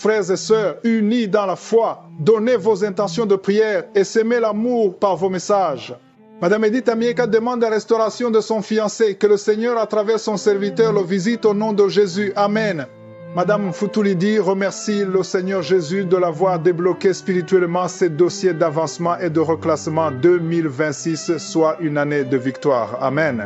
frères et sœurs, unis dans la foi, donnez vos intentions de prière et semez l'amour par vos messages. Madame Edith Amieka demande la restauration de son fiancé, que le Seigneur, à travers son serviteur, le visite au nom de Jésus. Amen. Madame Futulidi remercie le Seigneur Jésus de l'avoir débloqué spirituellement ses dossiers d'avancement et de reclassement 2026, soit une année de victoire. Amen.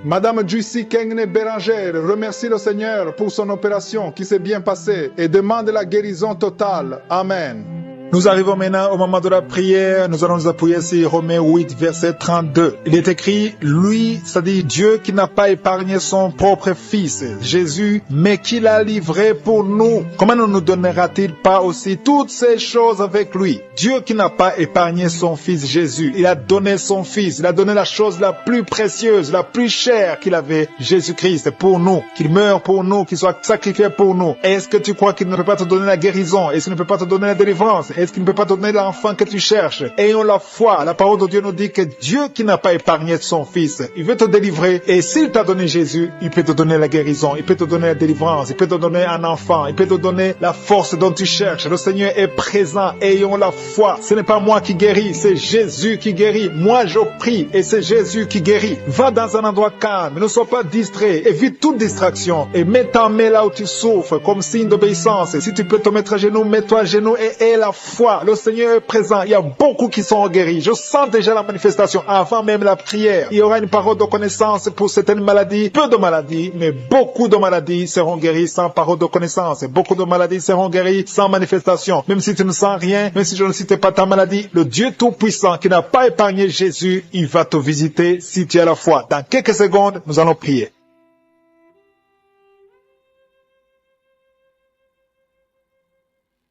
Madame Juicy Kengne Béranger remercie le Seigneur pour son opération qui s'est bien passée et demande la guérison totale. Amen. Nous arrivons maintenant au moment de la prière. Nous allons nous appuyer sur Romains 8, verset 32. Il est écrit, lui, c'est-à-dire Dieu qui n'a pas épargné son propre Fils, Jésus, mais qui l'a livré pour nous. Comment ne nous donnera-t-il pas aussi toutes ces choses avec lui? Dieu qui n'a pas épargné son Fils Jésus. Il a donné son Fils. Il a donné la chose la plus précieuse, la plus chère qu'il avait, Jésus-Christ, pour nous. Qu'il meure pour nous, qu'il soit sacrifié pour nous. Est-ce que tu crois qu'il ne peut pas te donner la guérison? Est-ce qu'il ne peut pas te donner la délivrance? Est-ce qu'il ne peut pas te donner l'enfant que tu cherches? Ayons la foi. La parole de Dieu nous dit que Dieu qui n'a pas épargné son Fils, il veut te délivrer. Et s'il t'a donné Jésus, il peut te donner la guérison, il peut te donner la délivrance, il peut te donner un enfant, il peut te donner la force dont tu cherches. Le Seigneur est présent. Ayons la foi. Ce n'est pas moi qui guéris, c'est Jésus qui guérit. Moi, je prie et c'est Jésus qui guérit. Va dans un endroit calme, ne sois pas distrait, évite toute distraction et mets ta main là où tu souffres comme signe d'obéissance. Si tu peux te mettre à genoux, mets-toi à genoux et aie la foi. Le Seigneur est présent. Il y a beaucoup qui sont guéris. Je sens déjà la manifestation avant même la prière. Il y aura une parole de connaissance pour certaines maladies. Peu de maladies, mais beaucoup de maladies seront guéries sans parole de connaissance. Beaucoup de maladies seront guéries sans manifestation. Même si tu ne sens rien, même si je ne cite pas ta maladie, le Dieu Tout-Puissant qui n'a pas épargné Jésus, il va te visiter si tu as la foi. Dans quelques secondes, nous allons prier.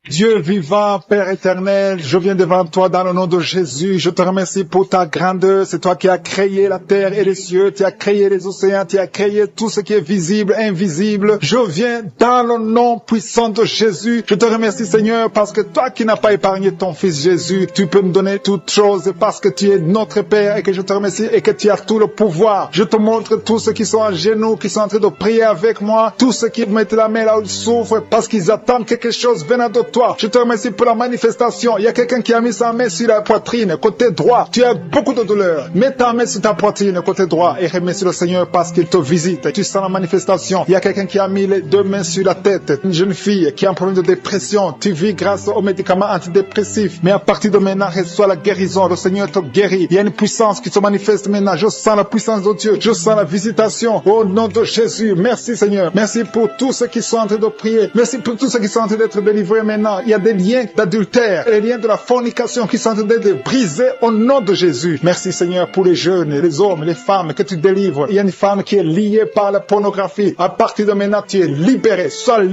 Dieu vivant, Père éternel, je viens devant toi dans le nom de Jésus. Je te remercie pour ta grandeur. C'est toi qui as créé la terre et les cieux. Tu as créé les océans. Tu as créé tout ce qui est visible, invisible. Je viens dans le nom puissant de Jésus. Je te remercie, Seigneur, parce que toi qui n'as pas épargné ton Fils Jésus, tu peux me donner toutes choses parce que tu es notre Père et que je te remercie et que tu as tout le pouvoir. Je te montre tous ceux qui sont à genoux, qui sont en train de prier avec moi, tous ceux qui mettent la main là où ils souffrent parce qu'ils attendent quelque chose venant de toi. Je te remercie pour la manifestation. Il y a quelqu'un qui a mis sa main sur la poitrine, côté droit. Tu as beaucoup de douleur. Mets ta main sur ta poitrine, côté droit, et remercie le Seigneur parce qu'il te visite. Tu sens la manifestation. Il y a quelqu'un qui a mis les deux mains sur la tête. Une jeune fille qui a un problème de dépression. Tu vis grâce aux médicaments antidépressifs. Mais à partir de maintenant, reçois la guérison. Le Seigneur te guérit. Il y a une puissance qui se manifeste maintenant. Je sens la puissance de Dieu. Je sens la visitation. Au nom de Jésus. Merci, Seigneur. Merci pour tous ceux qui sont en train de prier. Merci pour tous ceux qui sont en train d'être délivrés maintenant. Il y a des liens d'adultère, les liens de la fornication qui sont en train d'être brisés au nom de Jésus. Merci, Seigneur, pour les jeunes, les hommes, les femmes que tu délivres. Il y a une femme qui est liée par la pornographie. À partir de maintenant, tu es libéré, sois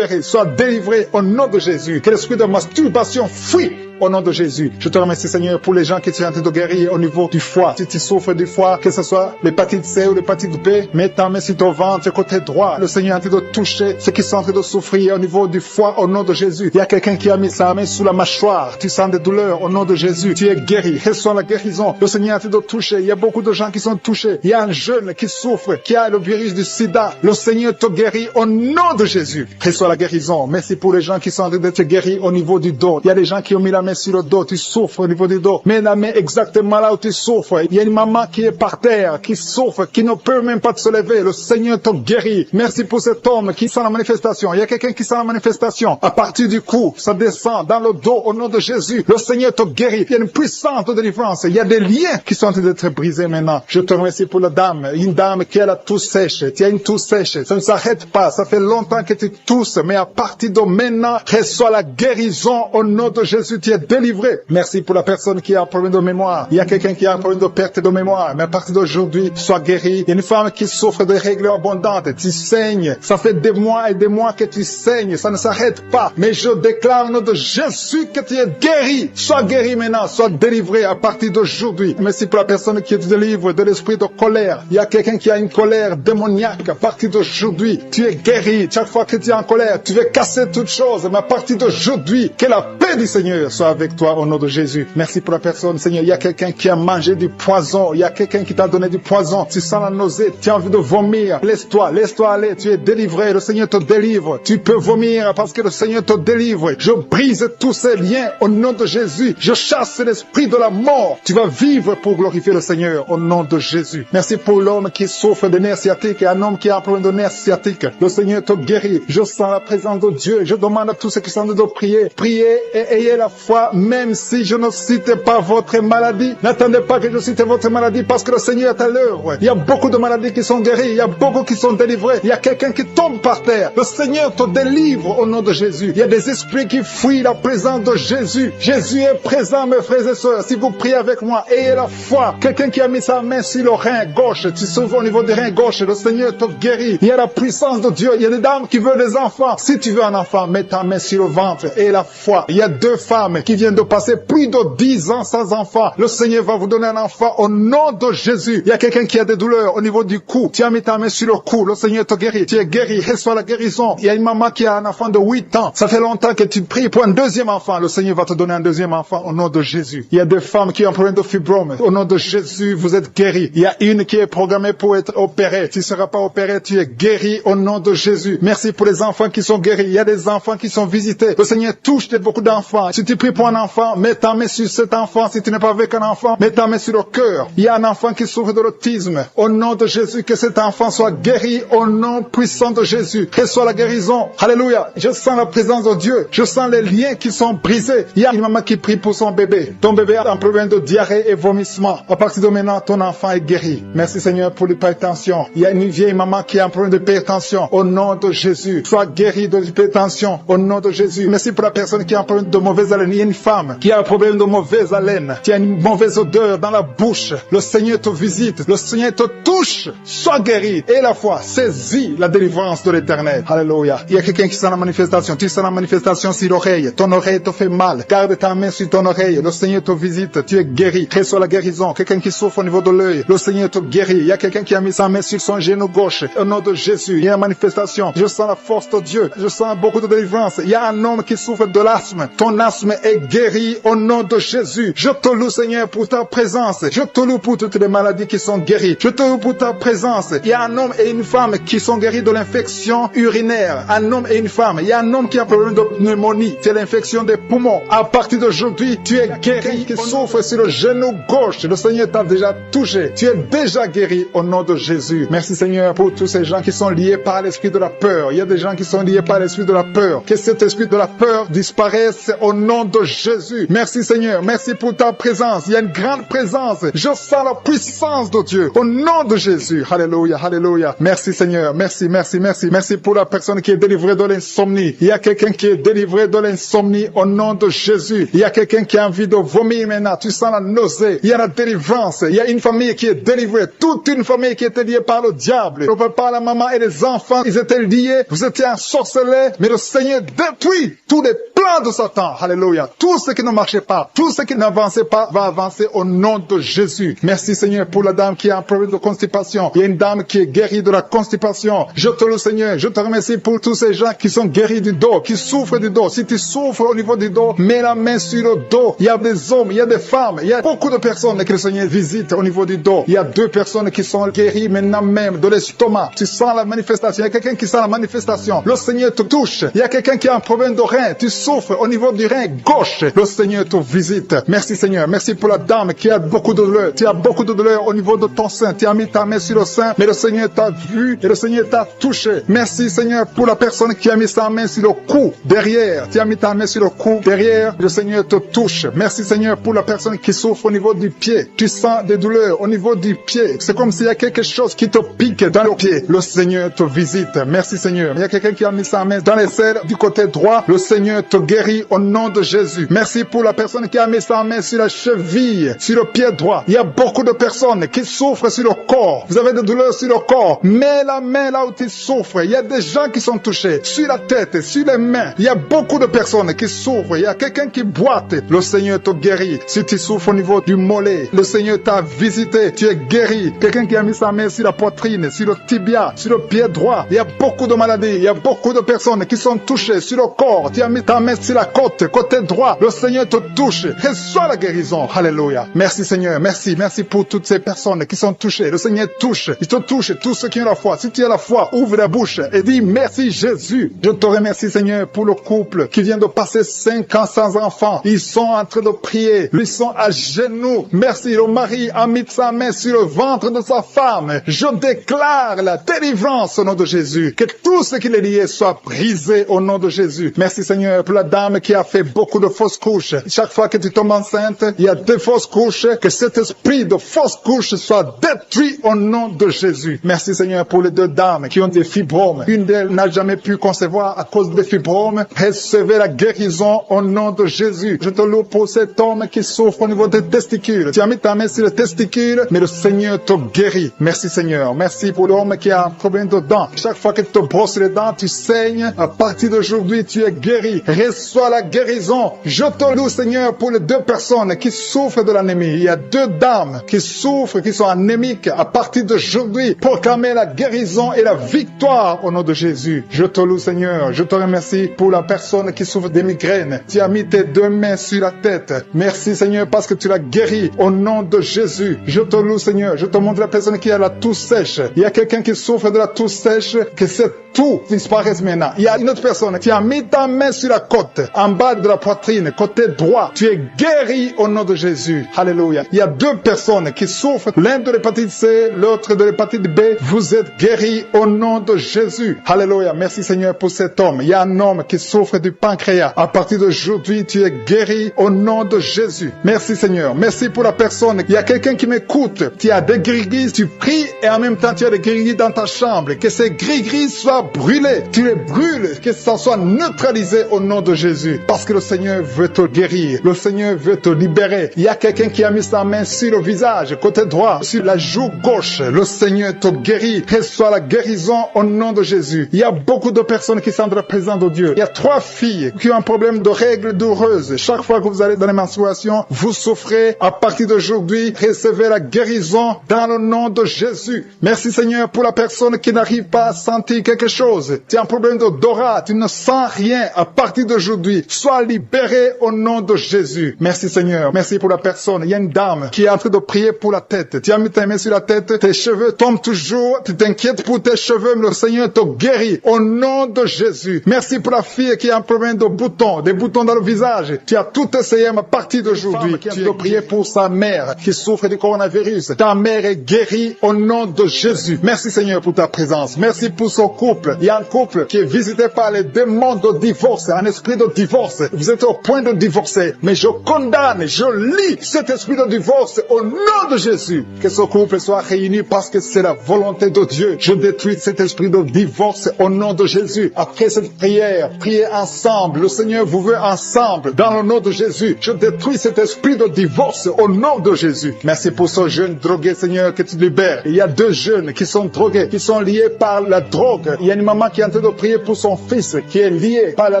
délivré au nom de Jésus. Que l'esprit de masturbation fuit au nom de Jésus. Je te remercie, Seigneur, pour les gens qui sont en train de guérir au niveau du foie. Si tu souffres du foie, que ce soit l'hépatite C ou l'hépatite B, mets ta main sur ton ventre, côté droit. Le Seigneur est en train de toucher ceux qui sont en train de souffrir au niveau du foie au nom de Jésus. Il y a quelqu'un qui a mis sa main sous la mâchoire. Tu sens des douleurs au nom de Jésus. Tu es guéri. Reçois la guérison. Le Seigneur est en train de toucher. Il y a beaucoup de gens qui sont touchés. Il y a un jeune qui souffre, qui a le virus du sida. Le Seigneur te guérit au nom de Jésus. Reçois la guérison. Merci pour les gens qui sont en train d'être guéris au niveau du dos. Il y a des gens qui ont mis la main sur le dos, tu souffres au niveau du dos. Mets la main exactement là où tu souffres. Il y a une maman qui est par terre, qui souffre, qui ne peut même pas se lever. Le Seigneur te guérit. Merci pour cet homme qui sent la manifestation. Il y a quelqu'un qui sent la manifestation. À partir du cou, ça descend dans le dos au nom de Jésus. Le Seigneur te guérit. Il y a une puissance de délivrance. Il y a des liens qui sont en train d'être brisés maintenant. Je te remercie pour la dame. Une dame qui a la toux sèche. Tu as une toux sèche. Ça ne s'arrête pas. Ça fait longtemps que tu tousses. Mais à partir de maintenant, reçois la guérison au nom de Jésus. Tu es délivré. Merci pour la personne qui a un problème de mémoire. Il y a quelqu'un qui a un problème de perte de mémoire. Mais à partir d'aujourd'hui, sois guéri. Il y a une femme qui souffre de règles abondantes. Tu saignes. Ça fait des mois et des mois que tu saignes. Ça ne s'arrête pas. Mais je déclare au nom de Jésus que tu es guéri. Sois guéri maintenant. Sois délivré à partir d'aujourd'hui. Merci pour la personne qui te délivre de l'esprit de colère. Il y a quelqu'un qui a une colère démoniaque. À partir d'aujourd'hui, tu es guéri. Chaque fois que tu es en colère, tu veux casser toutes choses. Mais à partir d'aujourd'hui, que la paix paix du Seigneur soit avec toi au nom de Jésus. Merci pour la personne, Seigneur. Il y a quelqu'un qui a mangé du poison. Il y a quelqu'un qui t'a donné du poison. Tu sens la nausée, tu as envie de vomir. Laisse-toi aller. Tu es délivré. Le Seigneur te délivre. Tu peux vomir parce que le Seigneur te délivre. Je brise tous ces liens au nom de Jésus. Je chasse l'esprit de la mort. Tu vas vivre pour glorifier le Seigneur au nom de Jésus. Merci pour l'homme qui souffre de nerfs sciatiques et un homme qui a un problème de nerfs sciatiques. Le Seigneur te guérit. Je sens la présence de Dieu. Je demande à tous ceux qui sont de prier. Priez et ayez la foi, même si je ne cite pas votre maladie. N'attendez pas que je cite votre maladie parce que le Seigneur est à l'œuvre. Il y a beaucoup de maladies qui sont guéries. Il y a beaucoup qui sont délivrés. Il y a quelqu'un qui tombe par terre. Le Seigneur te délivre au nom de Jésus. Il y a des esprits qui fuient la présence de Jésus. Jésus est présent, mes frères et sœurs. Si vous priez avec moi, ayez la foi. Quelqu'un qui a mis sa main sur le rein gauche, tu s'ouvres au niveau du rein gauche, le Seigneur te guérit. Il y a la puissance de Dieu. Il y a des dames qui veulent des enfants. Si tu veux un enfant, mets ta main sur le ventre et la foi. Il y a 2 femmes qui viennent de passer plus de 10 ans sans enfant. Le Seigneur va vous donner un enfant au nom de Jésus. Il y a quelqu'un qui a des douleurs au niveau du cou. Tu as mis ta main sur le cou. Le Seigneur te guérit. Tu es guéri. Reçois la guérison. Il y a une maman qui a un enfant de 8 ans. Ça fait longtemps que tu pries pour un deuxième enfant. Le Seigneur va te donner un deuxième enfant au nom de Jésus. Il y a 2 femmes qui ont un problème de fibrome. Au nom de Jésus, vous êtes guéris. Il y a une qui est programmée pour être opérée. Tu ne seras pas opéré. Tu es guéri au nom de Jésus. Merci pour les enfants qui sont guéris. Il y a des enfants qui sont visités. Le Seigneur touche beaucoup d'enfants. Si tu pries pour un enfant, mets ta main sur cet enfant. Si tu n'es pas avec un enfant, mets ta main sur le cœur. Il y a un enfant qui souffre de l'autisme. Au nom de Jésus, que cet enfant soit guéri au nom puissant de Jésus. Reçois la guérison. Alléluia. Je sens la présence de Dieu. Je sens les liens qui sont brisés. Il y a une maman qui prie pour son bébé. Ton bébé a un problème de diarrhée et vomissement. À partir de maintenant, ton enfant est guéri. Merci Seigneur pour l'hypertension. Il y a une vieille maman qui a un problème d'hypertension. Au nom de Jésus, sois guéri de l'hypertension. Au nom de Jésus. Merci pour la personne qui a un problème de mauvaise haleine. Il y a une femme qui a un problème de mauvaise haleine. Qui a une mauvaise odeur dans la bouche. Le Seigneur te visite. Le Seigneur te touche. Sois guéri. Et la foi, saisis la délivrance de l'Éternel. Alléluia. Il y a quelqu'un qui sent la manifestation. Tu sens la manifestation sur l'oreille. Ton oreille te fait mal. Garde ta main sur ton oreille. Le Seigneur te visite. Tu es guéri. Reçois la guérison. Quelqu'un qui souffre au niveau de l'œil. Le Seigneur te guérit. Il y a quelqu'un qui a mis sa main sur son genou gauche. Au nom de Jésus, il y a une manifestation. Je sens la force de Dieu. Je sens beaucoup de délivrance. Il y a un homme qui souffre de l'asthme. Ton asthme est guéri au nom de Jésus. Je te loue, Seigneur, pour ta présence. Je te loue pour toutes les maladies qui sont guéries. Je te loue pour ta présence. Il y a un homme et une femme qui sont guéris de l'infection urinaire. Un homme et une femme. Il y a un homme qui a un problème de pneumonie. C'est l'infection des poumons. À partir d'aujourd'hui, tu es guéri qui souffre sur le genou gauche. Le Seigneur t'a déjà touché. Tu es déjà guéri au nom de Jésus. Merci Seigneur pour tous ces gens qui sont liés par l'esprit de la peur. Il y a des gens qui sont liés par l'esprit de la peur. Que cet esprit de la peur disparaisse au nom de Jésus. Merci Seigneur. Merci pour ta présence. Il y a une grande présence. Je sens la puissance de Dieu au nom de Jésus. Alléluia, alléluia. Merci Seigneur. Merci, merci, merci. Merci pour la personne qui est délivrée de l'insomnie. Il y a quelqu'un qui est délivré de l'insomnie au nom de Jésus. Il y a quelqu'un qui a envie de vomir maintenant. Tu sens la nausée. Il y a la délivrance. Il y a une famille qui est délivrée. Toute une famille qui était liée par le diable. Le papa, la maman et les enfants, ils étaient liés. Vous étiez ensorcelés. Mais le Seigneur détruit tous les plans de Satan. Alléluia. Tout ce qui ne marchait pas, tout ce qui n'avançait pas, va avancer au nom de Jésus. Merci Seigneur pour la dame qui a un problème de constipation. Il y a une dame qui est guérie de la constipation. Je te loue Seigneur. Je te remercie pour tous ces gens qui sont guéris du dos, qui souffrent du dos. Si tu souffres au niveau du dos, mets la main sur le dos. Il y a des hommes, il y a des femmes, il y a beaucoup de personnes que le Seigneur visite au niveau du dos. Il y a 2 personnes qui sont guéries maintenant même de l'estomac. Tu sens la manifestation. Il y a quelqu'un qui sent la manifestation. Le Seigneur te touche. Il y a quelqu'un qui a un problème de rein. Tu souffres au niveau du rein gauche. Le Seigneur te visite. Merci Seigneur. Merci pour la dame qui a beaucoup de douleur. Tu as beaucoup de douleur au niveau de ton sein. Tu as mis ta main sur le sein, mais le Seigneur t'a vu et le Seigneur t'a touché. Merci Seigneur pour la personne qui a mis sa main sur le cou derrière. Tu as mis ta main sur le cou derrière. Le Seigneur te touche. Merci Seigneur pour la personne qui souffre au niveau du pied. Tu sens des douleurs au niveau du pied. C'est comme s'il y a quelque chose qui te pique dans le pied. Le Seigneur te visite. Merci Seigneur. Il y a quelqu'un qui a mis sa main dans les selles du côté droit. Le Seigneur te guérit au nom de Jésus. Merci pour la personne qui a mis sa main sur la cheville, sur le pied droit. Il y a beaucoup de personnes qui souffrent sur le corps. Vous avez des douleurs sur le corps. Mets la main là où tu souffres. Il y a des gens qui sont touchés. Sur la tête, sur les mains. Il y a beaucoup de personnes qui souffrent. Il y a quelqu'un qui boite. Le Seigneur te guérit. Si tu souffres au niveau du mollet, le Seigneur t'a visité. Tu es guéri. Quelqu'un qui a mis sa main sur la poitrine, sur le tibia, sur le pied droit. Il y a beaucoup de maladies. Il y a beaucoup de personnes qui sont touchées sur le corps. Tu as mis ta main main sur la côte, côté droit. Le Seigneur te touche. Reçois la guérison. Alléluia. Merci Seigneur. Merci. Merci pour toutes ces personnes qui sont touchées. Le Seigneur touche. Il te touche. Tous ceux qui ont la foi. Si tu as la foi, ouvre la bouche et dis merci Jésus. Je te remercie Seigneur pour le couple qui vient de passer 5 ans sans enfant. Ils sont en train de prier. Ils sont à genoux. Merci. Le mari a mis sa main sur le ventre de sa femme. Je déclare la délivrance au nom de Jésus. Que tout ce qui est lié soit brisé au nom de Jésus. Merci Seigneur pour la dame qui a fait beaucoup de fausses couches. Chaque fois que tu tombes enceinte, il y a 2 fausses couches. Que cet esprit de fausses couches soit détruit au nom de Jésus. Merci Seigneur pour les 2 dames qui ont des fibromes. Une d'elles n'a jamais pu concevoir à cause des fibromes. Recevez la guérison au nom de Jésus. Je te loue pour cet homme qui souffre au niveau des testicules. Tu as mis ta main sur les testicules, mais le Seigneur te guérit. Merci Seigneur. Merci pour l'homme qui a un problème de dents. Chaque fois que tu te brosses les dents, tu saignes. À partir d'aujourd'hui, tu es guéri. Reçois la guérison. Je te loue Seigneur pour les 2 personnes qui souffrent de l'anémie. Il y a 2 dames qui souffrent, qui sont anémiques. À partir d'aujourd'hui, proclamez la guérison et la victoire au nom de Jésus. Je te loue Seigneur. Je te remercie pour la personne qui souffre des migraines. Tu as mis tes 2 mains sur la tête. Merci Seigneur parce que tu l'as guéri au nom de Jésus. Je te loue Seigneur. Je te montre la personne qui a la toux sèche. Il y a quelqu'un qui souffre de la toux sèche, que cette toux disparaisse maintenant. Il y a une autre personne qui a mis ta main sur la côte, en bas de la poitrine, côté droit. Tu es guéri au nom de Jésus. Alléluia. Il y a 2 personnes qui souffrent, l'un de l'hépatite C, l'autre de l'hépatite B. Vous êtes guéris au nom de Jésus. Alléluia. Merci Seigneur pour cet homme. Il y a un homme qui souffre du pancréas. À partir d'aujourd'hui, tu es guéri au nom de Jésus. Merci Seigneur. Merci pour la personne. Il y a quelqu'un qui m'écoute. Tu as des gris-gris, tu pries et en même temps tu as des gris-gris dans ta chambre. Que ces gris-gris soient brûlés. Tu les brûles. Que ça soit neutralisé au nom de Jésus. Parce que le Seigneur veut te guérir. Le Seigneur veut te libérer. Il y a quelqu'un qui a mis sa main sur le visage, côté droit, sur la joue gauche. Le Seigneur te guérit. Reçois la guérison au nom de Jésus. Il y a beaucoup de personnes qui sont dans la présence de Dieu. Il y a 3 filles qui ont un problème de règles douloureuses. Chaque fois que vous allez dans les menstruations, vous souffrez. À partir d'aujourd'hui, recevez la guérison dans le nom de Jésus. Merci Seigneur pour la personne qui n'arrive pas à sentir quelque chose. Tu as un problème d'odorat, tu ne sens rien. À partir d'aujourd'hui, sois libéré au nom de Jésus. Merci Seigneur. Merci pour la personne. Il y a une dame qui est en train de prier pour la tête. Tu as mis ta main sur la tête, tes cheveux tombent toujours. Tu t'inquiètes pour tes cheveux, mais le Seigneur te guérit au nom de Jésus. Merci pour la fille qui a un problème de boutons, des boutons dans le visage. Tu as tout essayé à partir d'aujourd'hui. Tu dois prier pour sa mère qui souffre du coronavirus. Ta mère est guérie au nom de Jésus. Merci Seigneur pour ta présence. Merci pour son couple. Il y a un couple qui est visité par les démons de divorce, un esprit de divorce. Vous êtes au point de divorcer, mais je condamne, je lis cet esprit de divorce au nom de Jésus. Que ce couple soit réuni parce que c'est la volonté de Dieu. Je détruis cet esprit de divorce au nom de Jésus. Après cette prière, priez ensemble. Le Seigneur vous veut ensemble dans le nom de Jésus. Je détruis cet esprit de divorce au nom de Jésus. Merci pour ce jeune drogué, Seigneur, que tu libères. Il y a 2 jeunes qui sont drogués, qui sont liés par la drogue. Il y a une maman qui est en train de prier pour son fils qui est lié par la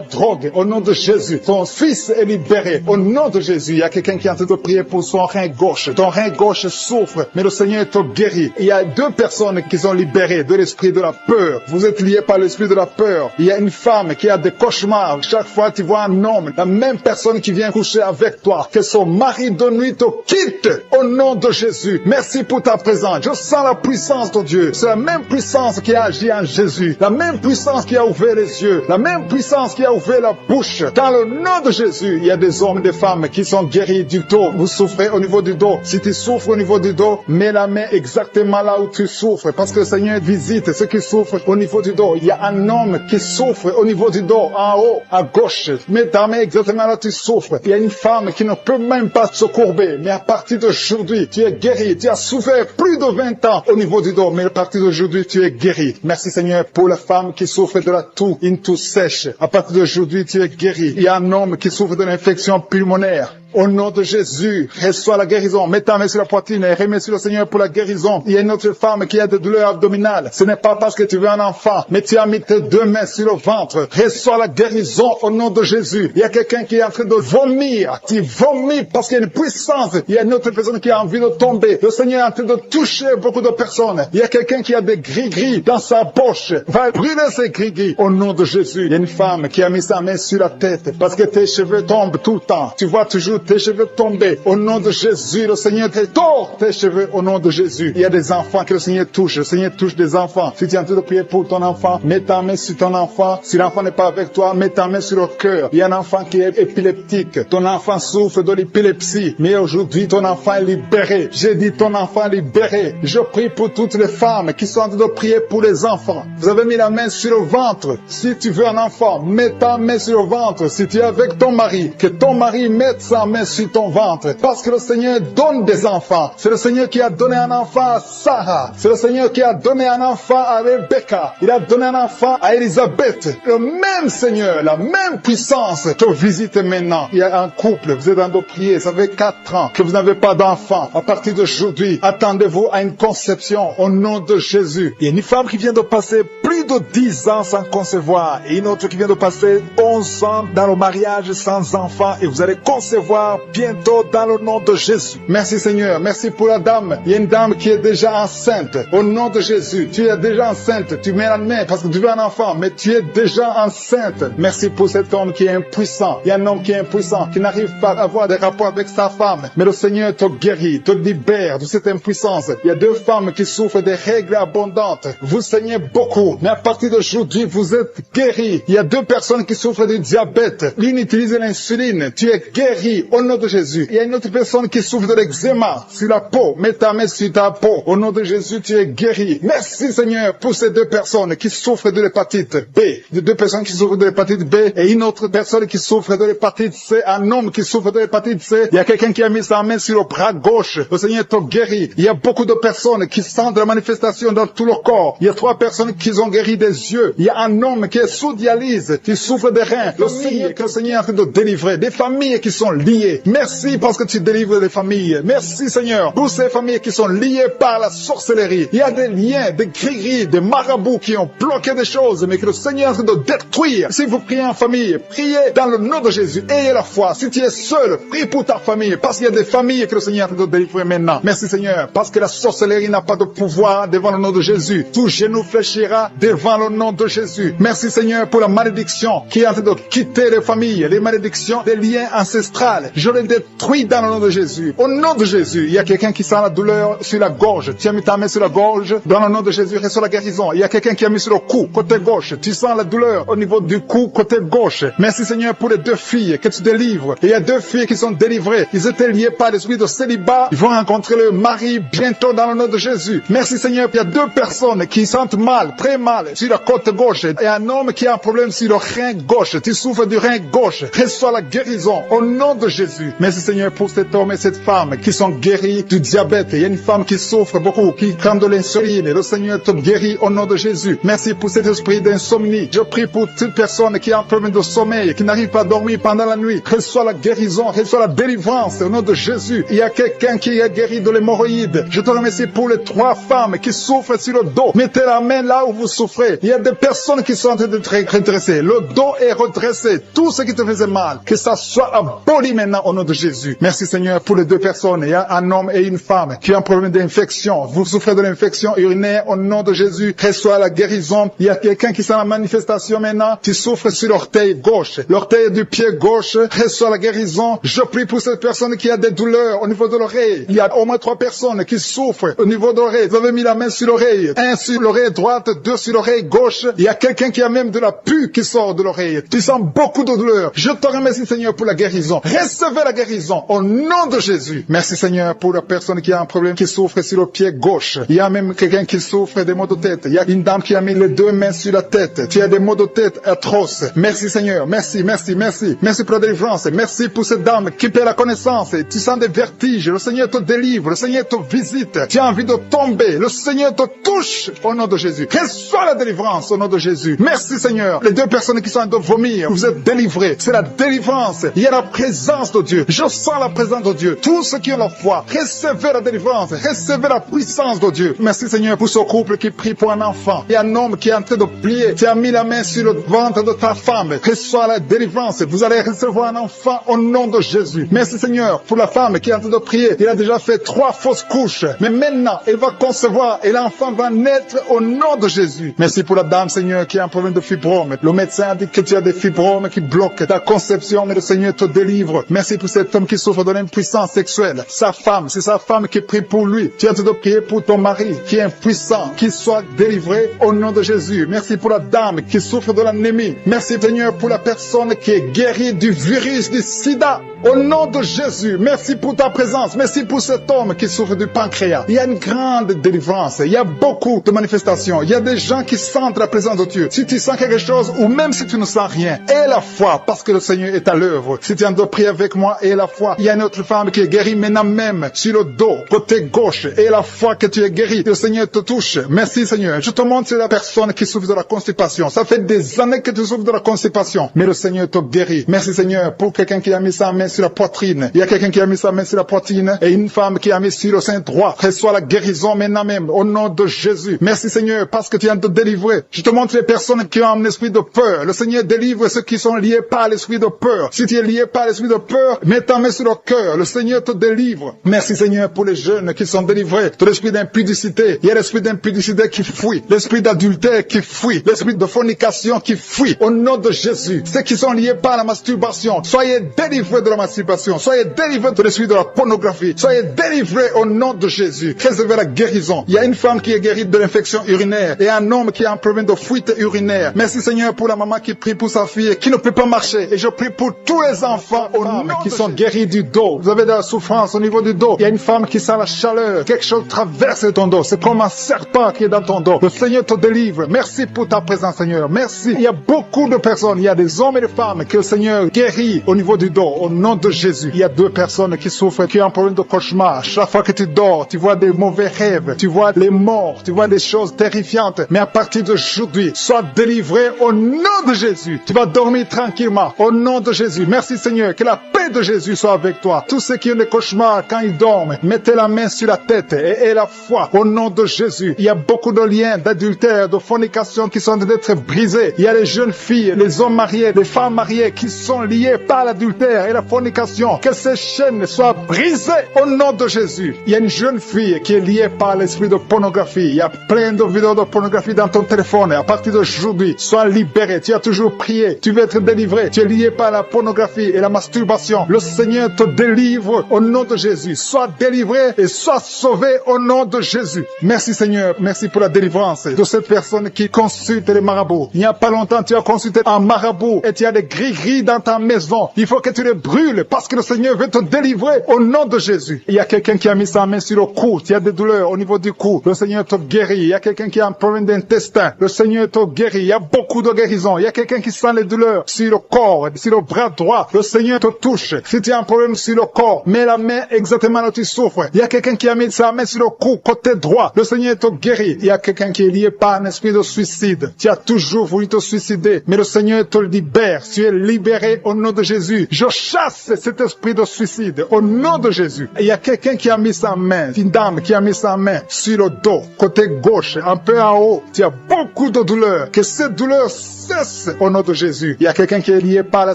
drogue au nom de Jésus. Ton fils est libéré au nom de Jésus. Il y a quelqu'un qui est en train de prier pour son rein gauche. Ton rein gauche souffre, mais le Seigneur te guérit. Il y a 2 personnes qui sont libérées de l'esprit de la peur. Vous êtes liés par l'esprit de la peur. Il y a une femme qui a des cauchemars. Chaque fois tu vois un homme, la même personne qui vient coucher avec toi, que son mari de nuit te quitte au nom de Jésus. Merci pour ta présence. Je sens la puissance de Dieu. C'est la même puissance qui a agi en Jésus. La même puissance qui a ouvert les yeux. La même puissance qui a ouvert la bouche. Dans le nom de Jésus, il y a des hommes et des femmes qui sont guéris du dos. Vous souffrez au niveau du dos. Si tu souffres au niveau du dos, mets la main exactement là où tu souffres. Parce que le Seigneur visite ceux qui souffrent au niveau du dos. Il y a un homme qui souffre au niveau du dos, en haut, à gauche. Mets ta main exactement là où tu souffres. Il y a une femme qui ne peut même pas se courber. Mais à partir d'aujourd'hui, tu es guéri. Tu as souffert plus de 20 ans au niveau du dos. Mais à partir d'aujourd'hui, tu es guéri. Merci Seigneur pour la femme qui souffre de la toux, une toux sèche. À partir d'aujourd'hui, tu es guéri. Il y a un homme qui souffre de l'infection pulmonaire. Au nom de Jésus, reçois la guérison. Mets ta main sur la poitrine et remercie le Seigneur pour la guérison. Il y a une autre femme qui a des douleurs abdominales. Ce n'est pas parce que tu veux un enfant, mais tu as mis tes deux mains sur le ventre. Reçois la guérison au nom de Jésus. Il y a quelqu'un qui est en train de vomir. Tu vomis parce qu'il y a une puissance. Il y a une autre personne qui a envie de tomber. Le Seigneur est en train de toucher beaucoup de personnes. Il y a quelqu'un qui a des gris-gris dans sa poche. Va brûler ces gris-gris au nom de Jésus. Il y a une femme qui a mis sa main sur la tête parce que tes cheveux tombent tout le temps. Tu vois toujours tes cheveux tomber. Au nom de Jésus, le Seigneur te tord tes cheveux au nom de Jésus. Il y a des enfants que le Seigneur touche. Le Seigneur touche des enfants. Si tu es en train de prier pour ton enfant, mets ta main sur ton enfant. Si l'enfant n'est pas avec toi, mets ta main sur le cœur. Il y a un enfant qui est épileptique. Ton enfant souffre de l'épilepsie. Mais aujourd'hui, ton enfant est libéré. J'ai dit ton enfant est libéré. Je prie pour toutes les femmes qui sont en train de prier pour les enfants. Vous avez mis la main sur le ventre. Si tu veux un enfant, mets ta main sur le ventre. Si tu es avec ton mari, que ton mari mette sa main sur ton ventre. Parce que le Seigneur donne des enfants. C'est le Seigneur qui a donné un enfant à Sarah. C'est le Seigneur qui a donné un enfant à Rebecca. Il a donné un enfant à Élisabeth. Le même Seigneur, la même puissance te visite maintenant. Il y a un couple, vous êtes en train de prier, ça fait 4 ans que vous n'avez pas d'enfant. À partir d'aujourd'hui, attendez-vous à une conception au nom de Jésus. Il y a une femme qui vient de passer plus de 10 ans sans concevoir et une autre qui vient de passer 11 ans dans le mariage sans enfant et vous allez concevoir bientôt dans le nom de Jésus. Merci Seigneur, merci pour la dame. Il y a une dame qui est déjà enceinte. Au nom de Jésus, tu es déjà enceinte. Tu mets la main parce que tu veux un enfant, mais tu es déjà enceinte. Merci pour cet homme qui est impuissant. Il y a un homme qui est impuissant, qui n'arrive pas à avoir des rapports avec sa femme. Mais le Seigneur te guérit, te libère de cette impuissance. Il y a 2 femmes qui souffrent des règles abondantes. Vous saignez beaucoup, mais à partir d'aujourd'hui, vous êtes guéris. Il y a 2 personnes qui souffrent du diabète. L'une utilise l'insuline. Tu es guéri au nom de Jésus. Il y a une autre personne qui souffre de l'eczéma sur la peau. Mets ta main sur ta peau. Au nom de Jésus, tu es guéri. Merci Seigneur pour ces 2 personnes qui souffrent de l'hépatite B. De 2 personnes qui souffrent de l'hépatite B et une autre personne qui souffre de l'hépatite C. Un homme qui souffre de l'hépatite C. Il y a quelqu'un qui a mis sa main sur le bras gauche. Le Seigneur te guérit. Il y a beaucoup de personnes qui sentent la manifestation dans tout le corps. Il y a 3 personnes qui ont guéri des yeux. Il y a un homme qui est sous dialyse, qui souffre des reins. Le Seigneur est en train de délivrer. Des familles qui sont liées. Merci parce que tu délivres les familles. Merci Seigneur pour ces familles qui sont liées par la sorcellerie. Il y a des liens, des gris-gris, des marabouts qui ont bloqué des choses, mais que le Seigneur est en train de détruire. Si vous priez en famille, priez dans le nom de Jésus. Ayez la foi. Si tu es seul, prie pour ta famille, parce qu'il y a des familles que le Seigneur est en train de délivrer maintenant. Merci Seigneur, parce que la sorcellerie n'a pas de pouvoir devant le nom de Jésus. Tout genou fléchira devant le nom de Jésus. Merci Seigneur pour la malédiction qui est en train de quitter les familles, les malédictions des liens ancestrales. Je les détruis dans le nom de Jésus. Au nom de Jésus, il y a quelqu'un qui sent la douleur sur la gorge. Tu as mis ta main sur la gorge. Dans le nom de Jésus, reçois la guérison. Il y a quelqu'un qui a mis sur le cou, côté gauche. Tu sens la douleur au niveau du cou, côté gauche. Merci Seigneur pour les 2 filles que tu délivres. Et il y a 2 filles qui sont délivrées. Ils étaient liés par l'esprit de célibat. Ils vont rencontrer le mari bientôt dans le nom de Jésus. Merci Seigneur. Il y a 2 personnes qui sentent mal, très mal, sur la côte gauche. Et un homme qui a un problème sur le rein gauche. Tu souffres du rein gauche. Reçois la guérison au nom de Jésus. Merci Seigneur pour cet homme et cette femme qui sont guéris du diabète. Il y a une femme qui souffre beaucoup, qui prend de l'insuline. Le Seigneur te guérit au nom de Jésus. Merci pour cet esprit d'insomnie. Je prie pour toute personne qui a un problème de sommeil, qui n'arrive pas à dormir pendant la nuit. Reçois la guérison, reçois la délivrance au nom de Jésus. Il y a quelqu'un qui est guéri de l'hémorroïde. Je te remercie pour les 3 femmes qui souffrent sur le dos. Mettez la main là où vous souffrez. Il y a des personnes qui sont en train d'être redressées. Le dos est redressé. Tout ce qui te faisait mal, que ça soit aboli maintenant au nom de Jésus. Merci Seigneur pour les 2 personnes. Il y a un homme et une femme qui ont un problème d'infection. Vous souffrez de l'infection urinaire au nom de Jésus. Reçois la guérison. Il y a quelqu'un qui sent la manifestation maintenant. Tu souffres sur l'orteil gauche. L'orteil du pied gauche. Reçois la guérison. Je prie pour cette personne qui a des douleurs au niveau de l'oreille. Il y a au moins 3 personnes qui souffrent au niveau de l'oreille. Vous avez mis la main sur l'oreille. 1 sur l'oreille droite, 2 sur l'oreille gauche. Il y a quelqu'un qui a même de la pus qui sort de l'oreille. Tu sens beaucoup de douleur. Je te remercie Seigneur pour la guérison. Recevez la guérison au nom de Jésus. Merci Seigneur pour la personne qui a un problème, qui souffre sur le pied gauche. Il y a même quelqu'un qui souffre des maux de tête. Il y a une dame qui a mis les 2 mains sur la tête. Tu as des maux de tête atroces. Merci Seigneur. Merci, merci, merci. Merci pour la délivrance. Merci pour cette dame qui perd la connaissance. Tu sens des vertiges. Le Seigneur te délivre. Le Seigneur te visite. Tu as envie de tomber. Le Seigneur te touche au nom de Jésus. Reçois Reçois la délivrance au nom de Jésus. Merci Seigneur. Les deux personnes qui sont en train de vomir, vous êtes délivrés. C'est la délivrance. Il y a la présence de Dieu. Je sens la présence de Dieu. Tous ceux qui ont la foi, recevez la délivrance. Recevez la puissance de Dieu. Merci Seigneur pour ce couple qui prie pour un enfant. Il y a un homme qui est en train de plier. Tu as mis la main sur le ventre de ta femme. Reçois la délivrance. Vous allez recevoir un enfant au nom de Jésus. Merci Seigneur pour la femme qui est en train de prier. Il a déjà fait 3 fausses couches. Mais maintenant, elle va concevoir et l'enfant va naître au nom de Jésus. Merci pour la dame Seigneur qui a un problème de fibrome. Le médecin a dit que tu as des fibromes qui bloquent ta conception, mais le Seigneur te délivre. Merci pour cet homme qui souffre de l'impuissance sexuelle. Sa femme, c'est sa femme qui prie pour lui. Tu es en train de prier pour ton mari qui est impuissant, qu'il soit délivré au nom de Jésus. Merci pour la dame qui souffre de l'anémie. Merci Seigneur pour la personne qui est guérie du virus du sida. Au nom de Jésus, merci pour ta présence. Merci pour cet homme qui souffre du pancréas. Il y a une grande délivrance. Il y a beaucoup de manifestations. Il y a des gens qui sentent la présence de Dieu. Si tu sens quelque chose ou même si tu ne sens rien, aie la foi parce que le Seigneur est à l'œuvre. Si tu es en train de prier avec moi, aie la foi. Il y a une autre femme qui est guérie maintenant même sur le dos, côté gauche. Aie la foi que tu es guérie. Le Seigneur te touche. Merci Seigneur. Je te montre sur la personne qui souffre de la constipation. Ça fait des années que tu souffres de la constipation, mais le Seigneur te guérit. Merci Seigneur pour quelqu'un qui a mis sa main sur la poitrine. Il y a quelqu'un qui a mis sa main sur la poitrine et une femme qui a mis sur le sein droit. Reçois la guérison maintenant même au nom de Jésus. Merci Seigneur parce que tu viens de te délivrer. Je te montre les personnes qui ont un esprit de peur. Le Seigneur délivre ceux qui sont liés par l'esprit de peur. Si tu es lié par l'esprit de peur, mets ta main sur le cœur. Le Seigneur te délivre. Merci Seigneur pour les jeunes qui sont délivrés de l'esprit d'impudicité. Il y a l'esprit d'impudicité qui fuit. L'esprit d'adultère qui fuit. L'esprit de fornication qui fuit. Au nom de Jésus. Ceux qui sont liés par la masturbation, soyez délivrés de la masturbation. Soyez délivrés de l'esprit de la pornographie. Soyez délivrés au nom de Jésus. Recevez la guérison. Il y a une femme qui est guérie de l'infection urinaire et un homme qui a un problème de fuite urinaire. Merci Seigneur pour la maman qui prie pour sa fille qui ne peut pas marcher. Et je prie pour tous les enfants au nom qui sont guéris du dos. Vous avez de la souffrance au niveau du dos. Il y a une femme qui sent la chaleur. Quelque chose traverse ton dos. C'est comme un serpent qui est dans ton dos. Le Seigneur te délivre. Merci pour ta présence Seigneur. Merci. Il y a beaucoup de personnes. Il y a des hommes et des femmes que le Seigneur guérit au niveau du dos. Au nom de Jésus. Il y a 2 personnes qui souffrent, qui ont un problème de cauchemar. Chaque fois que tu dors, tu vois des mauvais rêves, tu vois les morts, tu vois des choses terrifiantes. Mais à partir d'aujourd'hui, sois délivré au nom de Jésus. Tu vas dormir tranquillement au nom de Jésus. Merci Seigneur, que la paix de Jésus soit avec toi. Tous ceux qui ont des cauchemars quand ils dorment, mettez la main sur la tête et la foi au nom de Jésus. Il y a beaucoup de liens d'adultère, de fornication qui sont en train d'être brisés. Il y a les jeunes filles, les hommes mariés, les femmes mariées qui sont liés par l'adultère et la fornication. Que ces chaînes soient brisées au nom de Jésus. Il y a une jeune fille qui est liée par l'esprit de pornographie. Il y a plein de vidéos de pornographie dans ton téléphone. Et à partir d'aujourd'hui, sois libéré. Tu as toujours prié. Tu veux être délivré. Tu es lié par la pornographie et la masturbation. Le Seigneur te délivre au nom de Jésus. Sois délivré et sois sauvé au nom de Jésus. Merci Seigneur. Merci pour la délivrance de cette personne qui consulte les marabouts. Il n'y a pas longtemps, tu as consulté un marabout et tu as des gris-gris dans ta maison. Il faut que tu les brûles parce que le Seigneur veut te délivrer au nom de Jésus. Il y a quelqu'un qui a mis sa main sur le cou. Tu as des douleurs au niveau du cou. Le Seigneur te guérit. Il y a quelqu'un qui a un problème d'intestin. Le Seigneur te guérit. Il y a beaucoup de guérisons. Il y a quelqu'un qui sent les douleurs sur le corps, sur le bras droit. Le Seigneur te touche. Si tu as un problème sur le corps, mets la main exactement là où tu souffres. Il y a quelqu'un qui a mis sa main sur le cou, côté droit. Le Seigneur te guérit. Il y a quelqu'un qui est lié par un esprit de suicide. Tu as toujours voulu te suicider, mais le Seigneur te libère. Tu es libéré au nom de Jésus. Je chasse cet esprit de suicide au nom de Jésus. Il y a quelqu'un qui a mis sa main, une dame qui a mis sa main sur le dos, côté gauche, un peu en haut. Tu as beaucoup de douleurs. Que cette douleur cesse au nom de Jésus. Il y a quelqu'un qui est lié par la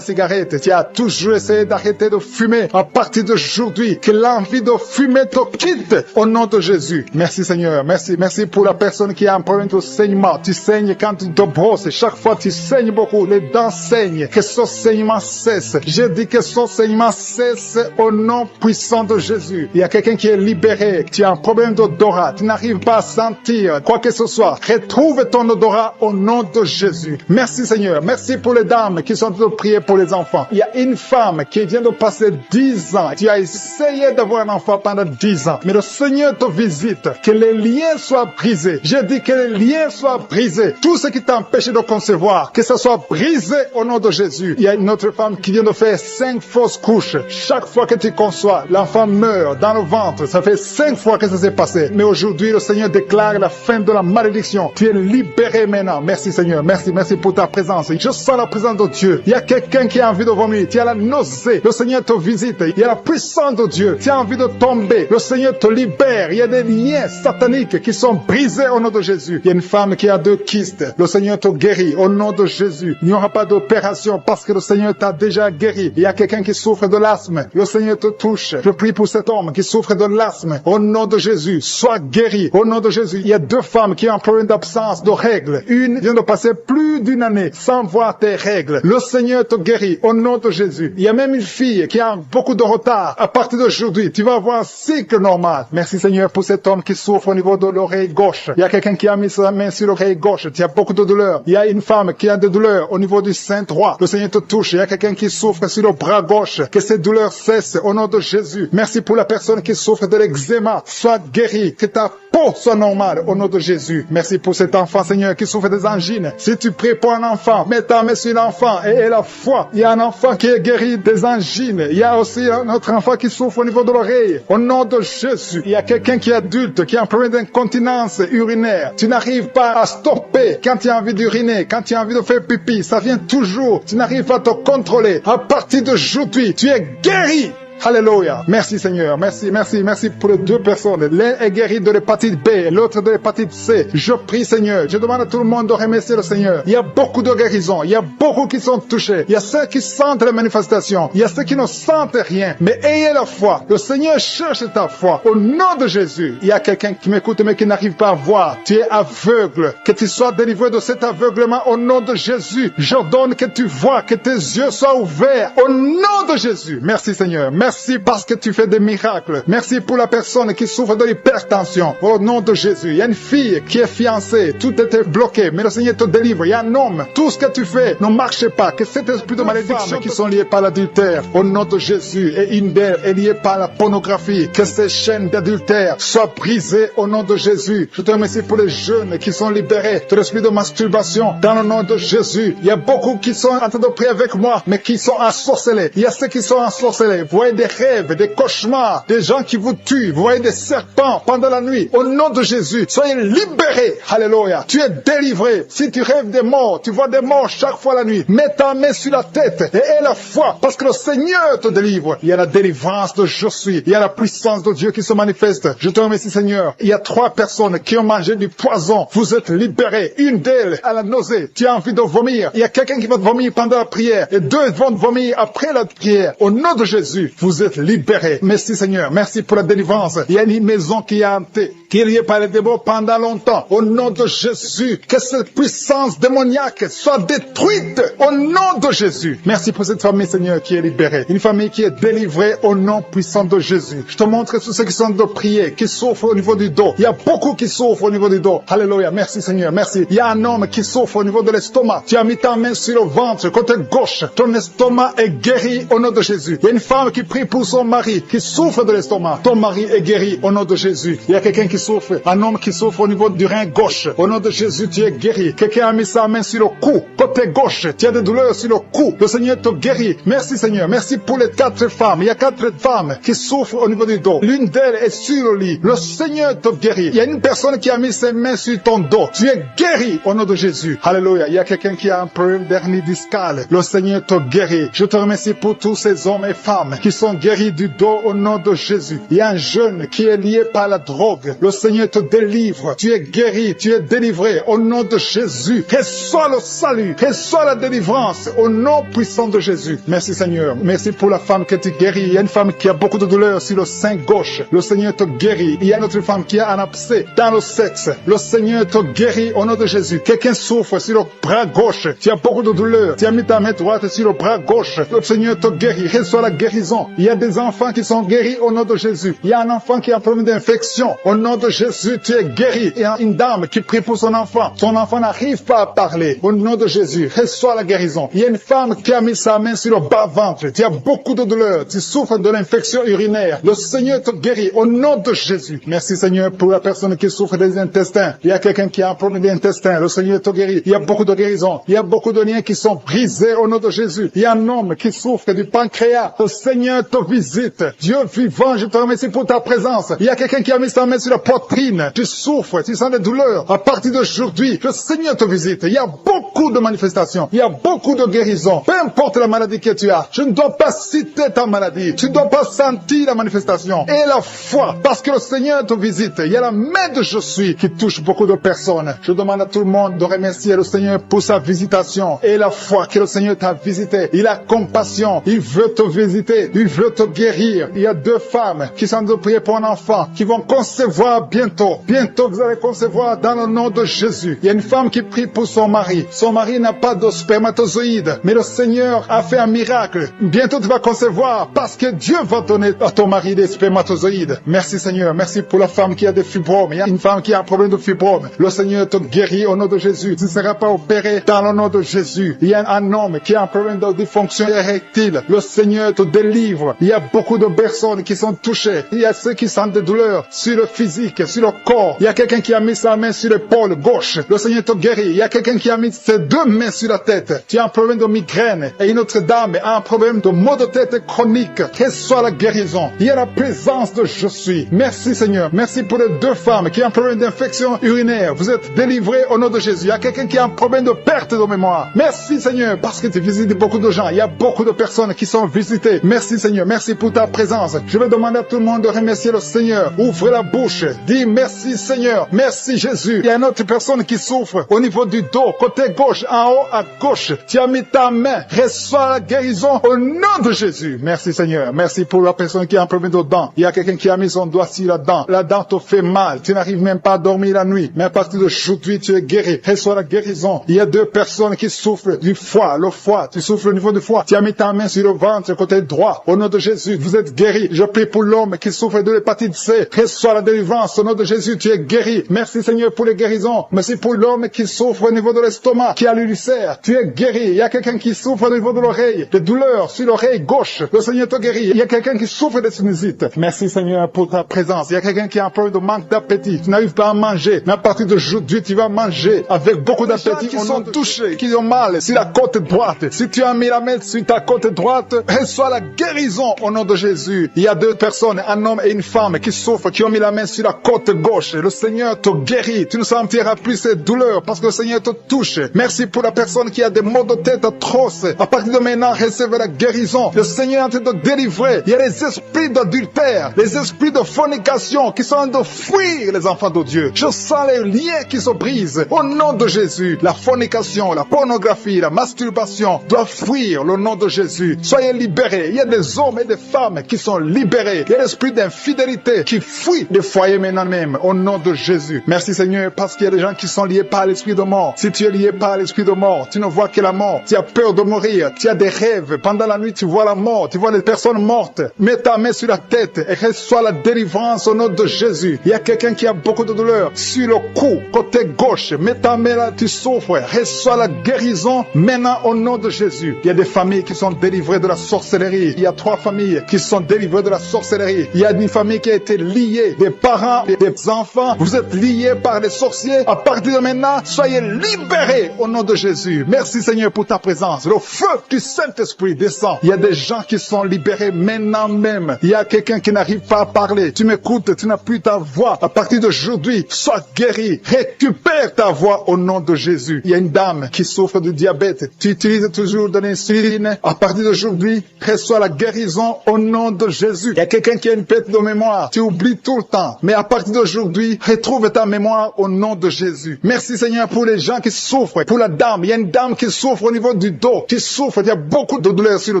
cigarette. Tu as toujours essayé d'arrêter de fumer. À partir d'aujourd'hui, que l'envie de fumer te quitte au nom de Jésus. Merci Seigneur. Merci. Merci pour la personne qui a un problème de saignement. Tu saignes quand tu te brosses. Chaque fois tu saignes beaucoup. Les dents saignent. Que ce saignement cesse. Je dis que ce saignement cesse au nom puissant de Jésus. Il y a quelqu'un qui est libéré. Tu as un problème d'odorat. Tu n'arrives pas à sentir quoi que ce soit. Retrouve ton odorat au nom de Jésus. Merci Seigneur. Merci pour les dames qui sont en train de prier pour les enfants. Il y a une femme qui vient de passer 10 ans. Tu as essayé d'avoir un enfant pendant 10 ans. Mais le Seigneur te visite. Que les liens soient brisés. Je dis que les liens soient brisés. Tout ce qui t'empêche de concevoir, que ça soit brisé au nom de Jésus. Il y a une autre femme qui vient de faire 5 fausses couches. Chaque fois que tu conçois, l'enfant meurt dans le ventre. Ça fait 5 fois que ça s'est passé. Mais aujourd'hui, le Seigneur déclare la fin de la malédiction. corps. Tu es libéré maintenant. Merci Seigneur. Merci pour ta présence. Je sens la présence de Dieu. Il y a quelqu'un qui a envie de vomir. Tu as la nausée. Le Seigneur te visite. Il y a la puissance de Dieu. Tu as envie de tomber. Le Seigneur te libère. Il y a des liens sataniques qui sont brisés au nom de Jésus. Il y a une femme qui a 2 kystes. Le Seigneur te guérit au nom de Jésus. Il n'y aura pas d'opération parce que le Seigneur t'a déjà guéri. Il y a quelqu'un qui souffre de l'asthme. Le Seigneur te touche. Je prie pour cet homme qui souffre de l'asthme. Au nom de Jésus, sois guéri. Au nom de Jésus, il y a 2 femmes qui ont un problème d'absence de règles. Une vient de passer plus d'une année sans voir tes règles. Le Seigneur te guérit au nom de Jésus. Il y a même une fille qui a beaucoup de retard. À partir d'aujourd'hui, tu vas avoir un cycle normal. Merci Seigneur pour cet homme qui souffre au niveau de l'oreille gauche. Il y a quelqu'un qui a mis sa main sur l'oreille gauche. Tu as beaucoup de douleurs. Il y a une femme qui a des douleurs au niveau du sein droit. Le Seigneur te touche. Il y a quelqu'un qui souffre sur le bras gauche. Que ces douleurs cessent au nom de Jésus. Merci pour la personne qui souffre de l'eczéma. Sois guéri. Que ta peau soit normale au nom de Jésus. Merci pour cet enfant, Seigneur, qui souffre des angines. Si tu pries pour un enfant, mets ta main sur l'enfant et la foi. Il y a un enfant qui est guéri des angines. Il y a aussi un autre enfant qui souffre au niveau de l'oreille. Au nom de Jésus. Il y a quelqu'un qui est adulte, qui a un problème d'incontinence urinaire. Tu n'arrives pas à stopper quand tu as envie d'uriner, quand tu as envie de faire pipi. Ça vient toujours. Tu n'arrives pas à te contrôler. À partir d'aujourd'hui, tu es guéri. Alléluia. Merci Seigneur. Merci pour les 2 personnes. L'un est guéri de l'hépatite B, l'autre de l'hépatite C. Je prie Seigneur. Je demande à tout le monde de remercier le Seigneur. Il y a beaucoup de guérisons. Il y a beaucoup qui sont touchés. Il y a ceux qui sentent les manifestations. Il y a ceux qui ne sentent rien. Mais ayez la foi. Le Seigneur cherche ta foi. Au nom de Jésus. Il y a quelqu'un qui m'écoute mais qui n'arrive pas à voir. Tu es aveugle. Que tu sois délivré de cet aveuglement au nom de Jésus. J'ordonne que tu vois, que tes yeux soient ouverts. Au nom de Jésus. Merci Seigneur. Merci parce que tu fais des miracles. Merci pour la personne qui souffre de l'hypertension. Au nom de Jésus. Il y a une fille qui est fiancée. Tout était bloqué. Mais le Seigneur te délivre. Il y a un homme. Tout ce que tu fais ne marche pas. Que cet esprit de malédiction qui sont liés par l'adultère. Au nom de Jésus. Et une d'elles est liée par la pornographie. Que ces chaînes d'adultère soient brisées au nom de Jésus. Je te remercie pour les jeunes qui sont libérés de l'esprit de masturbation. Dans le nom de Jésus. Il y a beaucoup qui sont en train de prier avec moi. Mais qui sont ensorcelés. Il y a ceux qui sont ensorcelés. Vous voyez des rêves, des cauchemars, des gens qui vous tuent, vous voyez des serpents pendant la nuit. Au nom de Jésus, soyez libérés. Alléluia. Tu es délivré. Si tu rêves des morts, tu vois des morts chaque fois la nuit, mets ta main sur la tête et aie la foi parce que le Seigneur te délivre. Il y a la délivrance de je suis. Il y a la puissance de Dieu qui se manifeste. Je te remercie Seigneur. Il y a 3 personnes qui ont mangé du poison. Vous êtes libérés. Une d'elles a la nausée. Tu as envie de vomir. Il y a quelqu'un qui va te vomir pendant la prière et 2 vont te vomir après la prière. Au nom de Jésus, vous êtes libérés. Merci Seigneur. Merci pour la délivrance. Il y a une maison qui est hantée, qui est liée par les démons pendant longtemps. Au nom de Jésus, que cette puissance démoniaque soit détruite au nom de Jésus. Merci pour cette famille Seigneur qui est libérée. Une famille qui est délivrée au nom puissant de Jésus. Je te montre tous ceux qui sont de prier, qui souffrent au niveau du dos. Il y a beaucoup qui souffrent au niveau du dos. Alléluia. Merci Seigneur. Merci. Il y a un homme qui souffre au niveau de l'estomac. Tu as mis ta main sur le ventre, côté gauche. Ton estomac est guéri au nom de Jésus. Il y a une femme qui prie pour son mari qui souffre de l'estomac. Ton mari est guéri au nom de Jésus. Il y a quelqu'un qui souffre, un homme qui souffre au niveau du rein gauche. Au nom de Jésus, tu es guéri. Quelqu'un a mis sa main sur le cou, côté gauche. Tu as des douleurs sur le cou. Le Seigneur te guérit. Merci Seigneur. Merci pour les 4 femmes. Il y a 4 femmes qui souffrent au niveau du dos. L'une d'elles est sur le lit. Le Seigneur te guérit. Il y a une personne qui a mis ses mains sur ton dos. Tu es guéri au nom de Jésus. Alléluia. Il y a quelqu'un qui a un problème d'hernie discale. Le Seigneur te guérit. Je te remercie pour tous ces hommes et femmes qui sont guéris du dos au nom de Jésus. Il y a un jeune qui est lié par la drogue. Le Seigneur te délivre. Tu es guéri, tu es délivré au nom de Jésus. Reçois le salut, reçois la délivrance au nom puissant de Jésus. Merci Seigneur. Merci pour la femme que tu guéris. Il y a une femme qui a beaucoup de douleur sur le sein gauche. Le Seigneur te guérit. Il y a une autre femme qui a un abcès dans le sexe. Le Seigneur te guérit au nom de Jésus. Quelqu'un souffre sur le bras gauche. Tu as beaucoup de douleur. Tu as mis ta main droite sur le bras gauche. Le Seigneur te guérit. Reçois la guérison. Il y a des enfants qui sont guéris au nom de Jésus. Il y a un enfant qui a un problème d'infection. Au nom de Jésus, tu es guéri. Il y a une dame qui prie pour son enfant. Son enfant n'arrive pas à parler. Au nom de Jésus, reçois la guérison. Il y a une femme qui a mis sa main sur le bas-ventre. Tu as beaucoup de douleur. Tu souffres de l'infection urinaire. Le Seigneur te guérit au nom de Jésus. Merci Seigneur pour la personne qui souffre des intestins. Il y a quelqu'un qui a un problème d'intestin. Le Seigneur te guérit. Il y a beaucoup de guérisons. Il y a beaucoup de liens qui sont brisés au nom de Jésus. Il y a un homme qui souffre du pancréas. Le Seigneur te visite. Dieu vivant, je te remercie pour ta présence. Il y a quelqu'un qui a mis sa main sur la poitrine, tu souffres, tu sens des douleurs. À partir d'aujourd'hui, le Seigneur te visite. Il y a beaucoup de manifestations, il y a beaucoup de guérisons. Peu importe la maladie que tu as, je ne dois pas citer ta maladie. Tu ne dois pas sentir la manifestation. Et la foi, parce que le Seigneur te visite. Il y a la main de Je suis qui touche beaucoup de personnes. Je demande à tout le monde de remercier le Seigneur pour sa visitation. Et la foi que le Seigneur t'a visité. Il a compassion. Il veut te visiter. Il veut te guérir. Il y a 2 femmes qui sont en train de prier pour un enfant, qui vont concevoir bientôt. Bientôt, vous allez concevoir dans le nom de Jésus. Il y a une femme qui prie pour son mari. Son mari n'a pas de spermatozoïdes, mais le Seigneur a fait un miracle. Bientôt, tu vas concevoir parce que Dieu va donner à ton mari des spermatozoïdes. Merci Seigneur. Merci pour la femme qui a des fibromes. Il y a une femme qui a un problème de fibrome. Le Seigneur te guérit au nom de Jésus. Tu ne seras pas opéré dans le nom de Jésus. Il y a un homme qui a un problème de dysfonction érectile. Le Seigneur te délivre. Il y a beaucoup de personnes qui sont touchées. Il y a ceux qui sentent des douleurs sur le physique, sur le corps. Il y a quelqu'un qui a mis sa main sur l'épaule gauche. Le Seigneur te guérit. Il y a quelqu'un qui a mis ses 2 mains sur la tête. Tu as un problème de migraine. Et une autre dame a un problème de maux de tête chronique. Quelle soit la guérison. Il y a la présence de Je suis. Merci Seigneur. Merci pour les 2 femmes qui ont un problème d'infection urinaire. Vous êtes délivrés au nom de Jésus. Il y a quelqu'un qui a un problème de perte de mémoire. Merci Seigneur parce que tu visites beaucoup de gens. Il y a beaucoup de personnes qui sont visitées. Merci Seigneur. Merci pour ta présence. Je vais demander à tout le monde de remercier le Seigneur. Ouvrez la bouche. Dis merci Seigneur. Merci Jésus. Il y a une autre personne qui souffre au niveau du dos, côté gauche, en haut à gauche. Tu as mis ta main. Reçois la guérison au nom de Jésus. Merci Seigneur. Merci pour la personne qui a un problème de dents. Il y a quelqu'un qui a mis son doigt sur la dent. La dent te fait mal. Tu n'arrives même pas à dormir la nuit. Mais à partir d'aujourd'hui, tu es guéri. Reçois la guérison. Il y a 2 personnes qui souffrent du foie. Le foie. Tu souffres au niveau du foie. Tu as mis ta main sur le ventre, côté droit. Au nom de Jésus, vous êtes guéri. Je prie pour l'homme qui souffre de l'hépatite C. Reçois la délivrance. Au nom de Jésus, tu es guéri. Merci Seigneur pour les guérisons. Merci pour l'homme qui souffre au niveau de l'estomac, qui a l'ulcère. Tu es guéri. Il y a quelqu'un qui souffre au niveau de l'oreille. Des douleurs sur l'oreille gauche. Le Seigneur te guérit. Il y a quelqu'un qui souffre de sinusite. Merci Seigneur pour ta présence. Il y a quelqu'un qui a un problème de manque d'appétit. Tu n'arrives pas à manger. Mais à partir d'aujourd'hui, tu vas manger avec beaucoup d'appétit. Qui sont touchés, qui ont mal sur la côte droite. Si tu as mis la main sur ta côte droite, reçois la guérison au nom de Jésus. Il y a 2 personnes, un homme et une femme qui souffrent, qui ont mis la main sur la côte gauche. Le Seigneur te guérit. Tu ne sentiras plus ces douleurs parce que le Seigneur te touche. Merci pour la personne qui a des maux de tête atroces. À partir de maintenant, recevez la guérison. Le Seigneur est en train de délivrer. Il y a les esprits d'adultère, les esprits de fornication qui sont en train de fuir les enfants de Dieu. Je sens les liens qui se brisent au nom de Jésus. La fornication, la pornographie, la masturbation doivent fuir le nom de Jésus. Soyez libérés. Il y a des hommes et des femmes qui sont libérés. Il y a l'esprit d'infidélité qui fuit des foyers maintenant même au nom de Jésus. Merci Seigneur parce qu'il y a des gens qui sont liés par l'esprit de mort. Si tu es lié par l'esprit de mort, tu ne vois que la mort. Tu as peur de mourir. Tu as des rêves. Pendant la nuit, tu vois la mort. Tu vois les personnes mortes. Mets ta main sur la tête et reçois la délivrance au nom de Jésus. Il y a quelqu'un qui a beaucoup de douleur sur le cou, côté gauche. Mets ta main là, tu souffres. Reçois la guérison maintenant au nom de Jésus. Il y a des familles qui sont délivrées de la sorcellerie. Il y a 3 familles qui sont délivrées de la sorcellerie. Il y a une famille qui a été liée, des parents et des enfants. Vous êtes liés par les sorciers. À partir de maintenant, soyez libérés au nom de Jésus. Merci Seigneur pour ta présence. Le feu du Saint-Esprit descend. Il y a des gens qui sont libérés maintenant même. Il y a quelqu'un qui n'arrive pas à parler. Tu m'écoutes, tu n'as plus ta voix. À partir d'aujourd'hui, sois guéri. Récupère ta voix au nom de Jésus. Il y a une dame qui souffre de diabète. Tu utilises toujours de l'insuline. À partir d'aujourd'hui, reçois la guérison au nom de Jésus. Il y a quelqu'un qui a une perte de mémoire. Tu oublies tout le temps. Mais à partir d'aujourd'hui, retrouve ta mémoire au nom de Jésus. Merci Seigneur pour les gens qui souffrent. Pour la dame, il y a une dame qui souffre au niveau du dos. Qui souffre, il y a beaucoup de douleur sur le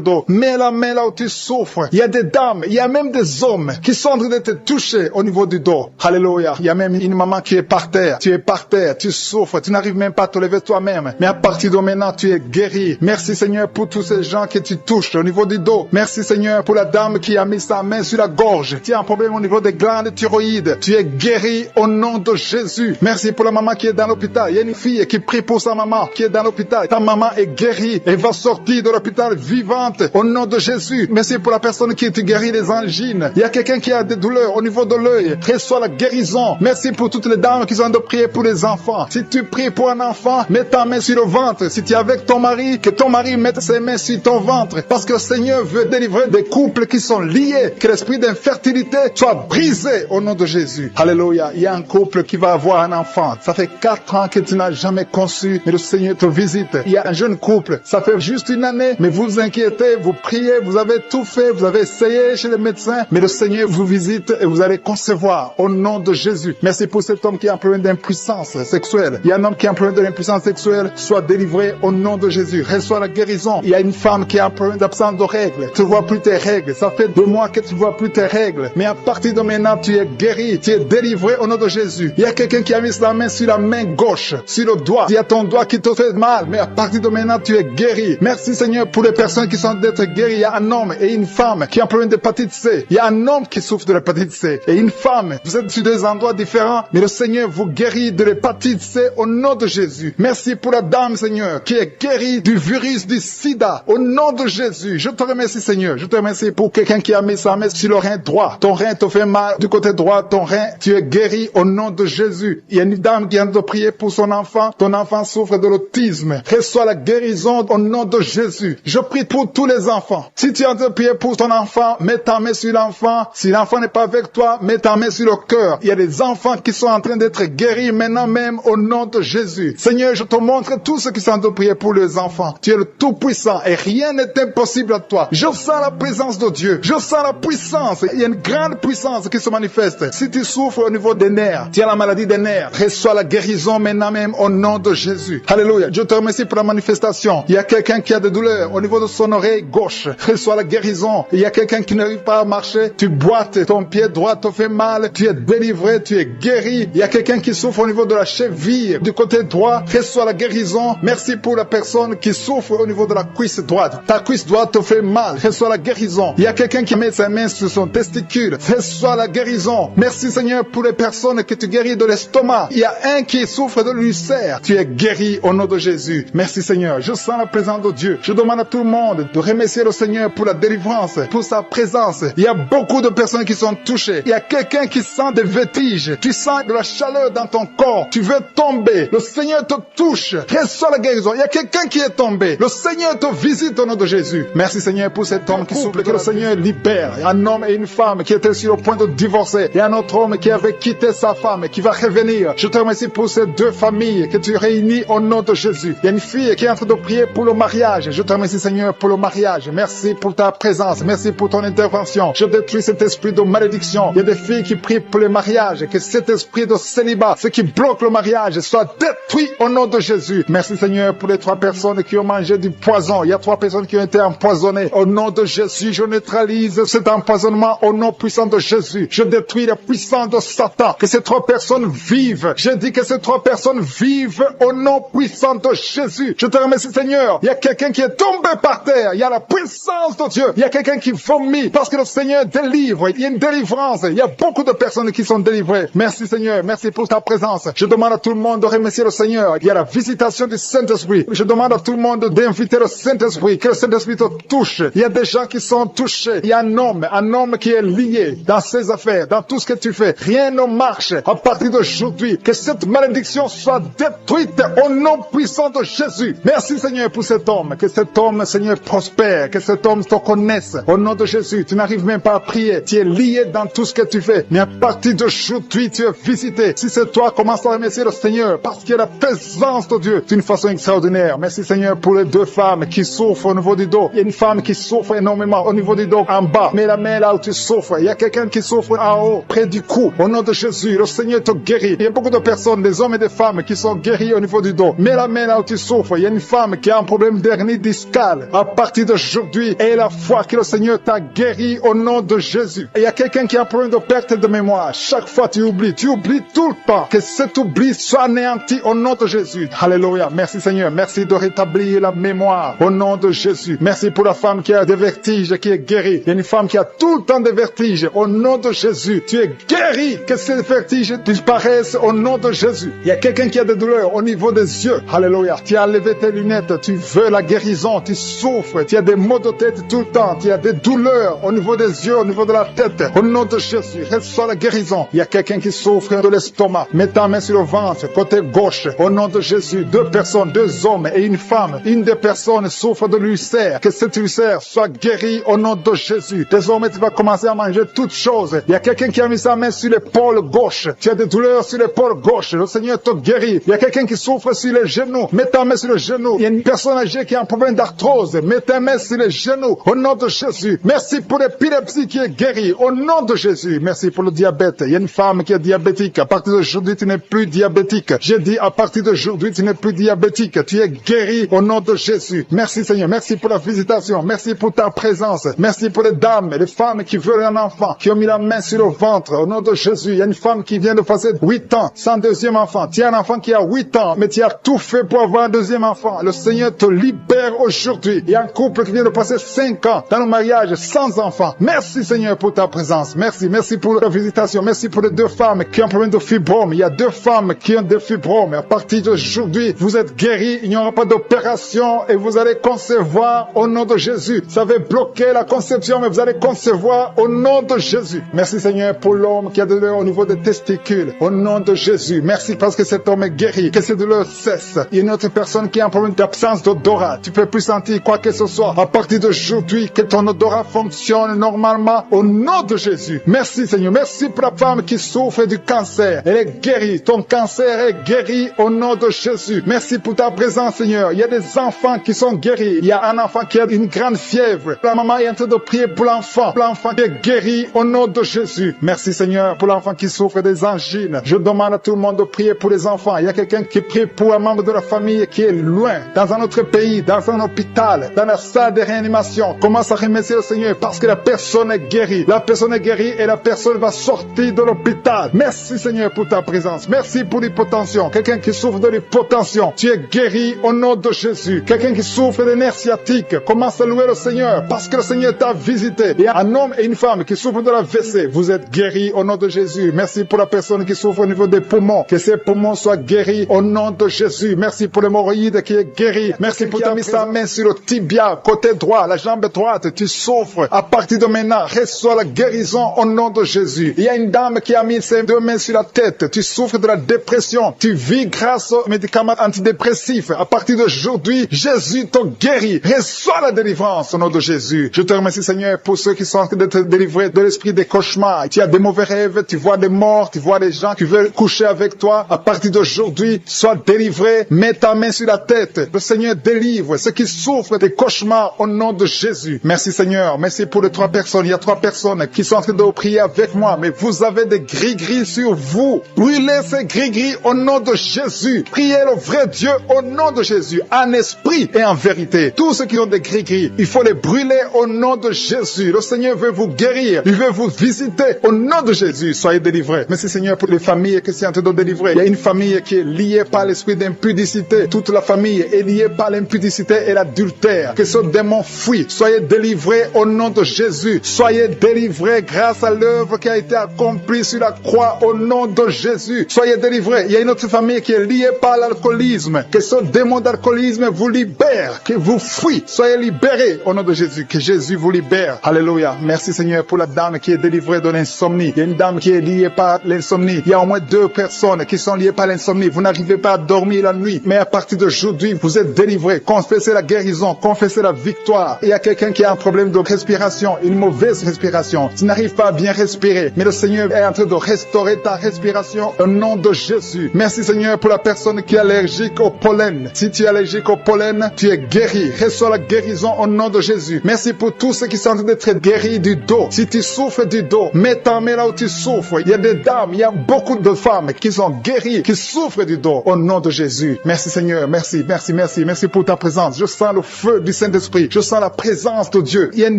dos. Mets la main là où tu souffres. Il y a des dames, il y a même des hommes qui sont en train d'être touchés au niveau du dos. Alléluia. Il y a même une maman qui est par terre. Tu es par terre, tu souffres, tu n'arrives même pas à te lever toi-même. Mais à partir de maintenant, tu es guéri. Merci Seigneur pour tous ces gens que tu touches au niveau du dos. Merci Seigneur pour la dame qui a mis sa main sur la gorge. Tu as un problème au niveau des glandes thyroïdes. Tu es guéri au nom de Jésus. Merci pour la maman qui est dans l'hôpital. Il y a une fille qui prie pour sa maman qui est dans l'hôpital. Ta maman est guérie. Elle va sortir de l'hôpital vivante au nom de Jésus. Merci pour la personne qui te guérit des angines. Il y a quelqu'un qui a des douleurs au niveau de l'œil. Reçois la guérison. Merci pour toutes les dames qui sont de prier pour les enfants. Si tu pries pour un enfant, mets ta main sur le ventre. Si tu es avec ton mari, que ton mari mette ses mains sur ton ventre. Parce que le Seigneur veut délivrer des couples qui sont liés. Que l'esprit d'infertilité soit brisé au nom de Jésus. Alléluia. Il y a un couple qui va avoir un enfant. Ça fait 4 ans que tu n'as jamais conçu, mais le Seigneur te visite. Il y a un jeune couple. Ça fait juste une année, mais vous vous inquiétez, vous priez, vous avez tout fait, vous avez essayé chez les médecins, mais le Seigneur vous visite et vous allez concevoir au nom de Jésus. Merci pour cet homme qui a un problème d'impuissance sexuelle. Il y a un homme qui a un problème de l'impuissance sexuelle. Sois délivré au nom de Jésus. Reçois la guérison. Il y a une femme qui a un problème d'absence de règles. Tu ne vois plus tes règles. Ça fait 2 mois que tu ne vois plus tes règles. Mais à partir de maintenant, tu es guéri. Tu es délivré au nom de Jésus. Il y a quelqu'un qui a mis la main sur la main gauche, sur le doigt. Il y a ton doigt qui te fait mal. Mais à partir de maintenant, tu es guéri. Merci Seigneur pour les personnes qui sont d'être guéries. Il y a un homme et une femme qui ont un problème d'hépatite C. Il y a un homme qui souffre de l'hépatite C et une femme. Vous êtes sur 2 endroits différents, mais le Seigneur vous guérit de l'hépatite C au nom de Jésus. Merci pour la dame, Seigneur, qui est guérie du virus du sida au nom de Jésus. Je te remercie, Seigneur. Je te remercie pour quelqu'un qui a mis sa main sur le rein droit. Ton rein te fait mal du côté droit, ton rein, tu es guéri au nom de Jésus. Il y a une dame qui vient de prier pour son enfant. Ton enfant souffre de l'autisme. Reçois la guérison au nom de Jésus. Je prie pour tous les enfants. Si tu es en train de prier pour ton enfant, mets ta main sur l'enfant. Si l'enfant n'est pas avec toi, mets ta main sur le cœur. Il y a des enfants qui sont en train d'être guéris maintenant même au nom de Jésus. Seigneur, je te montre tous ceux qui sont en train de prier pour les enfants. Tu es le Tout-Puissant et rien n'est impossible à toi. Je sens la présence de Dieu. Je sens la puissance. Il y a une grande puissance qui se manifeste. Si tu souffres au niveau des nerfs, tu as la maladie des nerfs, reçois la guérison maintenant même au nom de Jésus. Alléluia. Je te remercie pour la manifestation. Il y a quelqu'un qui a des douleurs au niveau de son oreille gauche. Reçois la guérison. Il y a quelqu'un qui n'arrive pas à marcher. Tu boites, ton pied droit te fait mal. Tu es délivré, tu es guéri. Il y a quelqu'un qui souffre au niveau de la cheville du côté droit. Reçois la guérison. Merci pour la personne qui souffre au niveau de la cuisse droite. Ta cuisse droite te fait mal. Reçois la guérison. Il y a quelqu'un qui met sa main sur son testicule. Reçois la guérison. Merci Seigneur pour les personnes que tu guéris de l'estomac. Il y a un qui souffre de l'ulcère. Tu es guéri au nom de Jésus. Merci Seigneur. Je sens la présence de Dieu. Je demande à tout le monde de remercier le Seigneur pour la délivrance, pour sa présence. Il y a beaucoup de personnes qui sont touchées. Il y a quelqu'un qui sent des vertiges. Tu sens de la chaleur dans ton corps. Tu veux tomber. Le Seigneur te touche. Reçois la guérison. Il y a quelqu'un qui est tombé. Le Seigneur te visite au nom de Jésus. Merci Seigneur pour cet homme qui souffre. Que le Seigneur libère. Un homme et une femme qui étaient sur le point de divorcer. Et un autre homme qui avait quitté sa femme et qui va revenir. Je te remercie pour ces 2 familles que tu réunis au nom de Jésus. Il y a une fille qui est en train de prier pour le mariage. Je te remercie Seigneur pour le mariage. Merci pour ta présence. Merci pour ton intervention. Je détruis cet esprit de malédiction. Il y a des filles qui prient pour le mariage. Que cet esprit de célibat, ce qui bloque le mariage, soit détruit au nom de Jésus. Merci Seigneur pour les 3 personnes qui ont mangé du poison. Il y a 3 personnes qui ont été empoisonnées. Au nom de Jésus, je neutralise cet empoisonnement au nom puissant de Jésus. Je détruis la puissance de Satan. Que ces 3 personnes vivent. Je dis que ces 3 personnes vivent au nom puissant de Jésus. Je te remercie Seigneur. Il y a quelqu'un qui est tombé par terre. Il y a la puissance de Dieu. Il y a quelqu'un qui vomit parce que le Seigneur délivre. Il y a une délivrance. Il y a beaucoup de personnes qui sont délivrées. Merci Seigneur. Merci pour ta présence. Je demande à tout le monde de remercier le Seigneur. Il y a la visitation du Saint-Esprit. Je demande à tout le monde d'inviter le Saint-Esprit. Que le Saint-Esprit te touche. Il y a des gens qui sont touchés. Il y a un homme qui est lié dans ses affaires, dans tout ce que tu fais. Rien ne marche à partir d'aujourd'hui. Que cette malédiction soit détruite au nom puissant de Jésus. Merci Seigneur pour cet homme. Que cet homme, Seigneur, prospère. Que cet homme te connaisse. Au nom de Jésus, tu n'arrives même pas à prier. Tu es lié dans tout ce que tu fais. Mais à partir d'aujourd'hui, tu es visité. Si c'est toi, commence à remercier le Seigneur. Parce qu'il y a la présence de Dieu d'une façon extraordinaire. Merci Seigneur pour les 2 femmes qui souffrent au niveau du dos. Il y a une femme qui souffre énormément au niveau du dos en bas. Mets la main là où tu souffres. Il y a quelqu'un qui souffre en haut, près du cou. Au nom de Jésus, le Seigneur te guérit. Il y a beaucoup de personnes, des hommes et des femmes qui sont guéris au niveau du dos. Mets la main là où tu souffres. Il y a une femme qui a un problème d'hernie discale. À partir d'aujourd'hui, aie la foi que le Seigneur t'a guéri au nom de Jésus. Et il y a quelqu'un qui a un problème de perte de mémoire. Chaque fois tu oublies tout le temps. Que cet oubli soit anéanti au nom de Jésus. Alléluia. Merci Seigneur. Merci de rétablir la mémoire au nom de Jésus. Merci pour la femme qui a des vertiges, qui est guérie. Il y a une femme qui a tout le temps des vertiges. Au nom de Jésus, tu es guéri. Que ces vertiges disparaissent au nom de Jésus. Il y a quelqu'un qui a des douleurs au niveau des yeux. Alléluia. Tu as levé tes lunettes. Tu veux la guérison. Tu souffres. Tu as des maux de tête tout le temps. Tu as des douleurs au niveau des yeux, au niveau de la tête. Au nom de Jésus, reçois la guérison. Il y a quelqu'un qui souffre de l'estomac. Mets ta main sur le ventre, côté gauche. Au nom de Jésus, 2 personnes, 2 hommes et une femme. Une des personnes souffre de l'ulcère. Que cet ulcère soit guéri au nom de Jésus. Désormais, tu vas commencer à manger toutes choses. Il y a quelqu'un qui a mis sa main sur l'épaule gauche. Tu as des douleurs sur l'épaule gauche. Le Seigneur te guérit. Il y a quelqu'un qui souffre sur les genoux. Mets ta main sur le genou. Il y a une personne âgée qui a un problème d'arthrose. Mets ta main sur les genoux. Au nom de Jésus. Merci pour l'épilepsie qui est guérie. Au nom de Jésus. Merci pour le diabète. Il y a une femme qui est diabétique. À partir d'aujourd'hui, tu n'es plus diabétique. J'ai dit, à partir d'aujourd'hui, tu n'es plus diabétique. Tu es guéri au nom de Jésus. Merci Seigneur. Merci pour la visitation. Merci pour ta présence. Merci pour les dames et les femmes qui veulent un enfant, qui ont mis la main sur le ventre. Au nom de Jésus, il y a une femme qui vient de passer 8 ans sans deuxième enfant. Tu as un enfant qui a 8 ans, mais tu as tout fait pour avoir un deuxième enfant. Le Seigneur te libère aujourd'hui. Il y a un couple qui vient de passer 5 ans dans le mariage sans enfant. Merci Seigneur pour ta présence. Merci. Merci pour la visitation. Merci pour les 2 femmes qui ont un problème de fibrome. Il y a 2 femmes qui ont des fibromes. À partir d'aujourd'hui, vous êtes guéris. Il n'y aura pas d'opération et vous allez concevoir au nom de Jésus. Ça avait bloqué la conception, mais vous allez concevoir au nom de Jésus. Merci Seigneur pour l'homme qui a des douleurs au niveau des testicules. Au nom de Jésus. Merci parce que cet homme est guéri. Que ces douleurs cessent. Il y a une autre personne qui a un problème d'absence d'odorat. Tu peux plus sentir quoi que ce soit. À partir d'aujourd'hui, que ton odorat fonctionne normalement au nom de Jésus. Merci Seigneur. Merci pour la femme qui souffre du cancer. Elle est guérie. Ton cancer est guéri au nom de Jésus. Merci pour ta présence Seigneur. Il y a des enfants qui sont guéris. Il y a un enfant qui a une grande fièvre. La maman est en train de prier pour l'enfant. L'enfant est guéri au nom de Jésus. Merci Seigneur pour l'enfant qui souffre des angines. Je demande à tout le monde de prier pour les enfants. Il y a quelqu'un qui prie pour un membre de la famille qui est loin, dans un autre pays, dans un hôpital, dans la salle de réanimation. Commence à remercier le Seigneur parce que la personne est guérie. La personne est guérie et la personne va sortir de l'hôpital. Merci Seigneur pour ta présence. Merci pour l'hypotension. Quelqu'un qui souffre de l'hypotension, tu es guéri au nom de Jésus. Quelqu'un qui souffre des nerfs sciatiques, commence à louer le Seigneur parce que le Seigneur t'a visité. Il y a un homme et une femme qui souffrent de la WC. Vous êtes guéris au nom de Jésus. Merci pour la personne qui souffre au niveau des poumons. Que ses poumons soient guéris au nom de Jésus. Merci pour l'hémorroïde qui est guéri. Merci pour ta mis sa main sur le tibia, côté droit, la jambe droite. Tu souffres. À partir de maintenant, reçois la guérison au nom de Jésus. Il y a une dame qui a mis ses 2 mains sur la tête. Tu souffres de la dépression. Tu vis grâce aux médicaments antidépressifs. À partir d'aujourd'hui, Jésus te guérit. Reçois la délivrance au nom de Jésus. Je te remercie Seigneur pour ceux qui sont en train d'être délivrés de l'esprit des cauchemars. Tu as des mauvais rêves, tu vois des morts, tu vois des gens qui veulent coucher avec toi. À partir d'aujourd'hui, sois délivré. Mets ta main sur la tête. Le Seigneur délivre ceux qui souffrent des cauchemars au nom de Jésus. Merci Seigneur. Merci pour les 3 personnes. Il y a 3 personnes qui sont en train de prier avec moi. Mais vous avez des gris-gris sur vous. Brûlez ces gris-gris au nom de Jésus. Priez le vrai Dieu au nom de Jésus. En esprit et en vérité. Tous ceux qui ont des gris-gris, il faut les brûler au nom de Jésus. Le Seigneur veut vous guérir. Il veut vous visiter au nom de Jésus. Soyez délivrés. Merci Seigneur pour les familles qui sont en train de délivrer. Il y a une famille qui est liée par l'esprit d'impudicité. Toute la famille est liée par l'impudicité et l'adultère. Que ce démon fuit. Soyez délivrés au nom de Jésus. Soyez délivrés grâce à l'œuvre qui a été accomplie sur la croix au nom de Jésus. Soyez délivrés. Il y a une autre famille qui est liée par l'alcoolisme. Que ce démon d'alcoolisme vous libère. Que vous fuit. Soyez libérés au nom de Jésus. Que Jésus vous libère. Alléluia. Merci Seigneur pour la dame qui est délivrée de l'insomnie. Il y a une dame qui est liée par l'insomnie. Il y a au moins 2 personnes qui sont liées par l'insomnie. Vous n'arrivez pas à dormir la nuit. Mais à partir d'aujourd'hui, vous êtes délivrés. Confessez la guérison. Confessez la victoire. Il y a quelqu'un qui a un problème de respiration. Une mauvaise respiration. Tu n'arrives pas à bien respirer. Mais le Seigneur est en train de restaurer ta respiration au nom de Jésus. Merci Seigneur pour la personne qui est allergique au pollen. Si tu es allergique au pollen, tu es guéri. Reçois la guérison au nom de Jésus. Merci pour tous ceux qui sont en train d'être guéris du dos. Si tu souffres du dos, mets ta main là où tu souffres. Il y a des dames, il y a beaucoup de femmes qui sont guéries, qui souffrent du dos au nom de Jésus. Merci Seigneur, merci, merci, merci, merci pour ta présence. Je sens le feu du Saint-Esprit. Je sens la présence de Dieu. Il y a une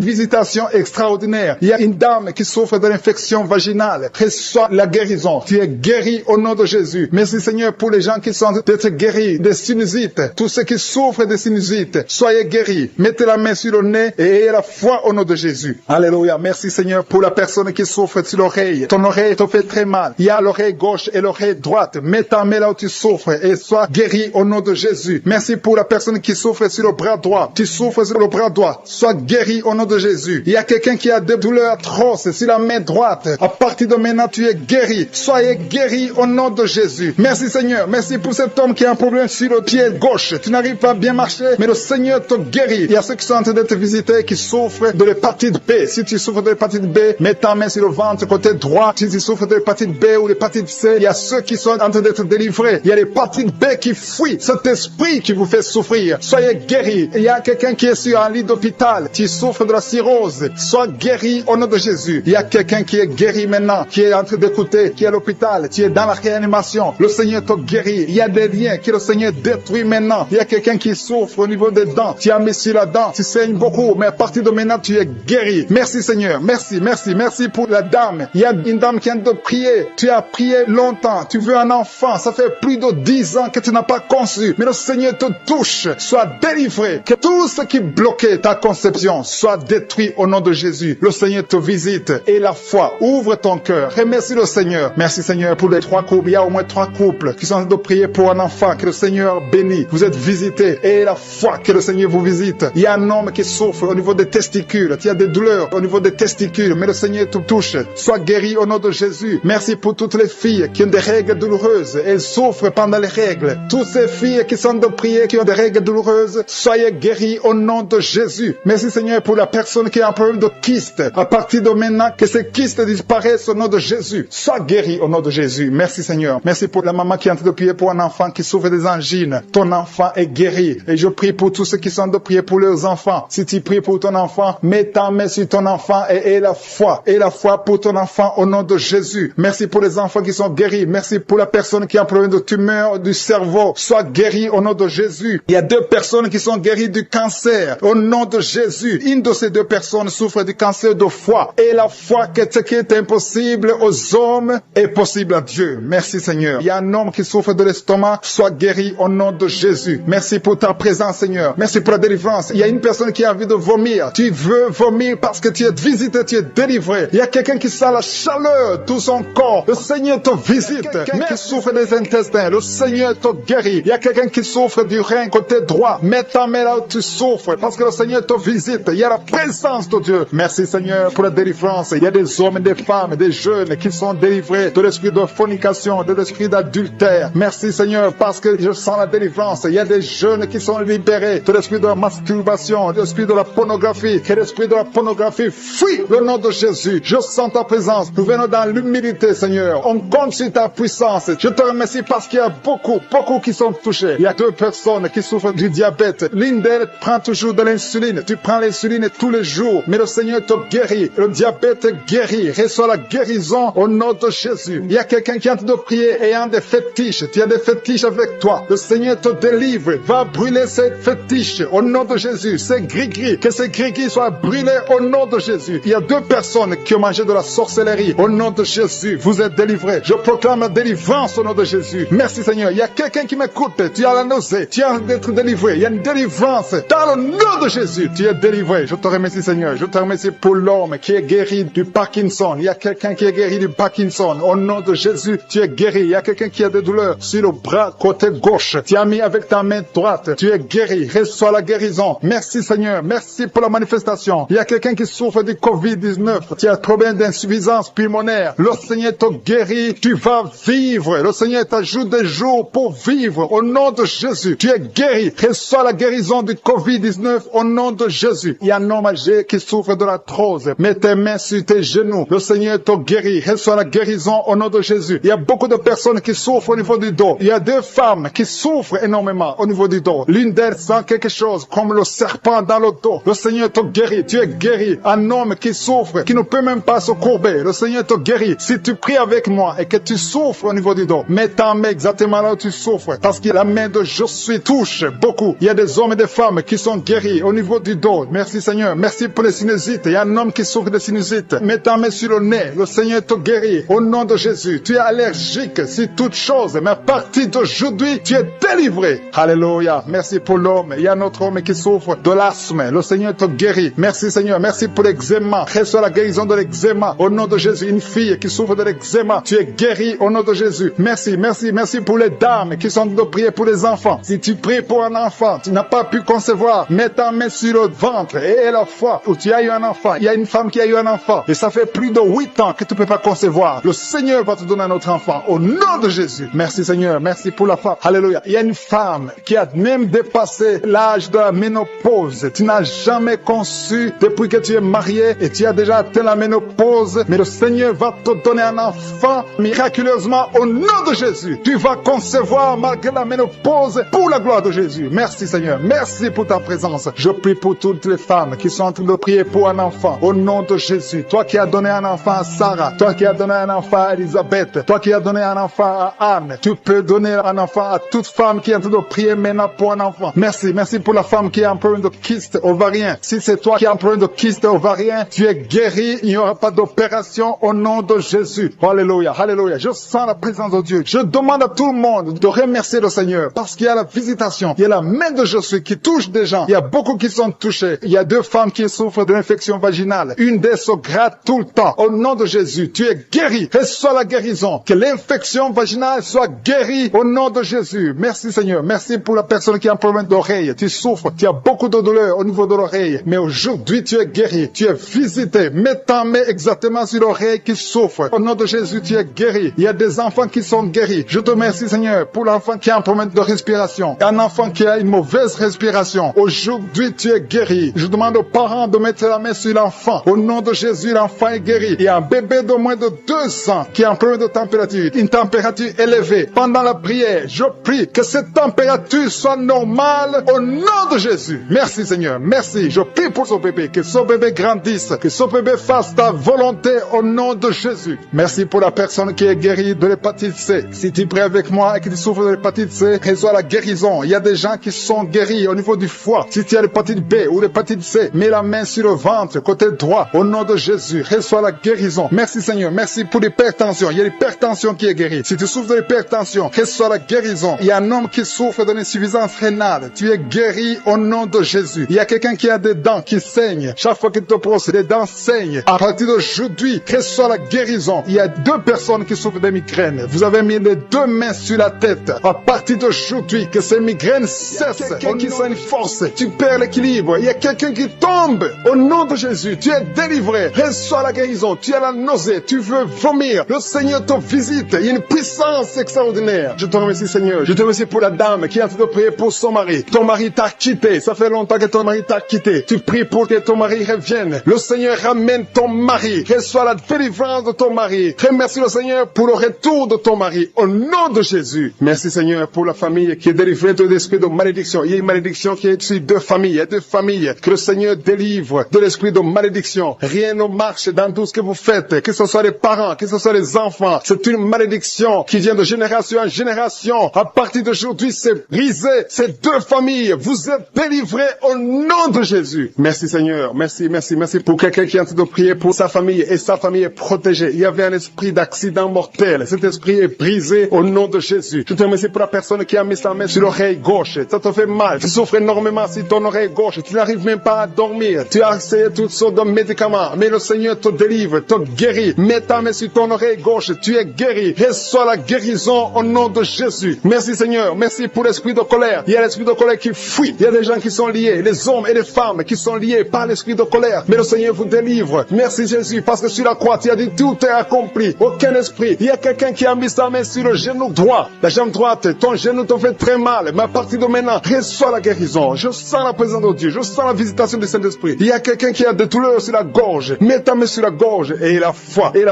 visitation extraordinaire. Il y a une dame qui souffre de l'infection vaginale. Reçois la guérison. Tu es guéri au nom de Jésus. Merci Seigneur pour les gens qui sont d'être guéris des sinusites. Tous ceux qui souffrent de sinusites, soyez guéris. Mettez la main sur le nez et ayez la foi au nom de Jésus. Alléluia. Merci Seigneur pour la personne qui souffre sur l'oreille. Ton oreille te fait très mal. Il y a l'oreille gauche et l'oreille droite. Mets ta main là où tu souffres et sois guéri au nom de Jésus. Merci pour la personne qui souffre sur le bras droit. Tu souffres sur le bras droit. Sois guéri au nom de Jésus. Il y a quelqu'un qui a des douleurs atroces sur la main droite. À partir de maintenant, tu es guéri. Soyez guéri au nom de Jésus. Merci Seigneur. Merci pour cet homme qui a un problème sur le pied gauche. Tu n'arrives pas à bien marcher, mais le Seigneur te guérit. Il y a ceux qui sont en train d'être visités qui souffrent de l'hépatite B. Si tu souffres de l'hépatite B, mets ta main sur le ventre côté droit, si tu souffres de l'hépatite B ou l'hépatite C, il y a ceux qui sont en train d'être délivrés. Il y a l'hépatite B qui fuit. Cet esprit qui vous fait souffrir, soyez guéris. Il y a quelqu'un qui est sur un lit d'hôpital, qui souffre de la cirrhose, sois guéri au nom de Jésus. Il y a quelqu'un qui est guéri maintenant, qui est en train d'écouter, qui est à l'hôpital, qui est dans la réanimation. Le Seigneur te guérit. Il y a des liens que le Seigneur détruit maintenant. Il y a quelqu'un qui souffre au niveau des dents. Tu as mis sur la dent, tu saignes beaucoup, mais à partir de maintenant, tu es guéri. Merci Seigneur, merci, merci, merci pour la dame. Il y a une dame qui vient de prier. Tu as prié longtemps, tu veux un enfant, ça fait plus de 10 ans que tu n'as pas conçu. Mais le Seigneur te touche, sois délivré. Que tout ce qui bloquait ta conception soit détruit au nom de Jésus. Le Seigneur te visite et la foi, ouvre ton cœur. Remercie le Seigneur. Merci Seigneur pour les 3 couples. Il y a au moins 3 couples qui sont en train de prier pour un enfant. Que le Seigneur bénisse. Vous êtes visités et la foi que le Seigneur vous visite. Il y a un homme qui souffre au niveau des testicules. Tu as des douleurs au niveau des testicules, mais le Seigneur te touche. Sois guéri au nom de Jésus. Merci pour toutes les filles qui ont des règles douloureuses. Elles souffrent pendant les règles. Toutes ces filles qui sont de prier, qui ont des règles douloureuses, soyez guéris au nom de Jésus. Merci Seigneur pour la personne qui a un problème de kyste. À partir de maintenant, que ces kystes disparaissent au nom de Jésus. Sois guéri au nom de Jésus. Merci Seigneur. Merci pour la maman qui est en train de prier pour un enfant qui souffre des angines. Ton enfant est guéri. Et je prie pour tous ceux qui sont en train de prier pour leurs enfants. Si tu pries pour ton enfant, mets ta main sur ton enfant et la foi. Et la foi pour ton enfant au nom de Jésus. Merci pour les enfants qui sont guéris. Merci pour la personne qui a un problème de tumeur du cerveau. Sois guéri au nom de Jésus. Il y a 2 personnes qui sont guéries du cancer au nom de Jésus. Une de ces 2 personnes souffre du cancer de foie. Et la foi que ce qui est impossible aux hommes est possible à Dieu. Merci Seigneur. Il y a un homme qui souffre de l'estomac. Sois guéri au nom de Jésus. Merci pour ta présence Seigneur. Merci pour la délivrance. Il y a une personne qui a envie de vomir. Tu veux vomir parce que tu es visité, tu es délivré. Il y a quelqu'un qui sent la chaleur de tout son corps. Le Seigneur te visite. Quelqu'un qui souffre des intestins. Le Seigneur te guérit. Il y a quelqu'un qui souffre du rein côté droit. Mets ta main là où tu souffres parce que le Seigneur te visite. Il y a la présence de Dieu. Merci Seigneur pour la délivrance. Il y a des hommes et des femmes, des jeunes qui sont délivrés de l'esprit de fornication, de l'esprit d'adultère. Merci Seigneur parce que je sens la délivrance. Il y a des jeunes qui sont libérés de l'esprit de la masturbation, de l'esprit de la pornographie. Que l'esprit de la pornographie fuit le nom de Jésus. Je sens ta présence. Nous venons dans l'humilité Seigneur. On compte sur ta puissance. Je te remercie parce qu'il y a beaucoup qui sont touchés. Il y a 2 personnes qui souffrent du diabète. L'une d'elles prend toujours de l'insuline. Tu prends l'insuline tous les jours. Mais le Seigneur te guérit. Le diabète guérit. Reçois la guérison au nom de Jésus. Il y a quelqu'un qui est en train de prier ayant des fétiches. Tu as des fétiches avec toi. Le Seigneur te délivre. Va brûler ces fétiches au nom de Jésus. Ces gris-gris. Que ces gris-gris soient brûlés au nom de Jésus. Il y a 2 personnes qui ont mangé de la sorcellerie. Au nom de Jésus, vous êtes délivrés. Je proclame la délivrance au nom de Jésus. Merci Seigneur. Il y a quelqu'un qui m'écoute. Tu as la nausée. Tu as d'être délivré. Il y a une délivrance. Dans le nom de Jésus, tu es délivré. Je te remercie Seigneur. Je te remercie pour l'homme qui est guéri du Parkinson. Il y a quelqu'un qui est guéri du Parkinson. Au nom de Jésus, tu es guéri. Il y a quelqu'un qui a des douleurs sur le bras côté gauche. Tu as mis avec ta main droite. Tu es guéri. Reçois la guérison. Merci Seigneur. Merci pour la manifestation. Il y a quelqu'un qui souffre du Covid-19. Tu as un problème d'insuffisance pulmonaire. Le Seigneur te guérit. Tu vas vivre. Le Seigneur t'ajoute des jours pour vivre. Au nom de Jésus, tu es guéri. Reçois la guérison du Covid-19 au nom de Jésus. Il y a un homme âgé qui souffre de l'arthrose. Mets tes mains sur tes genoux. Le Seigneur te guérit. Reçois la guérison au nom de Jésus. Il y a beaucoup de personnes qui souffrent au niveau du dos. Il y a 2 femmes qui souffrent énormément au niveau du dos. L'une d'elles sent quelque chose comme le serpent dans le dos. Le Seigneur te guérit. Tu es guéri. Un homme qui souffre, qui ne peut même pas se courber. Le Seigneur te guérit. Si tu pries avec moi et que tu souffres au niveau du dos, mets ta main exactement là où tu souffres. Parce que la main de je suis touche beaucoup. Il y a des hommes et des femmes qui sont guéris au niveau du dos. Merci Seigneur. Merci pour les sinusites. Il y a un homme qui souffre de sinusite. Mets ta main sur le nez. Le Seigneur te guérit. Au nom de Jésus. Tu es allergique sur toute chose. Mais à partir d'aujourd'hui, tu es délivré. Alléluia. Merci pour l'homme. Il y a un autre homme qui souffre de l'asthme. Le Seigneur te guérit. Merci Seigneur. Merci pour l'eczéma. Reçois la guérison de l'eczéma. Au nom de Jésus. Une fille qui souffre de l'eczéma. Tu es guéri au nom de Jésus. Merci, merci, merci pour les dames qui sont de prier pour les enfants. Si tu pries pour un enfant, tu n'as pas pu concevoir, mets ta main sur le ventre et la foi où tu as eu un enfant. Il y a une femme qui a eu un enfant et ça fait plus de 8 ans que tu ne peux pas concevoir. Le Seigneur va te donner un autre enfant au nom de Jésus. Merci Seigneur, merci pour la femme. Alléluia. Il y a une femme qui a même dépassé l'âge de la ménopause. Tu n'as jamais conçu depuis que tu es marié et tu as déjà atteint la ménopause. mais le Seigneur va te donner un enfant miraculeusement au nom de Jésus. Tu vas concevoir malgré la ménopause pour la gloire de Jésus. Merci Seigneur, merci pour ta présence. Je prie pour toutes les femmes qui sont en train de prier pour un enfant au nom de Jésus. Toi qui as donné un enfant à Sarah, toi qui as donné un enfant à Elisabeth, toi qui as donné un enfant à Anne, tu peux donner un enfant à toute femme qui est en train de prier maintenant pour un enfant. Merci, merci pour la femme qui a un problème de kyste ovarien. Si c'est toi qui as un problème de kyste ovarien, tu es guéri, il n'y aura pas d'opération au nom de Jésus. Alléluia, alléluia. Je sens la présence de Dieu. Je demande à tout le monde de remercier le Seigneur parce qu'il y a la visitation, il y a la main de Jésus qui touche des gens. Il y a beaucoup qui sont touchés. Il y a 2 femmes qui souffrent de l'infection vaginale. Une d'elles se gratte tout le temps. Au nom de Jésus, tu es guéri. Reçois la guérison. Que l'infection vaginale soit guérie au nom de Jésus. Merci Seigneur. Merci pour la personne qui a un problème d'oreille. Tu souffres. Tu as beaucoup de douleur au niveau de l'oreille. Mais aujourd'hui, tu es guéri. Tu es visité. Mets ta main exactement sur l'oreille qui souffre. Au nom de Jésus, tu es guéri. Il y a des enfants qui sont guéris. Je te remercie Seigneur pour l'enfant qui a un problème de respiration. Un enfant qui a une mauvaise respiration. Aujourd'hui, tu es guéri. Je demande aux parents de mettre la main sur l'enfant. Au nom de Jésus, l'enfant est guéri. Il y a un bébé de moins de 2 ans qui a un problème de température, une température élevée. Pendant la prière, je prie que cette température soit normale au nom de Jésus. Merci Seigneur, merci. Je prie pour ce bébé, que ce bébé grandisse, que ce bébé fasse ta volonté au nom de Jésus. Merci pour la personne qui est guérie de l'hépatite C. Si tu pries avec moi et que tu souffres de l'hépatite C, reçois la guérison. Il y a des gens qui sont guéris au niveau du foie. Si tu as l'hépatite B ou l'hépatite C, mets la main sur le ventre, côté droit, au nom de Jésus. Reçois la guérison. Merci Seigneur, merci pour l'hypertension. Il y a l'hypertension qui est guérie. Si tu souffres de l'hypertension, reçois la guérison. Il y a un homme qui souffre d'une insuffisance rénale. Tu es guéri au nom de Jésus. Il y a quelqu'un qui a des dents qui saignent. Chaque fois qu'il te pose, les dents saignent. À partir d'aujourd'hui, reçois la guérison. Il y a 2 personnes qui souffrent de migraines. Vous avez mis les 2 mains sur la tête. À partir d'aujourd'hui, que ces migraines cessent. Quelqu'un qui sent une force. Tu perds l'équilibre. Il y a quelqu'un qui tombe. Au nom de Jésus, tu es délivré. Reçois la guérison. Tu as la nausée. Tu veux vomir. Le Seigneur te visite. Il y a une puissance extraordinaire. Je te remercie Seigneur. Je te remercie pour la dame qui est en train de prier pour son mari. Ton mari t'a quitté. Ça fait longtemps que ton mari t'a quitté. Tu pries pour que ton mari revienne. Le Seigneur ramène ton mari. Reçois la délivrance de ton mari. Remercie le Seigneur pour le retour de ton mari. Au nom de Jésus. Merci Seigneur pour la famille qui est délivrée de l'esprit de malédiction. Il y a une malédiction qui est sur 2 familles. Il y a 2 familles que le Seigneur délivre de l'esprit de malédiction. Rien ne marche dans tout ce que vous faites. Que ce soit les parents, que ce soit les enfants. C'est une malédiction qui vient de génération en génération. À partir d'aujourd'hui, c'est brisé. Ces 2 familles, vous êtes délivrés au nom de Jésus. Merci Seigneur. Merci, merci, merci pour quelqu'un qui est en train de prier pour sa famille et sa famille est protégée. Il y avait un esprit d'accident mortel. Cet esprit est brisé au nom de Jésus. Je te remercie pour la personne qui a mis sa main sur l'oreille gauche. Ça te fait mal. Tu souffres énormément sur ton oreille gauche. Tu n'arrives même pas à dormir. Tu as essayé toutes sortes de médicaments. Mais le Seigneur te délivre, te guérit. Mets ta main sur ton oreille gauche. Tu es guéri. Reçois la guérison au nom de Jésus. Merci Seigneur. Merci pour l'esprit de colère. Il y a l'esprit de colère qui fuit. Il y a des gens qui sont liés. Les hommes et les femmes qui sont liés par l'esprit de colère. Mais le Seigneur vous délivre. Merci Jésus. Parce que sur la croix, tu as dit tout est accompli. Aucun esprit. Il y a quelqu'un qui a mis sa main sur le genou droit. La jambe droite. Ton genou te fait très mal. Mais à partir de maintenant, reçois la guérison. Je sens la présence de Dieu. Je sens la visitation du Saint-Esprit. Il y a quelqu'un qui a des douleurs sur la gorge. Mets ta main sur la gorge et la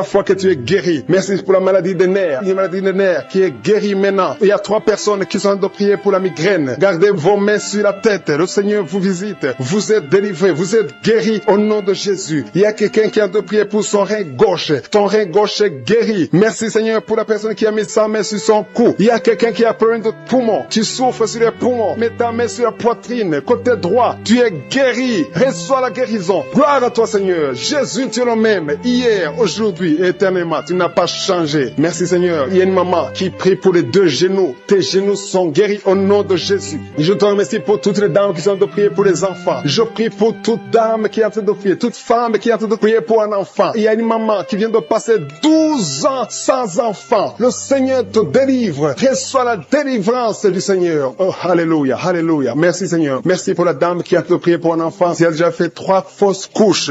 foi que tu es guéri. Merci pour la maladie des nerfs. Il y a une maladie des nerfs qui est guérie maintenant. Il y a 3 personnes qui sont en train de prier pour la migraine. Gardez vos mains sur la tête. Le Seigneur vous visite. Vous êtes délivrés. Vous êtes guéris au nom de Jésus. Il y a quelqu'un qui est en train de prier pour son rein gauche. Ton rein gauche est guéri. Merci Seigneur pour la personne qui a mis sa main sur son cou. Il y a quelqu'un qui a problème de poumon. Tu souffres sur les poumons. Mets ta main sur la poitrine. Côté droit. Tu es guéri. Reçois la guérison. Gloire à toi Seigneur. Jésus, tu es le même. Hier, aujourd'hui et éternellement. Tu n'as pas changé. Merci Seigneur. Il y a une maman qui prie pour les 2 genoux. Tes genoux sont guéris au nom de Jésus. Je te remercie pour toutes les dames qui sont en train de prier pour les enfants. Je prie pour toute dame qui est en train de prier. Toute femme qui est en train de prier pour un enfant. Il y a une maman qui vient de passer 12 12 ans sans enfant. Le Seigneur te délivre. Reçois la délivrance du Seigneur. Oh, alléluia, alléluia. Merci Seigneur. Merci pour la dame qui a te prié pour un enfant. Elle a déjà fait 3 fausses couches.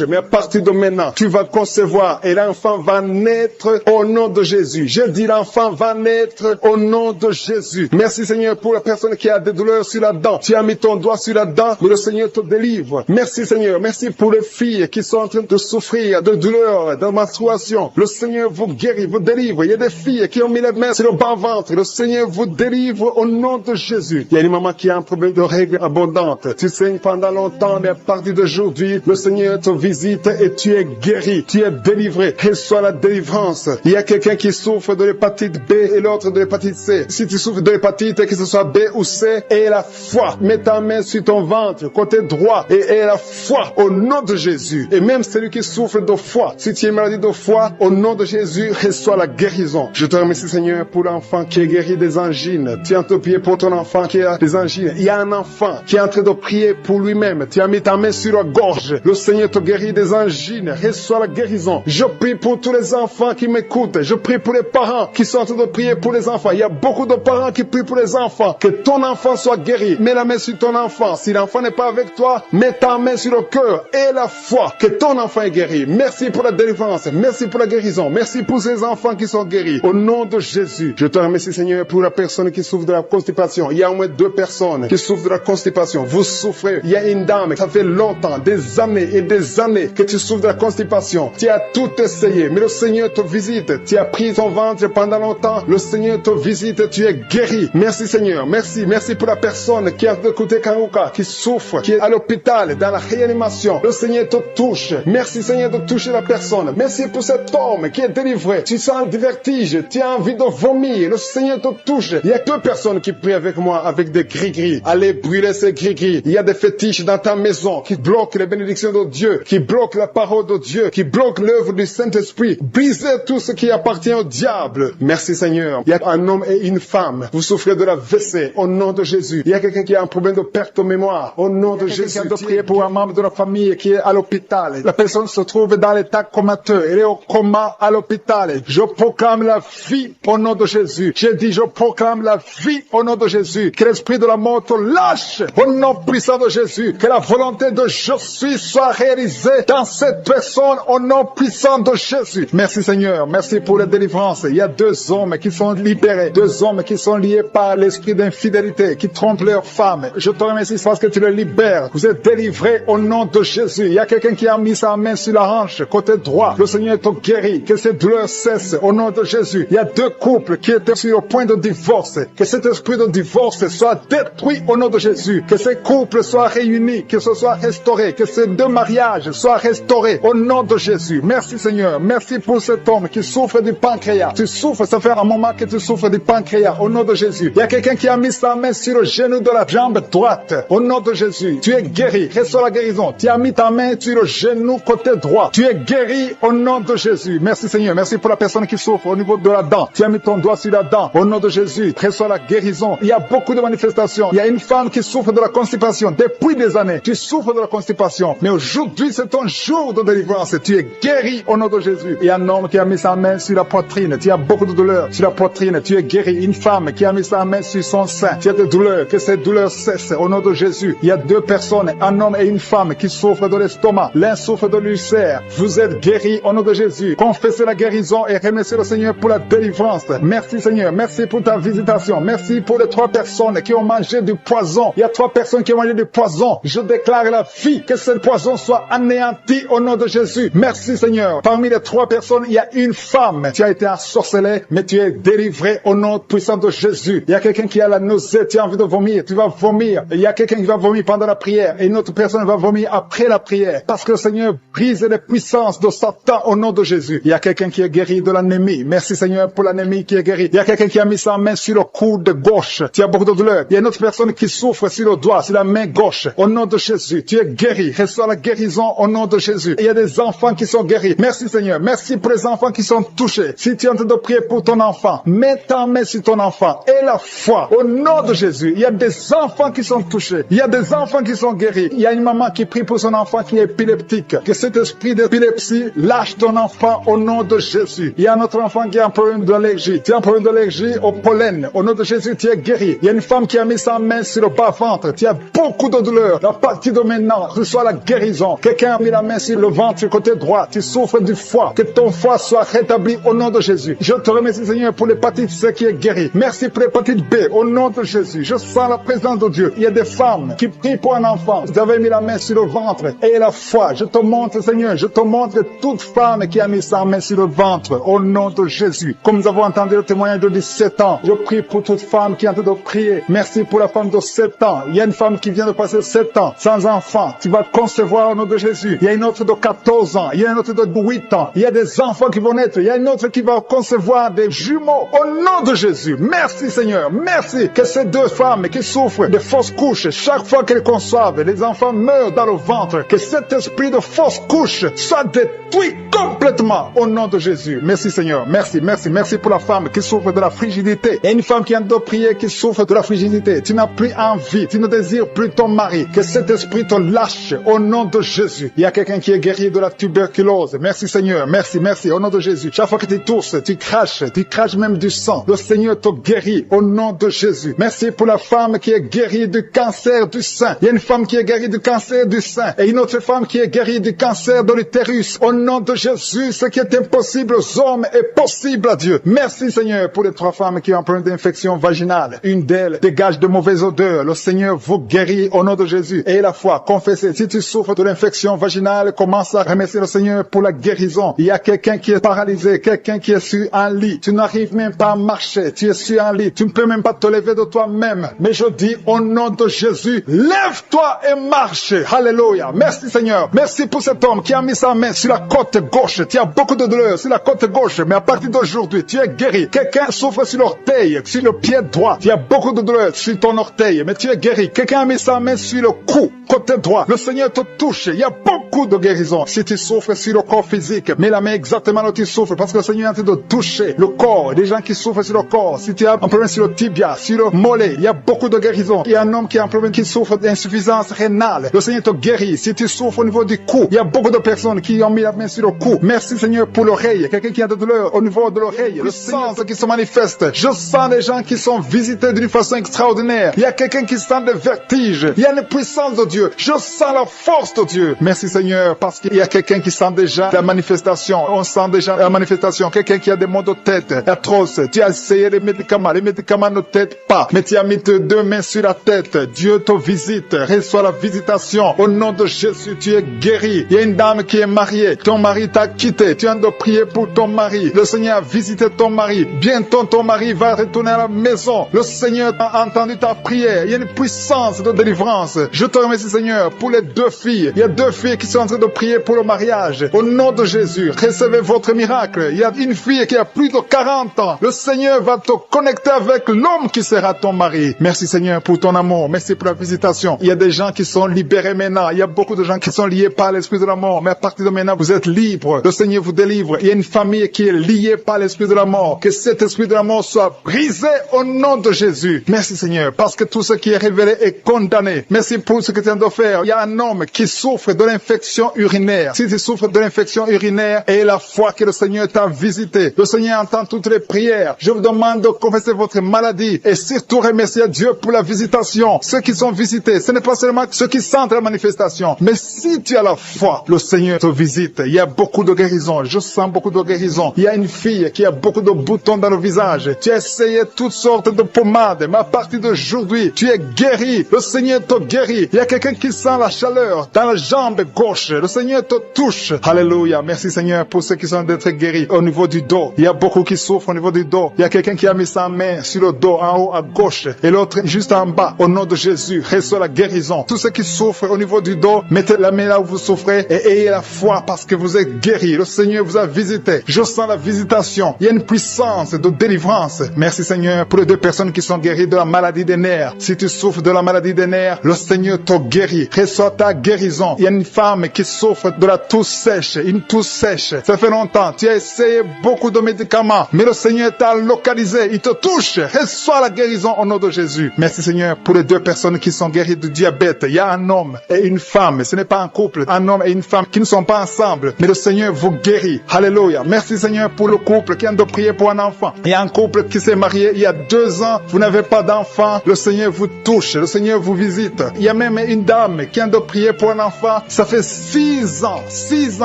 Mais à partir de maintenant, tu vas concevoir et l'enfant va naître au nom de Jésus. Je dis l'enfant va naître au nom de Jésus. Merci Seigneur pour la personne qui a des douleurs sur la dent. Tu as mis ton doigt sur la dent, mais le Seigneur te délivre. Merci Seigneur. Merci pour les filles qui sont en train de souffrir de douleurs, de menstruation. Le Seigneur vous guérit, vous délivre. Il y a des filles qui ont mis les mains sur le bas-ventre. Le Seigneur vous délivre au nom de Jésus. Il y a une maman qui a un problème de règles abondantes. Tu saignes pendant longtemps, mais à partir d'aujourd'hui, le Seigneur te visite et tu es guéri. Tu es délivré. Reçois la délivrance. Il y a quelqu'un qui souffre de l'hépatite B et l'autre de l'hépatite C. Si tu souffres de l'hépatite, que ce soit B ou C, aie la foi. Mets ta main sur ton ventre, côté droit, et aie la foi au nom de Jésus. Et même celui qui souffre de foi, si tu es malade de foi, au nom de Jésus, reçois la guérison. Je te remercie Seigneur pour l'enfant qui est guéri des angines. Tu es en train de prier pour ton enfant qui a des angines. Il y a un enfant qui est en train de prier pour lui-même. Tu as mis ta main sur la gorge. Le Seigneur te guérit des angines. Reçois la guérison. Je prie pour tous les enfants qui m'écoutent. Je prie pour les parents qui sont en train de prier pour les enfants. Il y a beaucoup de parents qui prient pour les enfants. Que ton enfant soit guéri. Mets la main sur ton enfant. Si l'enfant n'est pas avec toi, mets ta main sur le cœur et la foi que ton enfant est guéri. Merci pour la délivrance. Merci pour la guérison. Merci pour ces enfants qui sont guéris. Au nom de Jésus, je te remercie Seigneur pour la personne qui souffre de la constipation. Il y a au moins 2 personnes qui souffrent de la constipation. Vous souffrez. Il y a une dame, ça fait longtemps, des années et des années que tu souffres de la constipation. Tu as tout essayé, mais le Seigneur te visite. Tu as pris ton ventre pendant longtemps. Le Seigneur te visite. Tu es guéri. Merci Seigneur. Merci. Merci pour la personne qui a écouté Karuka, qui souffre, qui est à l'hôpital, dans la réanimation. Le Seigneur te touche. Merci Seigneur de toucher la personne. Merci pour cet homme qui est délivré. Tu sens le vertige. Tu as envie de vomir. Le Seigneur te touche. Il y a 2 personnes qui prient avec moi avec des gris-gris. Allez brûler ces gris-gris. Il y a des fétiches dans ta maison qui bloquent les bénédictions de Dieu, qui bloquent la parole de Dieu, qui bloquent l'œuvre du Saint-Esprit. Brisez tout ce qui appartient au diable. Merci Seigneur. Il y a un homme et une femme. Vous souffrez de la WC au nom de Jésus. Il y a quelqu'un qui a un problème de perte de mémoire au nom de Jésus. Quelqu'un de prier pour un membre de la famille qui est à l'hôpital. La personne se trouve dans l'état comateux. Elle est au coma à l'hôpital. Je proclame la vie au nom de Jésus. J'ai dit, je proclame la vie au nom de Jésus. Que l'esprit de la mort te lâche au nom puissant de Jésus. Que la volonté de je suis soit réalisée dans cette personne au nom puissant de Jésus. Merci Seigneur. Merci pour la délivrance. Il y a 2 hommes qui sont libérés. 2 hommes qui sont liés par l'esprit d'infidélité, qui trompent leurs femmes. Je te remercie parce que tu les libères. Vous êtes délivrés au nom de Jésus. Il y a quelqu'un qui a mis sa main sur la hanche, côté droit. Le Seigneur te guérit. Que ces douleurs cessent au nom de Jésus. Il y a 2 couples qui étaient sur le point de divorce. Que cet esprit de divorce soit détruit au nom de Jésus. Que ces couples soient réunis, que ce soit restauré, que ces 2 mariages soient restaurés au nom de Jésus. Merci Seigneur. Merci pour cet homme qui souffre du pancréas. Tu souffres, ça fait un moment que tu souffres du pancréas au nom de Jésus. Il y a quelqu'un qui a mis sa main sur le genou de la jambe droite au nom de Jésus. Tu es guéri. Reçois la guérison. Tu as mis ta main sur le genou côté droit. Tu es guéri au nom de Jésus. Merci Seigneur. Merci pour la personne qui souffre au niveau de la dent. Tu as mis ton doigt sur la dent au nom de Jésus. Reçois la guérison. Il y a beaucoup de manifestations. Il y a une femme qui souffre de la constipation depuis des années. Tu souffres de la constipation. Mais aujourd'hui, c'est ton jour de délivrance. Tu es guéri au nom de Jésus. Il y a un homme qui a mis sa main sur la poitrine. Tu as beaucoup de douleurs sur la poitrine. Tu es guéri. Une femme qui a mis sa main sur son sein. Tu as des douleurs. Que ces douleurs cessent au nom de Jésus. Il y a 2 personnes, un homme et une femme qui souffrent de l'estomac. L'un souffre de l'ulcère. Vous êtes guéris au nom de Jésus. Confessez la guérison et remerciez le Seigneur pour la délivrance. Merci Seigneur. Merci pour ta visitation. Merci pour les 3 personnes qui ont mangé du poison. Il y a 3 personnes qui ont mangé du poison. Je déclare la vie. Que ce poison soit anéanti au nom de Jésus. Merci Seigneur. Parmi les 3 personnes, il y a une femme. Tu as été ensorcelé, mais tu es délivré au nom puissant de Jésus. Il y a quelqu'un qui a la nausée. Tu as envie de vomir. Tu vas vomir. Il y a quelqu'un qui va vomir pendant la prière. Et une autre personne va vomir après la prière. Parce que le Seigneur brise les puissances de Satan au nom de Jésus. Il y a quelqu'un qui est guéri de l'anémie. Merci Seigneur pour l'anémie qui est guérie. Il y a quelqu'un qui a mis sa main sur le coude gauche. Tu as beaucoup de douleur. Il y a une autre personne qui souffre sur le doigt, sur la main gauche. Au nom de Jésus, tu es guéri. Reçois la guérison au nom de Jésus. Et il y a des enfants qui sont guéris. Merci Seigneur. Merci pour les enfants qui sont touchés. Si tu es en train de prier pour ton enfant, mets ta main sur ton enfant et la foi au nom de Jésus. Il y a des enfants qui sont touchés. Il y a des enfants qui sont guéris. Il y a une maman qui prie pour son enfant qui est épileptique. Que cet esprit d'épilepsie lâche ton enfant enfant au nom de Jésus. Il y a un autre enfant qui a un problème d'allergie. Tu as un problème d'allergie au pollen. Au nom de Jésus, tu es guéri. Il y a une femme qui a mis sa main sur le bas-ventre. Tu as beaucoup de douleur. À partir de maintenant, reçois la guérison. Quelqu'un a mis la main sur le ventre, sur le côté droit. Tu souffres du foie. Que ton foie soit rétabli au nom de Jésus. Je te remercie, Seigneur, pour l'hépatite C qui est guérie. Merci pour l'hépatite B au nom de Jésus. Je sens la présence de Dieu. Il y a des femmes qui prient pour un enfant. Vous avez mis la main sur le ventre et la foi. Je te montre, Seigneur, je te montre toute femme qui a mis sa main sur le ventre au nom de Jésus. Comme nous avons entendu le témoignage de 17 ans, je prie pour toute femme qui est en train de prier. Merci pour la femme de 7 ans. Il y a une femme qui vient de passer 7 ans sans enfant. Tu vas concevoir au nom de Jésus. Il y a une autre de 14 ans. Il y a une autre de 8 ans. Il y a des enfants qui vont naître. Il y a une autre qui va concevoir des jumeaux au nom de Jésus. Merci Seigneur. Merci que ces deux femmes qui souffrent de fausses couches, chaque fois qu'elles conçoivent, les enfants meurent dans le ventre. Que cet esprit de fausse couche soit détruit complètement au nom de Jésus. Merci Seigneur. Merci, merci, merci pour la femme qui souffre de la frigidité. Il y a une femme qui a de prier qui souffre de la frigidité. Tu n'as plus envie, tu ne désires plus ton mari. Que cet esprit te lâche au nom de Jésus. Il y a quelqu'un qui est guéri de la tuberculose. Merci Seigneur. Merci, merci au nom de Jésus. Chaque fois que tu tousses, tu craches même du sang. Le Seigneur te guérit au nom de Jésus. Merci pour la femme qui est guérie du cancer du sein. Il y a une femme qui est guérie du cancer du sein et une autre femme qui est guérie du cancer de l'utérus. Au nom de Jésus, ce qui est impossible aux hommes est possible à Dieu. Merci Seigneur pour les 3 femmes qui ont un problème d'infection vaginale. Une d'elles dégage de mauvaises odeurs. Le Seigneur vous guérit au nom de Jésus. Et la foi, confessez. Si tu souffres de l'infection vaginale, commence à remercier le Seigneur pour la guérison. Il y a quelqu'un qui est paralysé, quelqu'un qui est sur un lit. Tu n'arrives même pas à marcher. Tu es sur un lit. Tu ne peux même pas te lever de toi-même. Mais je dis au nom de Jésus, lève-toi et marche. Alléluia. Merci Seigneur. Merci pour cet homme qui a mis sa main sur la côte gauche. Tu as beaucoup de douleur sur la côte gauche, mais à partir d'aujourd'hui, tu es guéri. Quelqu'un souffre sur l'orteil, sur le pied droit. Tu as beaucoup de douleur sur ton orteil, mais tu es guéri. Quelqu'un a mis sa main sur le cou, côté droit. Le Seigneur te touche. Il y a beaucoup de guérison. Si tu souffres sur le corps physique, mets la main exactement là où tu souffres, parce que le Seigneur est en train de toucher le corps. Des gens qui souffrent sur le corps. Si tu as un problème sur le tibia, sur le mollet, il y a beaucoup de guérison. Il y a un homme qui a un problème, qui souffre d'insuffisance rénale. Le Seigneur te guérit. Si tu souffres au niveau du cou, il y a beaucoup de personnes qui ont mis la main sur le cou. Merci Seigneur pour l'oreille. Quelqu'un qui a de douleur au niveau de l'oreille. Le sens qui se manifeste. Je sens des gens qui sont visités d'une façon extraordinaire. Il y a quelqu'un qui sent des vertiges. Il y a une puissance de Dieu. Je sens la force de Dieu. Merci Seigneur, parce qu'il y a quelqu'un qui sent déjà la manifestation. On sent déjà la manifestation. Quelqu'un qui a des maux de tête atroces. Tu as essayé les médicaments ne t'aident pas. Mais tu as mis tes 2 mains sur la tête. Dieu te visite. Reçois la visitation. Au nom de Jésus, tu es guéri. Il y a une dame qui est mariée. Ton mari t'a quitté. Tu as de prier pour ton mari. Le Seigneur a visité ton mari. Bientôt ton mari va retourner à la maison. Le Seigneur a entendu ta prière. Il y a une puissance de délivrance. Je te remercie Seigneur pour les 2 filles. Il y a 2 filles qui sont en train de prier pour le mariage. Au nom de Jésus, recevez votre miracle. Il y a une fille qui a plus de 40 ans. Le Seigneur va te connecter avec l'homme qui sera ton mari. Merci Seigneur pour ton amour. Merci pour la visitation. Il y a des gens qui sont libérés maintenant. Il y a beaucoup de gens qui sont liés par l'esprit de la mort. Mais à partir de maintenant, vous êtes libres. Le Seigneur vous délivre. Il y a une famille qui est liée par l'esprit de la mort. Que cet esprit de la mort soit brisé au nom de Jésus. Merci Seigneur, parce que tout ce qui est révélé est condamné. Merci pour ce que tu viens de faire. Il y a un homme qui souffre de l'infection urinaire. Si tu souffres de l'infection urinaire, et la foi que le Seigneur t'a visité, le Seigneur entend toutes les prières. Je vous demande de confesser votre maladie et surtout remercier Dieu pour la visitation. Ceux qui sont visités, ce n'est pas seulement ceux qui sentent la manifestation, mais si tu as la foi, le Seigneur te visite. Il y a beaucoup de guérison. Je sens beaucoup de guérison. Il y a une fille qui a beaucoup de boutons dans le visage. Tu as essayé toutes sortes de pommades, mais à partir d'aujourd'hui, tu es guéri. Le Seigneur te guérit. Il y a quelqu'un qui sent la chaleur dans la jambe gauche. Le Seigneur te touche. Alléluia. Merci Seigneur pour ceux qui sont d'être guéris au niveau du dos. Il y a beaucoup qui souffrent au niveau du dos. Il y a quelqu'un qui a mis sa main sur le dos en haut à gauche et l'autre juste en bas. Au nom de Jésus, reçois la guérison. Tous ceux qui souffrent au niveau du dos, mettez la main là où vous souffrez et ayez la foi parce que vous êtes guéris. Le Seigneur vous a visité. Je sens la visitation. Il y a une puissance de délivrance. Merci Seigneur pour les 2 personnes qui sont guéries de la maladie des nerfs. Si tu souffres de la maladie des nerfs, le Seigneur te guérit. Reçois ta guérison. Il y a une femme qui souffre de la toux sèche, une toux sèche. Ça fait longtemps. Tu as essayé beaucoup de médicaments, mais le Seigneur t'a localisé. Il te touche. Reçois la guérison au nom de Jésus. Merci Seigneur pour les 2 personnes qui sont guéries du diabète. Il y a un homme et une femme. Ce n'est pas un couple. Un homme et une femme qui ne sont pas ensemble. Mais le Seigneur vous guérit. Alléluia. Merci Seigneur pour le couple qui vient de prier pour un enfant. Il y a un couple qui s'est marié il y a 2 ans. Vous n'avez pas d'enfant. Le Seigneur vous touche. Le Seigneur vous visite. Il y a même une dame qui vient de prier pour un enfant. Ça fait 6 ans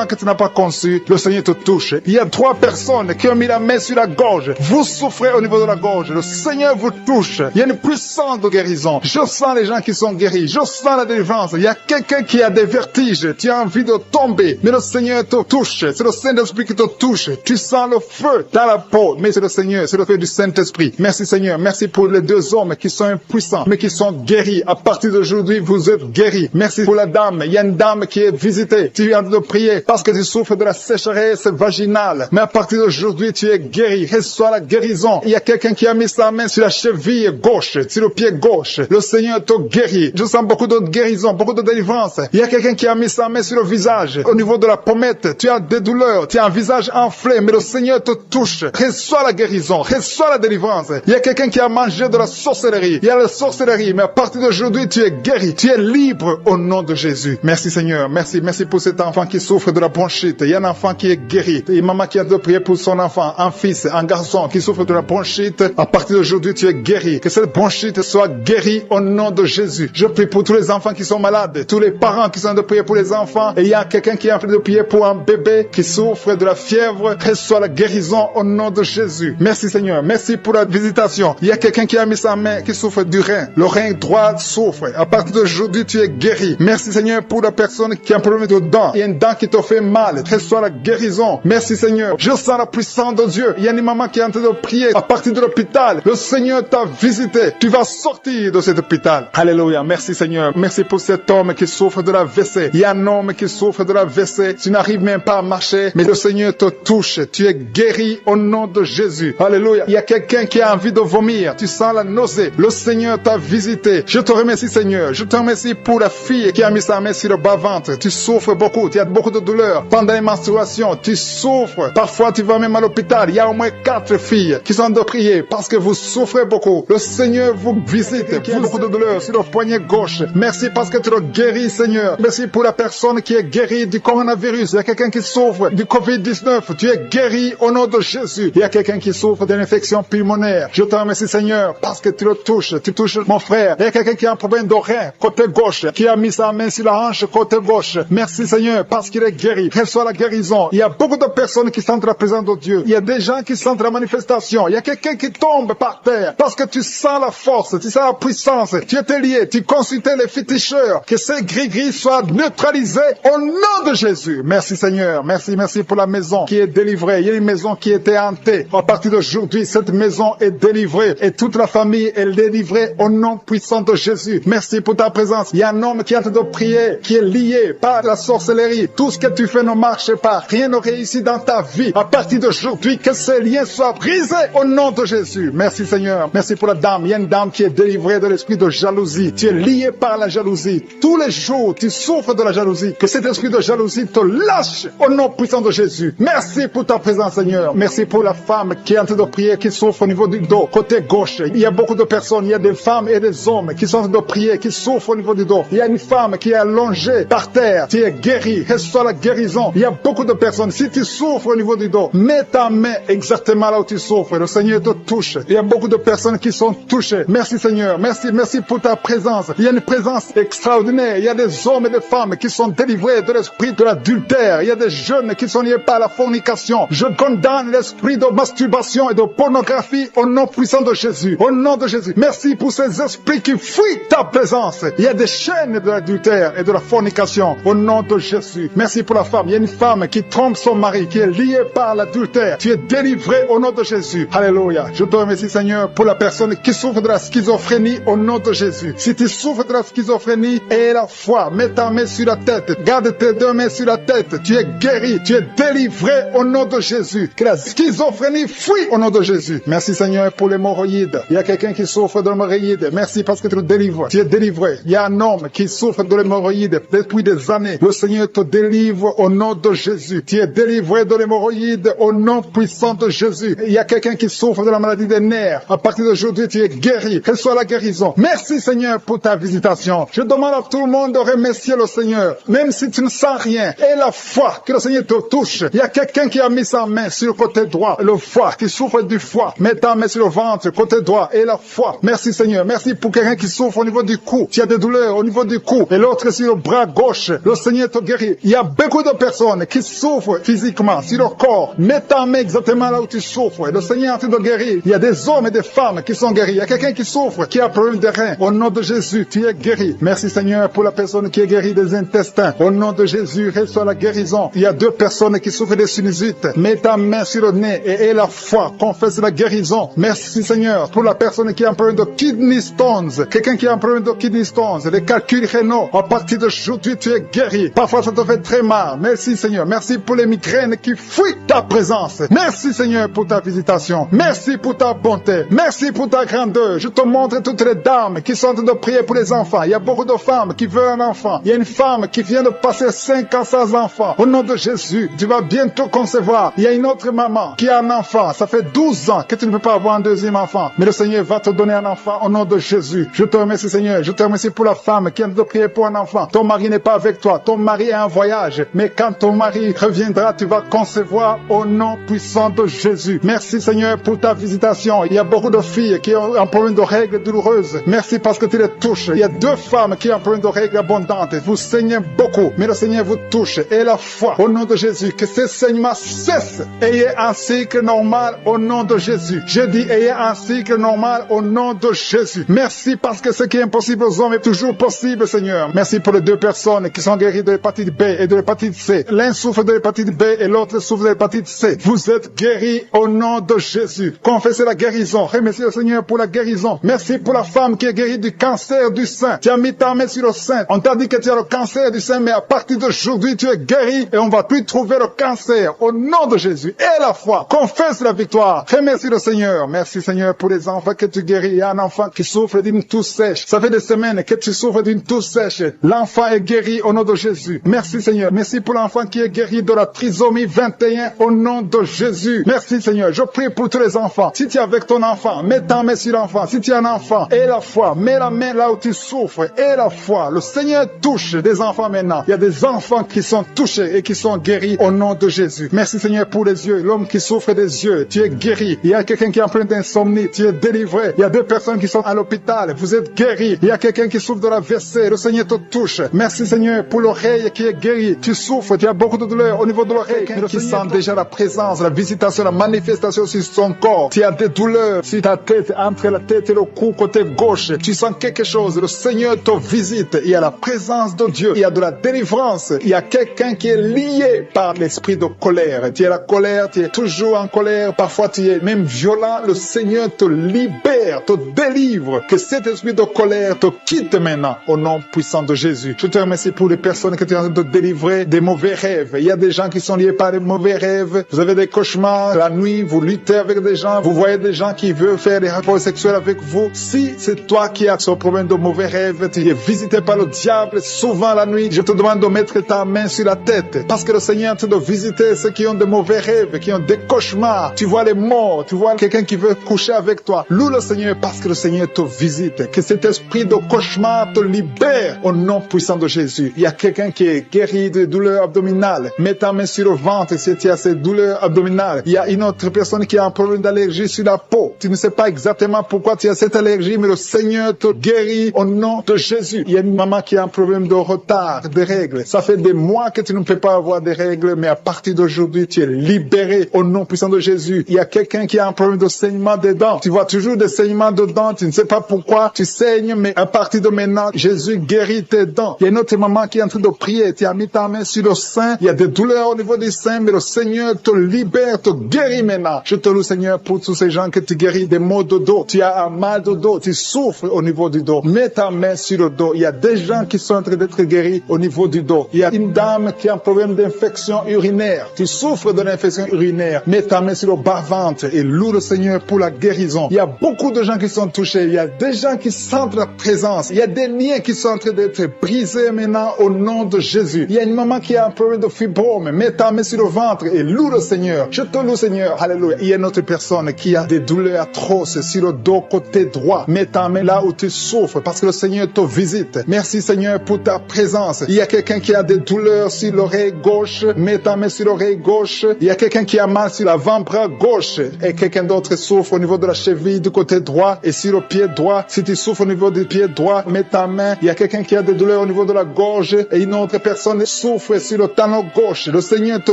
que tu n'as pas conçu. Le Seigneur te touche. Il y a 3 personnes qui ont mis la main sur la gorge. Vous souffrez au niveau de la gorge. Le Seigneur vous touche. Il y a une puissance de guérison. Je sens les gens qui sont guéris. Je sens la délivrance. Il y a quelqu'un qui a des vertiges. Tu as envie de tomber. Mais le Seigneur te touche. C'est le Saint-Esprit qui te touche. Tu sens le feu dans la peau. Mais c'est le Seigneur. C'est le feu du Saint-Esprit. Merci Seigneur. Merci pour les 2 hommes qui sont impuissants, mais qui sont guéris. À partir d'aujourd'hui, vous êtes guéris. Merci pour la dame. Il y a une dame qui est visitée. Tu viens de prier parce que tu souffres de la sécheresse vaginale. Mais à partir d'aujourd'hui, tu es guéri. Reçois la guérison. Il y a quelqu'un qui a mis sa main sur la cheville gauche, sur le pied gauche. Le Seigneur te guérit. Je sens beaucoup de guérison, beaucoup de délivrance. Il y a quelqu'un qui a mis sa main sur le visage. Au niveau de la pommette, tu as des douleurs. Tu as un visage enflé, mais le Seigneur te touche. Reçois la guérison. Reçois la délivrance. Il y a quelqu'un qui a mangé de la sorcellerie. Il y a la sorcellerie, mais à partir d'aujourd'hui, tu es guéri. Tu es libre au nom de Jésus. Merci Seigneur. Merci pour cet enfant qui souffre de la bronchite. Il y a un enfant qui est guéri. Et maman qui a de prier pour son enfant, un fils, un garçon qui souffre de la bronchite. À partir d'aujourd'hui, tu es guéri. Que cette bronchite soit guérie au nom de Jésus. Je prie pour tous les enfants qui sont malades, tous les parents qui sont de prier pour les enfants. Et il y a quelqu'un qui est en train de prier pour un bébé qui souffre de la fièvre. Reçois la guérison au nom de Jésus. Merci Seigneur. Merci pour la visitation. Il y a quelqu'un qui a mis sa main qui souffre du rein. Le rein droit souffre. À partir d'aujourd'hui, tu es guéri. Merci Seigneur pour la personne qui a un problème de dents. Il y a une dent qui te fait mal. Reçois la guérison. Merci Seigneur. Je sens la puissance de Dieu. Il y a une maman qui est en train de prier à partir de l'hôpital. Le Seigneur t'a visité. Tu vas sortir de cet hôpital. Alléluia. Merci Seigneur. Merci pour cet homme qui souffre de la WC. Il y a un homme qui souffre de la WC. Tu n'arrives même pas à marcher, mais le Seigneur te touche. Tu es guéri au nom de Jésus. Alléluia. Il y a quelqu'un qui a envie de vomir. Tu sens la nausée. Le Seigneur t'a visité. Je te remercie Seigneur. Je te remercie pour la fille qui a mis sa main sur le bas-ventre. Tu souffres beaucoup. Tu as beaucoup de douleurs. Pendant les menstruations, tu souffres. Parfois, tu vas même à l'hôpital. Il y a au moins 4 filles qui sont de prier parce que vous souffrez beaucoup. Le Seigneur vous visite. Qui a beaucoup de douleurs sur le poignet gauche. Merci parce que tu le guéris Seigneur. Merci pour la personne qui est guérie du coronavirus. Il y a quelqu'un qui souffre du Covid-19. Tu es guéri au nom de Jésus. Il y a quelqu'un qui souffre d'une infection pulmonaire. Je te remercie Seigneur parce que tu le touches. Tu touches mon frère. Il y a quelqu'un qui a un problème de rein côté gauche, qui a mis sa main sur la hanche côté gauche. Merci Seigneur parce qu'il est guéri. Reçois la guérison. Il y a beaucoup de personnes qui sentent la présence de Dieu. Il y a des gens qui sentent la manifestation. Il y a quelqu'un qui tombe par terre parce que tu sens la force, tu sens la puissance. Tu étais lié, tu consultais les féticheurs. Que ces gris-gris soient neutralisés au nom de Jésus. Merci Seigneur. Merci pour la maison qui est délivrée. Il y a une maison qui était hantée. À partir d'aujourd'hui, cette maison est délivrée et toute la famille est délivrée au nom puissant de Jésus. Merci pour ta présence. Il y a un homme qui est en train de prier, qui est lié par la sorcellerie. Tout ce que tu fais ne marche pas. Rien ne réussit dans ta vie. À partir d'aujourd'hui, que ces liens soient brisés au nom de Jésus. Merci Seigneur. Merci pour la dame. Il y a une dame qui est délivrée de l'esprit de jalousie. Tu es lié par la jalousie. Tous les jours, tu souffres de la jalousie. Que cet esprit de jalousie te lâche au nom puissant de Jésus. Merci pour ta présence Seigneur. Merci pour la femme qui est en train de prier, qui souffre au niveau du dos, côté gauche. Il y a beaucoup de personnes, il y a des femmes et des hommes qui sont en train de prier, qui souffrent au niveau du dos. Il y a une femme qui est allongée par terre. Tu es guéri. Reçois la guérison. Il y a beaucoup de personnes. Si tu souffres au niveau du dos, mets ta main exactement là où tu souffres. Le Seigneur te touche. Il y a beaucoup de personnes qui sont touchées. Merci Seigneur. Merci pour ta présence. Il y a une présence extraordinaire. Il y a des hommes et des femmes qui sont délivrés de l'esprit de l'adultère. Il y a des jeunes qui sont liés par la fornication. Je condamne l'esprit de masturbation et de pornographie au nom puissant de Jésus. Au nom de Jésus. Merci pour ces esprits qui fuient ta présence. Il y a des chaînes de l'adultère et de la fornication au nom de Jésus. Merci pour la femme. Il y a une femme qui trompe son mari, qui est liée par l'adultère. Tu es délivré au nom de Jésus. Alléluia. Je te remercie Seigneur pour la personne qui souffre de la schizophrénie au nom de Jésus. Si tu souffres de la schizophrénie, aie la foi. Mets ta main sur la tête. Garde tes 2 mains sur la tête. Tu es guéri. Tu es délivré au nom de Jésus. Que la schizophrénie fuit au nom de Jésus. Merci Seigneur pour l'hémorroïde. Il y a quelqu'un qui souffre de l'hémorroïde. Merci parce que tu le délivres. Tu es délivré. Il y a un homme qui souffre de l'hémorroïde depuis des années. Le Seigneur te délivre au nom de Jésus. Tu es délivré de l'hémorroïde au nom puissant de Jésus. Il y a quelqu'un qui souffre de la maladie des nerfs. À partir d'aujourd'hui, tu es guéri. Reçois la guérison. Merci Seigneur pour ta visitation. Je demande à tout le monde de remercier le Seigneur. Même si tu ne sens rien, aie la foi. foie, que le Seigneur te touche. Il y a quelqu'un qui a mis sa main sur le côté droit, le foie, qui souffre du foie. Mets ta main sur le ventre, côté droit et la foie. Merci Seigneur, merci pour quelqu'un qui souffre au niveau du cou. Tu as des douleurs au niveau du cou et l'autre sur le bras gauche. Le Seigneur te guérit. Il y a beaucoup de personnes qui souffrent physiquement sur leur corps. Mets ta main exactement là où tu souffres. Le Seigneur est en train de guérir. Il y a des hommes et des femmes qui sont guéris. Il y a quelqu'un qui souffre, qui a un problème de rein. Au nom de Jésus, tu es guéri. Merci Seigneur pour la personne qui est guérie des intestins. Au nom de Jésus, reçois la guérison. Il y a 2 personnes qui souffrent des sinusites. Mets ta main sur le nez et aie la foi. Confesse la guérison. Merci Seigneur pour la personne qui a un problème de kidney stones. Quelqu'un qui a un problème de kidney stones. Les calculs rénaux. À partir d'aujourd'hui, tu es guéri. Parfois, ça te fait très mal. Merci Seigneur. Merci pour les migraines qui fuient ta présence. Merci Seigneur pour ta visitation. Merci pour ta bonté. Merci pour ta grandeur. Je te montre toutes les dames qui sont en train de prier pour les enfants. Il y a beaucoup de femmes qui veulent un enfant. Il y a une femme qui vient de passer 5 ans sans enfant. Au nom de Jésus, tu vas bientôt concevoir. Il y a une autre maman qui a un enfant. Ça fait 12 ans que tu ne peux pas avoir un deuxième enfant. Mais le Seigneur va te donner un enfant au nom de Jésus. Je te remercie Seigneur. Je te remercie pour la femme qui vient de prier pour un enfant. Ton mari n'est pas avec toi. Ton mari est en voyage. Mais quand ton mari reviendra, tu vas concevoir au nom puissant de Jésus. Merci Seigneur pour ta visitation. Il y a beaucoup de filles qui ont un problème de règles douloureuses. Merci parce que tu les touches. Il y a 2 femmes qui ont un problème de règles abondantes. Vous saignez beaucoup, mais le Seigneur vous touche. Et la foi, au nom de Jésus, que ces saignements cessent. Ayez un cycle normal au nom de Jésus. Je dis, ayez un cycle normal au nom de Jésus. Merci parce que ce qui est impossible aux hommes est toujours possible, Seigneur. Merci pour les 2 personnes qui sont guéries de l'hépatite B et de l'hépatite C. L'un souffre de l'hépatite B et l'autre souffre de l'hépatite C. Vous êtes guéris au nom de Jésus. Confessez la guérison. Remerciez le Seigneur pour la guérison. Merci pour la femme qui est guérie du cancer du sein. Tu as mis ta main sur le sein. On t'a dit que tu as le cancer du sein, mais à partir d'aujourd'hui, tu es guéri et on va plus trouver le cancer. Au nom de Jésus. Et la foi. Confesse la victoire. Remercie le Seigneur. Merci Seigneur pour les enfants que tu guéris. Il y a un enfant qui souffre d'une toux sèche. Ça fait des semaines que tu souffres d'une toux sèche. L'enfant est guéri au nom de Jésus. Merci Seigneur. Merci pour l'enfant qui est guéri de la trisomie 21 au nom de Jésus. Merci Seigneur. Je prie pour tous les enfants. Si tu es avec ton enfant, mets ta main sur l'enfant. Si tu es un enfant, aie la foi. Mets la main là où tu souffres. Aie la foi. Le Seigneur touche des enfants maintenant. Il y a des enfants qui sont touchés et qui sont guéris au nom de Jésus. Merci Seigneur pour les yeux. L'homme qui souffre des yeux, tu es guéri. Il y a quelqu'un qui est en plein d'insomnie, tu es délivré. Il y a 2 personnes qui sont à l'hôpital, vous êtes guéris. Il y a quelqu'un qui souffre de la WC, le Seigneur te touche. Merci Seigneur pour l'oreille qui est guérie. Tu souffres, tu as beaucoup de douleur au niveau de l'oreille. Quelqu'un qui sent déjà la présence, la visitation, la manifestation sur son corps. Tu as des douleurs sur ta tête, entre la tête et le cou, côté gauche. Tu sens quelque chose, le Seigneur te visite. Il y a la présence de Dieu, il y a de la délivrance. Il y a quelqu'un qui est lié par l'esprit de colère. Tu es la colère, tu es toujours en colère. Parfois tu es même violent. Le Seigneur te libère, te délivre. Que cet esprit de colère te quitte maintenant au nom puissant de Jésus. Je te remercie pour les personnes que tu es en train de délivrer des mauvais rêves. Il y a des gens qui sont liés par des mauvais rêves. Vous avez des cauchemars. La nuit, vous luttez avec des gens. Vous voyez des gens qui veulent faire des rapports sexuels avec vous. Si c'est toi qui as ce problème de mauvais rêves, tu es visité par le diable souvent la nuit, je te demande de mettre ta main sur la tête. Parce que le Seigneur est en train de visiter ceux qui ont de mauvais rêves, qui ont des cauchemars. Tu vois les morts, tu vois quelqu'un qui veut coucher avec toi. Loue le Seigneur parce que le Seigneur te visite. Que cet esprit de cauchemar te libère au nom puissant de Jésus. Il y a quelqu'un qui est guéri de douleurs abdominales. Mets ta main sur le ventre si tu as ces douleurs abdominales. Il y a une autre personne qui a un problème d'allergie sur la peau. Tu ne sais pas exactement pourquoi tu as cette allergie, mais le Seigneur te guérit au nom de Jésus. Il y a une maman qui a un problème de retard, de règles. Ça fait des mois que tu ne peux pas avoir des règles, mais à partir d'aujourd'hui, tu es libéré au nom puissant de Jésus. Il y a quelqu'un qui a un problème de saignement des dents. Tu vois toujours des saignements de dents. Tu ne sais pas pourquoi tu saignes, mais à partir de maintenant, Jésus guérit tes dents. Il y a une autre maman qui est en train de prier. Tu as mis ta main sur le sein. Il y a des douleurs au niveau du sein, mais le Seigneur te libère, te guérit maintenant. Je te loue, Seigneur, pour tous ces gens que tu guéris des maux de dos. Tu as un mal de dos. Tu souffres au niveau du dos. Mets ta main sur le dos. Il y a des gens qui sont en train d'être guéris au niveau du dos. Il y a une dame qui a un problème d'infection urinaire. Tu souffres de l'infection urinaire. Mets ta main sur le bas-ventre et loue le Seigneur pour la guérison. Il y a beaucoup de gens qui sont touchés. Il y a des gens qui sentent la présence. Il y a des liens qui sont en train d'être brisés maintenant au nom de Jésus. Il y a une maman qui a un problème de fibrome. Mets ta main sur le ventre et loue le Seigneur. Je te loue, Seigneur. Alléluia. Il y a une autre personne qui a des douleurs atroces sur le dos côté droit. Mets ta main là où tu souffres parce que le Seigneur te visite. Merci, Seigneur, pour ta présence. Il y a quelqu'un qui a des douleurs sur l'oreille l'oreille gauche. Mets ta main sur l'oreille gauche. Il y a quelqu'un qui a mal sur l'avant-bras gauche et quelqu'un d'autre souffre au niveau de la cheville du côté droit et sur le pied droit. Si tu souffres au niveau du pied droit, mets ta main. Il y a quelqu'un qui a des douleurs au niveau de la gorge et une autre personne souffre sur le talon gauche. Le Seigneur te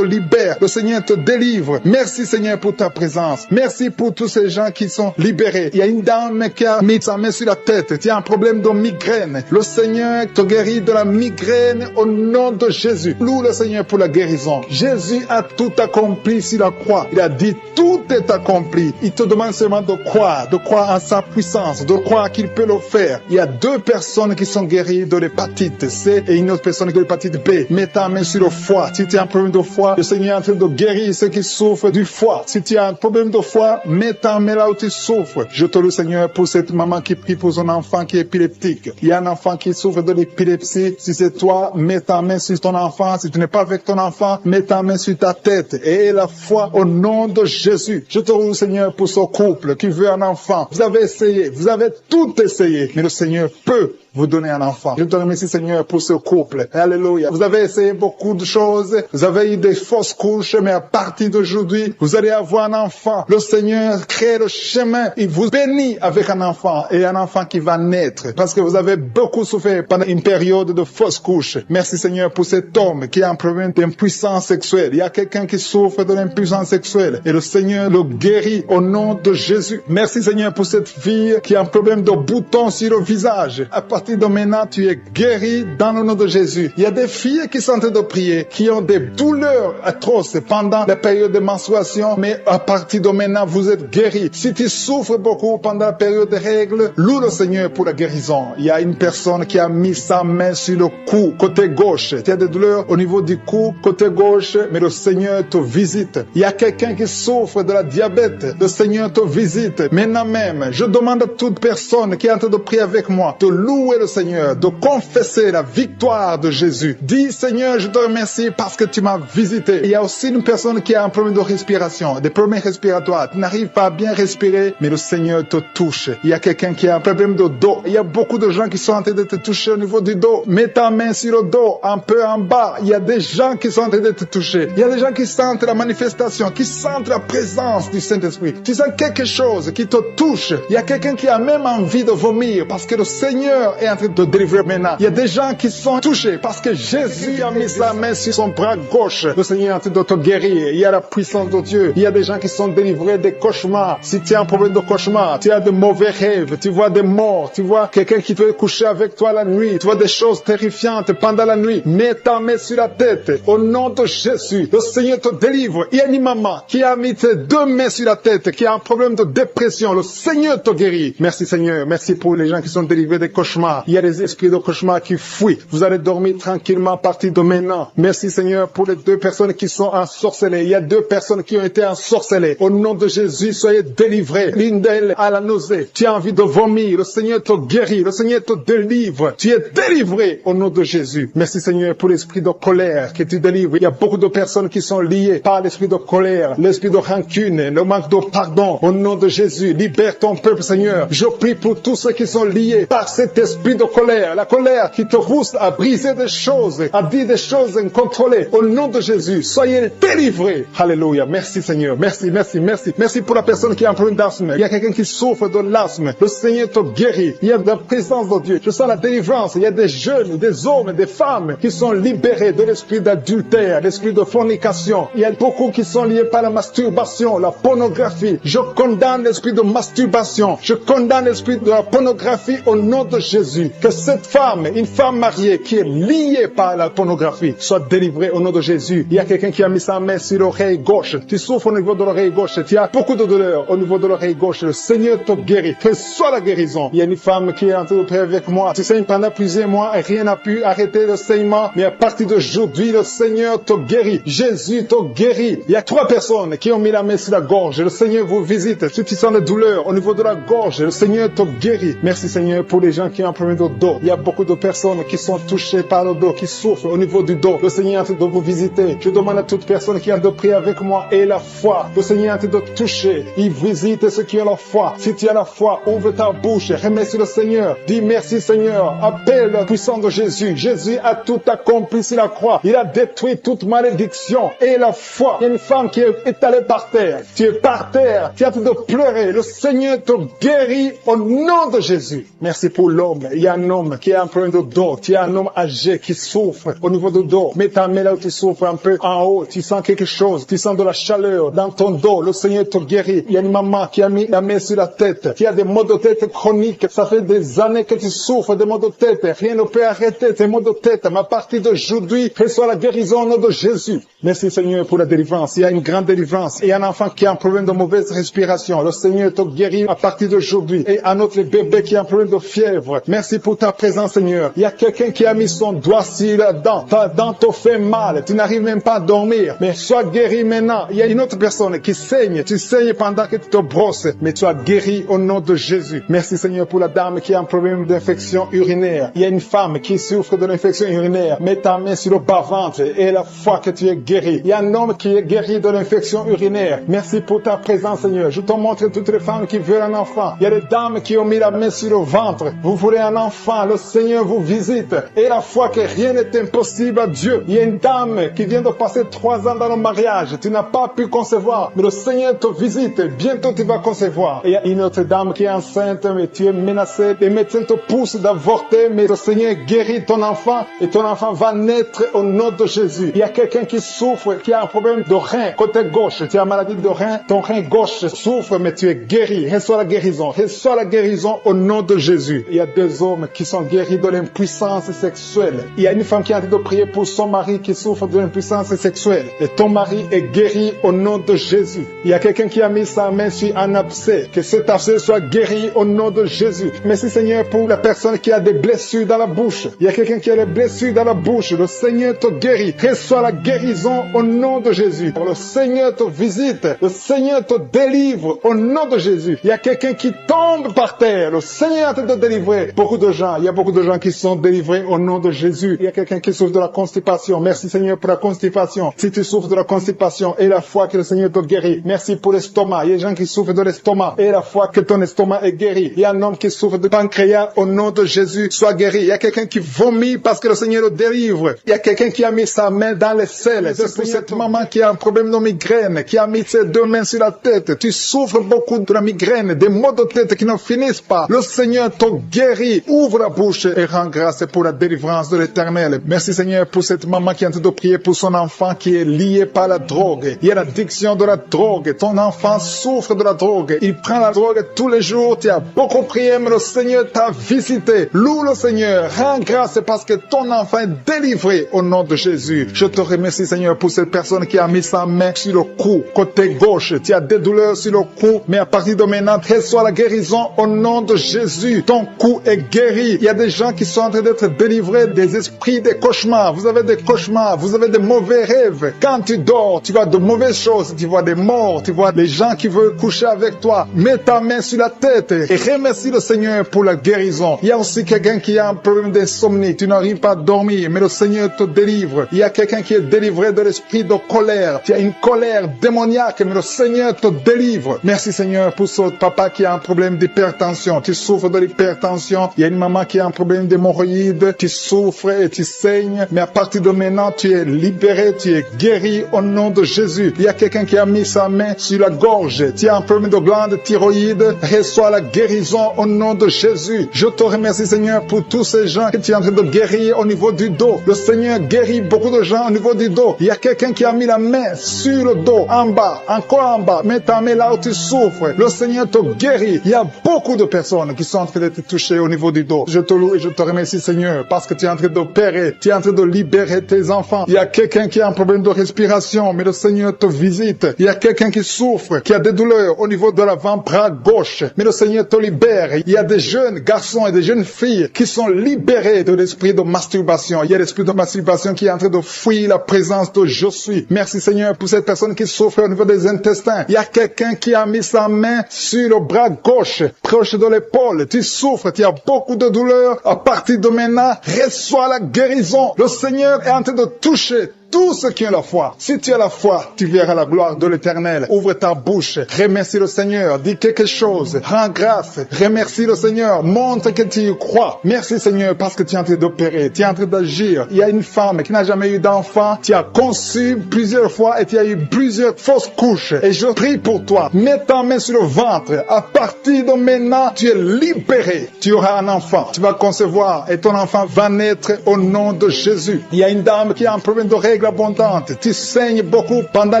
libère. Le Seigneur te délivre. Merci Seigneur pour ta présence. Merci pour tous ces gens qui sont libérés. Il y a une dame qui a mis sa main sur la tête. Tu as un problème de migraine. Le Seigneur te guérit de la migraine au nom de Jésus. Loue le Seigneur pour la guérison. Jésus a tout accompli sur la croix. Il a dit tout est accompli. Il te demande seulement de croire en sa puissance, de croire qu'il peut le faire. Il y a 2 personnes qui sont guéries de l'hépatite C et une autre personne qui a l'hépatite B. Mets ta main sur le foie. Si tu as un problème de foie, le Seigneur est en train de guérir ceux qui souffrent du foie. Si tu as un problème de foie, mets ta main là où tu souffres. Je te loue Seigneur pour cette maman qui prie pour son enfant qui est épileptique. Il y a un enfant qui souffre de l'épilepsie. Si c'est toi, mets ta main sur ton enfant. Si tu n'es pas avec ton enfant, mets ta main sur ta tête et aie la foi au nom de Jésus. Je te loue Seigneur pour ce couple qui veut un enfant. Vous avez essayé, vous avez tout essayé, mais le Seigneur peut vous donner un enfant. Je te remercie Seigneur pour ce couple. Alléluia. Vous avez essayé beaucoup de choses. Vous avez eu des fausses couches, mais à partir d'aujourd'hui, vous allez avoir un enfant. Le Seigneur crée le chemin. Il vous bénit avec un enfant et un enfant qui va naître. Parce que vous avez beaucoup souffert pendant une période de fausses couches. Merci Seigneur pour cet homme qui a un problème d'impuissance sexuelle. Il y a quelqu'un qui souffre de l'impuissance sexuelle et le Seigneur le guérit au nom de Jésus. Merci Seigneur pour cette fille qui a un problème de boutons sur le visage. À partir de maintenant, tu es guéri dans le nom de Jésus. Il y a des filles qui sont en train de prier, qui ont des douleurs atroces pendant la période de menstruation, mais à partir de maintenant, vous êtes guéri. Si tu souffres beaucoup pendant la période des règles, loue le Seigneur pour la guérison. Il y a une personne qui a mis sa main sur le cou, côté gauche. Tu as des douleurs au niveau du cou, côté gauche, mais le Seigneur te visite. Il y a quelqu'un qui souffre de la diabète. Le Seigneur te visite. Maintenant même, je demande à toute personne qui est en train de prier avec moi de louer le Seigneur, de confesser la victoire de Jésus. Dis Seigneur, je te remercie parce que tu m'as visité. Il y a aussi une personne qui a un problème de respiration, des problèmes respiratoires. Tu n'arrives pas à bien respirer, mais le Seigneur te touche. Il y a quelqu'un qui a un problème de dos. Il y a beaucoup de gens qui sont en train de te toucher au niveau du dos. Mets ta main sur le dos, un peu en bas. Il y a des gens qui sont en train de te toucher. Il y a des gens qui sentent la manifestation, qui sentent la présence du Saint-Esprit. Tu sens quelque chose qui te touche. Il y a quelqu'un qui a même envie de vomir parce que le Seigneur est en train de te délivrer maintenant. Il y a des gens qui sont touchés parce que Jésus a mis sa main sur son bras gauche. Le Seigneur est en train de te guérir. Il y a la puissance de Dieu. Il y a des gens qui sont délivrés des cauchemars. Si tu as un problème de cauchemar, tu as de mauvais rêves, tu vois des morts, tu vois quelqu'un qui veut coucher avec toi la nuit, tu vois des choses terrifiantes pendant la nuit, mets ta main sur la tête. Au nom de Jésus, le Seigneur te délivre. Il y a une maman qui a mis ses 2 mains sur la tête, qui a un problème de dépression. Le Seigneur te guérit. Merci Seigneur. Merci pour les gens qui sont délivrés des cauchemars. Il y a des esprits de cauchemar qui fuient. Vous allez dormir tranquillement à partir de maintenant. Merci Seigneur pour les 2 personnes qui sont ensorcelées. Il y a 2 personnes qui ont été ensorcelées. Au nom de Jésus, soyez délivrés. L'une d'elles a la nausée. Tu as envie de vomir. Le Seigneur te guérit. Le Seigneur te délivre. Tu es délivré au nom de Jésus. Merci Seigneur pour l'esprit de colère que tu délivres. Il y a beaucoup de personnes qui sont liées par l'esprit de colère, l'esprit de rancune, le manque de pardon. Au nom de Jésus, libère ton peuple Seigneur. Je prie pour tous ceux qui sont liés par cet esprit de colère. La colère qui te pousse à briser des choses, à dire des choses incontrôlées. Au nom de Jésus, soyez délivrés. Alléluia. Merci Seigneur. Merci, merci, merci. Merci pour la personne qui a un problème d'asthme. Il y a quelqu'un qui souffre de l'asthme. Le Seigneur te guérit. Il y a de la présence de Dieu. Je sens la délivrance. Il y a des jeunes, des hommes, des femmes qui sont libérés de l'esprit d'adultère, l'esprit de fornication. Il y a beaucoup qui sont liés par la masturbation, la pornographie. Je condamne l'esprit de masturbation. Je condamne l'esprit de la pornographie au nom de Jésus. Que cette femme, une femme mariée qui est liée par la pornographie, soit délivrée au nom de Jésus. Il y a quelqu'un qui a mis sa main sur l'oreille gauche. Tu souffres au niveau de l'oreille gauche. Tu as beaucoup de douleur au niveau de l'oreille gauche. Le Seigneur te guérit. Que soit la guérison. Il y a une femme qui est en train de prier avec moi. Tu saignes pendant plusieurs mois et rien n'a pu arrêter le saignement. Mais à partir d'aujourd'hui, le Seigneur te guérit. Jésus te guérit. Il y a 3 personnes qui ont mis la main sur la gorge. Le Seigneur vous visite. Si tu sens la douleur au niveau de la gorge, le Seigneur te guérit. Merci Seigneur pour les gens qui ont problème de dos. Il y a beaucoup de personnes qui sont touchées par le dos, qui souffrent au niveau du dos. Le Seigneur est en train de vous visiter. Je demande à toute personne qui a de prier avec moi et la foi. Le Seigneur est en train de toucher. Il visite ceux qui ont la foi. Si tu as la foi, ouvre ta bouche. Remercie le Seigneur. Dis merci Seigneur. Appelle la puissance de Jésus. Jésus a tout accompli sur la croix. Il a détruit toute malédiction. Et la foi. Il y a une femme qui est étalée par terre. Tu es par terre. Tu es en train de pleurer. Le Seigneur te guérit au nom de Jésus. Merci pour l'homme. Il y a un homme qui a un problème de dos. Tu as un homme âgé qui souffre au niveau du dos. Mets ta main là où tu souffres un peu en haut. Tu sens quelque chose. Tu sens de la chaleur dans ton dos. Le Seigneur te guérit. Il y a une maman qui a mis la main sur la tête. Qui a des maux de tête chroniques. Ça fait des années que tu souffres de maux de tête. Rien ne peut arrêter tes maux de tête. Mais à partir d'aujourd'hui, reçois la guérison au nom de Jésus. Merci Seigneur pour la délivrance. Il y a une grande délivrance. Il y a un enfant qui a un problème de mauvaise respiration. Le Seigneur te guérit à partir d'aujourd'hui. Et un autre bébé qui a un problème de fièvre. Merci pour ta présence Seigneur. Il y a quelqu'un qui a mis son doigt sur la dent. Ta dent te fait mal. Tu n'arrives même pas à dormir. Mais sois guéri maintenant. Il y a une autre personne qui saigne. Tu saignes pendant que tu te brosses. Mais tu as guéri au nom de Jésus. Merci Seigneur pour la dame qui a un problème d'infection urinaire. Il y a une femme qui souffre de l'infection urinaire. Mets ta main sur le bas-ventre et la foi que tu es guéri. Il y a un homme qui est guéri de l'infection urinaire. Merci pour ta présence Seigneur. Je te montre toutes les femmes qui veulent un enfant. Il y a des dames qui ont mis la main sur le ventre. Vous voulez un enfant. Le Seigneur vous visite. Et la foi que rien n'est impossible à Dieu. Il y a une dame qui vient de passer 3 ans dans le mariage. Tu n'as pas pu concevoir. Mais le Seigneur te visite. Bientôt tu vas concevoir. Et il y a une autre dame qui est enceinte, mais tu es menacée. Les médecins te poussent d'avorter, mais le Seigneur guérit ton enfant et ton enfant va naître au nom de Jésus. Il y a quelqu'un qui souffre, qui a un problème de rein, côté gauche. Tu as une maladie de rein, ton rein gauche souffre, mais tu es guéri. Reçois la guérison. Reçois la guérison au nom de Jésus. Il y a 2 hommes qui sont guéris de l'impuissance sexuelle. Il y a une femme qui est en train de prier pour son mari qui souffre de l'impuissance sexuelle. Et ton mari est guéri au nom de Jésus. Il y a quelqu'un qui a mis sa main sur un abcès. Que cet abcès soit guéri au nom de Jésus. Merci Seigneur pour la personne qui a des blessures dans la bouche. Il y a quelqu'un qui a des blessures dans la bouche. Le Seigneur te guérit. Reçois la guérison au nom de Jésus. Le Seigneur te visite. Le Seigneur te délivre au nom de Jésus. Il y a quelqu'un qui tombe par terre. Le Seigneur te délivrer. Beaucoup de gens. Il y a beaucoup de gens qui sont délivrés au nom de Jésus. Il y a quelqu'un qui souffre de la constipation. Merci Seigneur pour la constipation. Si tu souffres de la constipation et la foi que le Seigneur te guérit. Merci pour l'estomac. Il y a des gens qui souffrent de l'estomac et la foi que ton estomac est guéri. Il y a un homme qui souffre de pancréas au nom de Jésus. Sois guéri. Il y a quelqu'un qui vomit parce que le Seigneur le délivre. Il y a quelqu'un qui a mis sa main dans les selles. C'est pour cette maman qui a un problème de migraine, qui a mis ses 2 mains sur la tête. Tu souffres beaucoup de la migraine, des maux de tête qui ne finissent pas. Le Seigneur te guérit. Ouvre la bouche et rends grâce pour la délivrance de l'Éternel. Merci Seigneur pour cette maman qui est en train de prier pour son enfant qui est lié par la drogue. Il y a l'addiction de la drogue. Ton enfant souffre de la drogue. Il prend la drogue tous les jours. Tu as beaucoup prié, mais le Seigneur t'a visité. Loue le Seigneur. Rends grâce parce que ton enfant est délivré au nom de Jésus. Je te remercie Seigneur pour cette personne qui a mis sa main sur le cou, côté gauche. Tu as des douleurs sur le cou, mais à partir de maintenant, reçois la guérison au nom de Jésus. Ton cou est guéri. Il y a des gens qui sont en train d'être délivrés des esprits des cauchemars. Vous avez des cauchemars, vous avez des mauvais rêves. Quand tu dors, tu vois de mauvaises choses. Tu vois des morts, tu vois des gens qui veulent coucher avec toi. Mets ta main sur la tête et remercie le Seigneur pour la guérison. Il y a aussi quelqu'un qui a un problème d'insomnie. Tu n'arrives pas à dormir, mais le Seigneur te délivre. Il y a quelqu'un qui est délivré de l'esprit de colère. Tu as une colère démoniaque, mais le Seigneur te délivre. Merci Seigneur pour ce papa qui a un problème d'hypertension. Tu souffres de l'hypertension. Il y a une maman qui a un problème d'hémorroïdes. Tu souffres et tu saignes, mais à partir de maintenant, tu es libéré, tu es guéri au nom de Jésus. Il y a quelqu'un qui a mis sa main sur la gorge. Tu as un problème de glande thyroïde. Reçois la guérison au nom de Jésus. Je te remercie Seigneur pour tous ces gens que tu es en train de guérir au niveau du dos. Le Seigneur guérit beaucoup de gens au niveau du dos. Il y a quelqu'un qui a mis la main sur le dos, en bas, encore en bas. Mets ta main là où tu souffres. Le Seigneur te guérit. Il y a beaucoup de personnes qui sont en train d'être touchées au niveau du dos. Je te loue et je te remercie Seigneur parce que tu es en train d'opérer. Tu es en train de libérer tes enfants. Il y a quelqu'un qui a un problème de respiration, mais le Seigneur te visite. Il y a quelqu'un qui souffre, qui a des douleurs au niveau de l'avant-bras gauche, mais le Seigneur te libère. Il y a des jeunes garçons et des jeunes filles qui sont libérés de l'esprit de masturbation. Il y a l'esprit de masturbation qui est en train de fuir la présence de je suis. Merci Seigneur pour cette personne qui souffre au niveau des intestins. Il y a quelqu'un qui a mis sa main sur le bras gauche, proche de l'épaule. Tu souffres, tu as beaucoup de douleur. À partir de maintenant, reçois la guérison. Le Seigneur est en train de toucher tout ce qui est la foi. Si tu as la foi, tu verras la gloire de l'Éternel. Ouvre ta bouche, remercie le Seigneur, dis quelque chose, rends grâce, remercie le Seigneur, montre que tu y crois. Merci Seigneur parce que tu es en train d'opérer, tu es en train d'agir. Il y a une femme qui n'a jamais eu d'enfant, tu as conçu plusieurs fois et tu as eu plusieurs fausses couches. Et je prie pour toi, mets ta main sur le ventre. À partir de maintenant, tu es libéré. Tu auras un enfant, tu vas concevoir et ton enfant va naître au nom de Jésus. Il y a une dame qui a un problème de règles abondantes. Tu saignes beaucoup pendant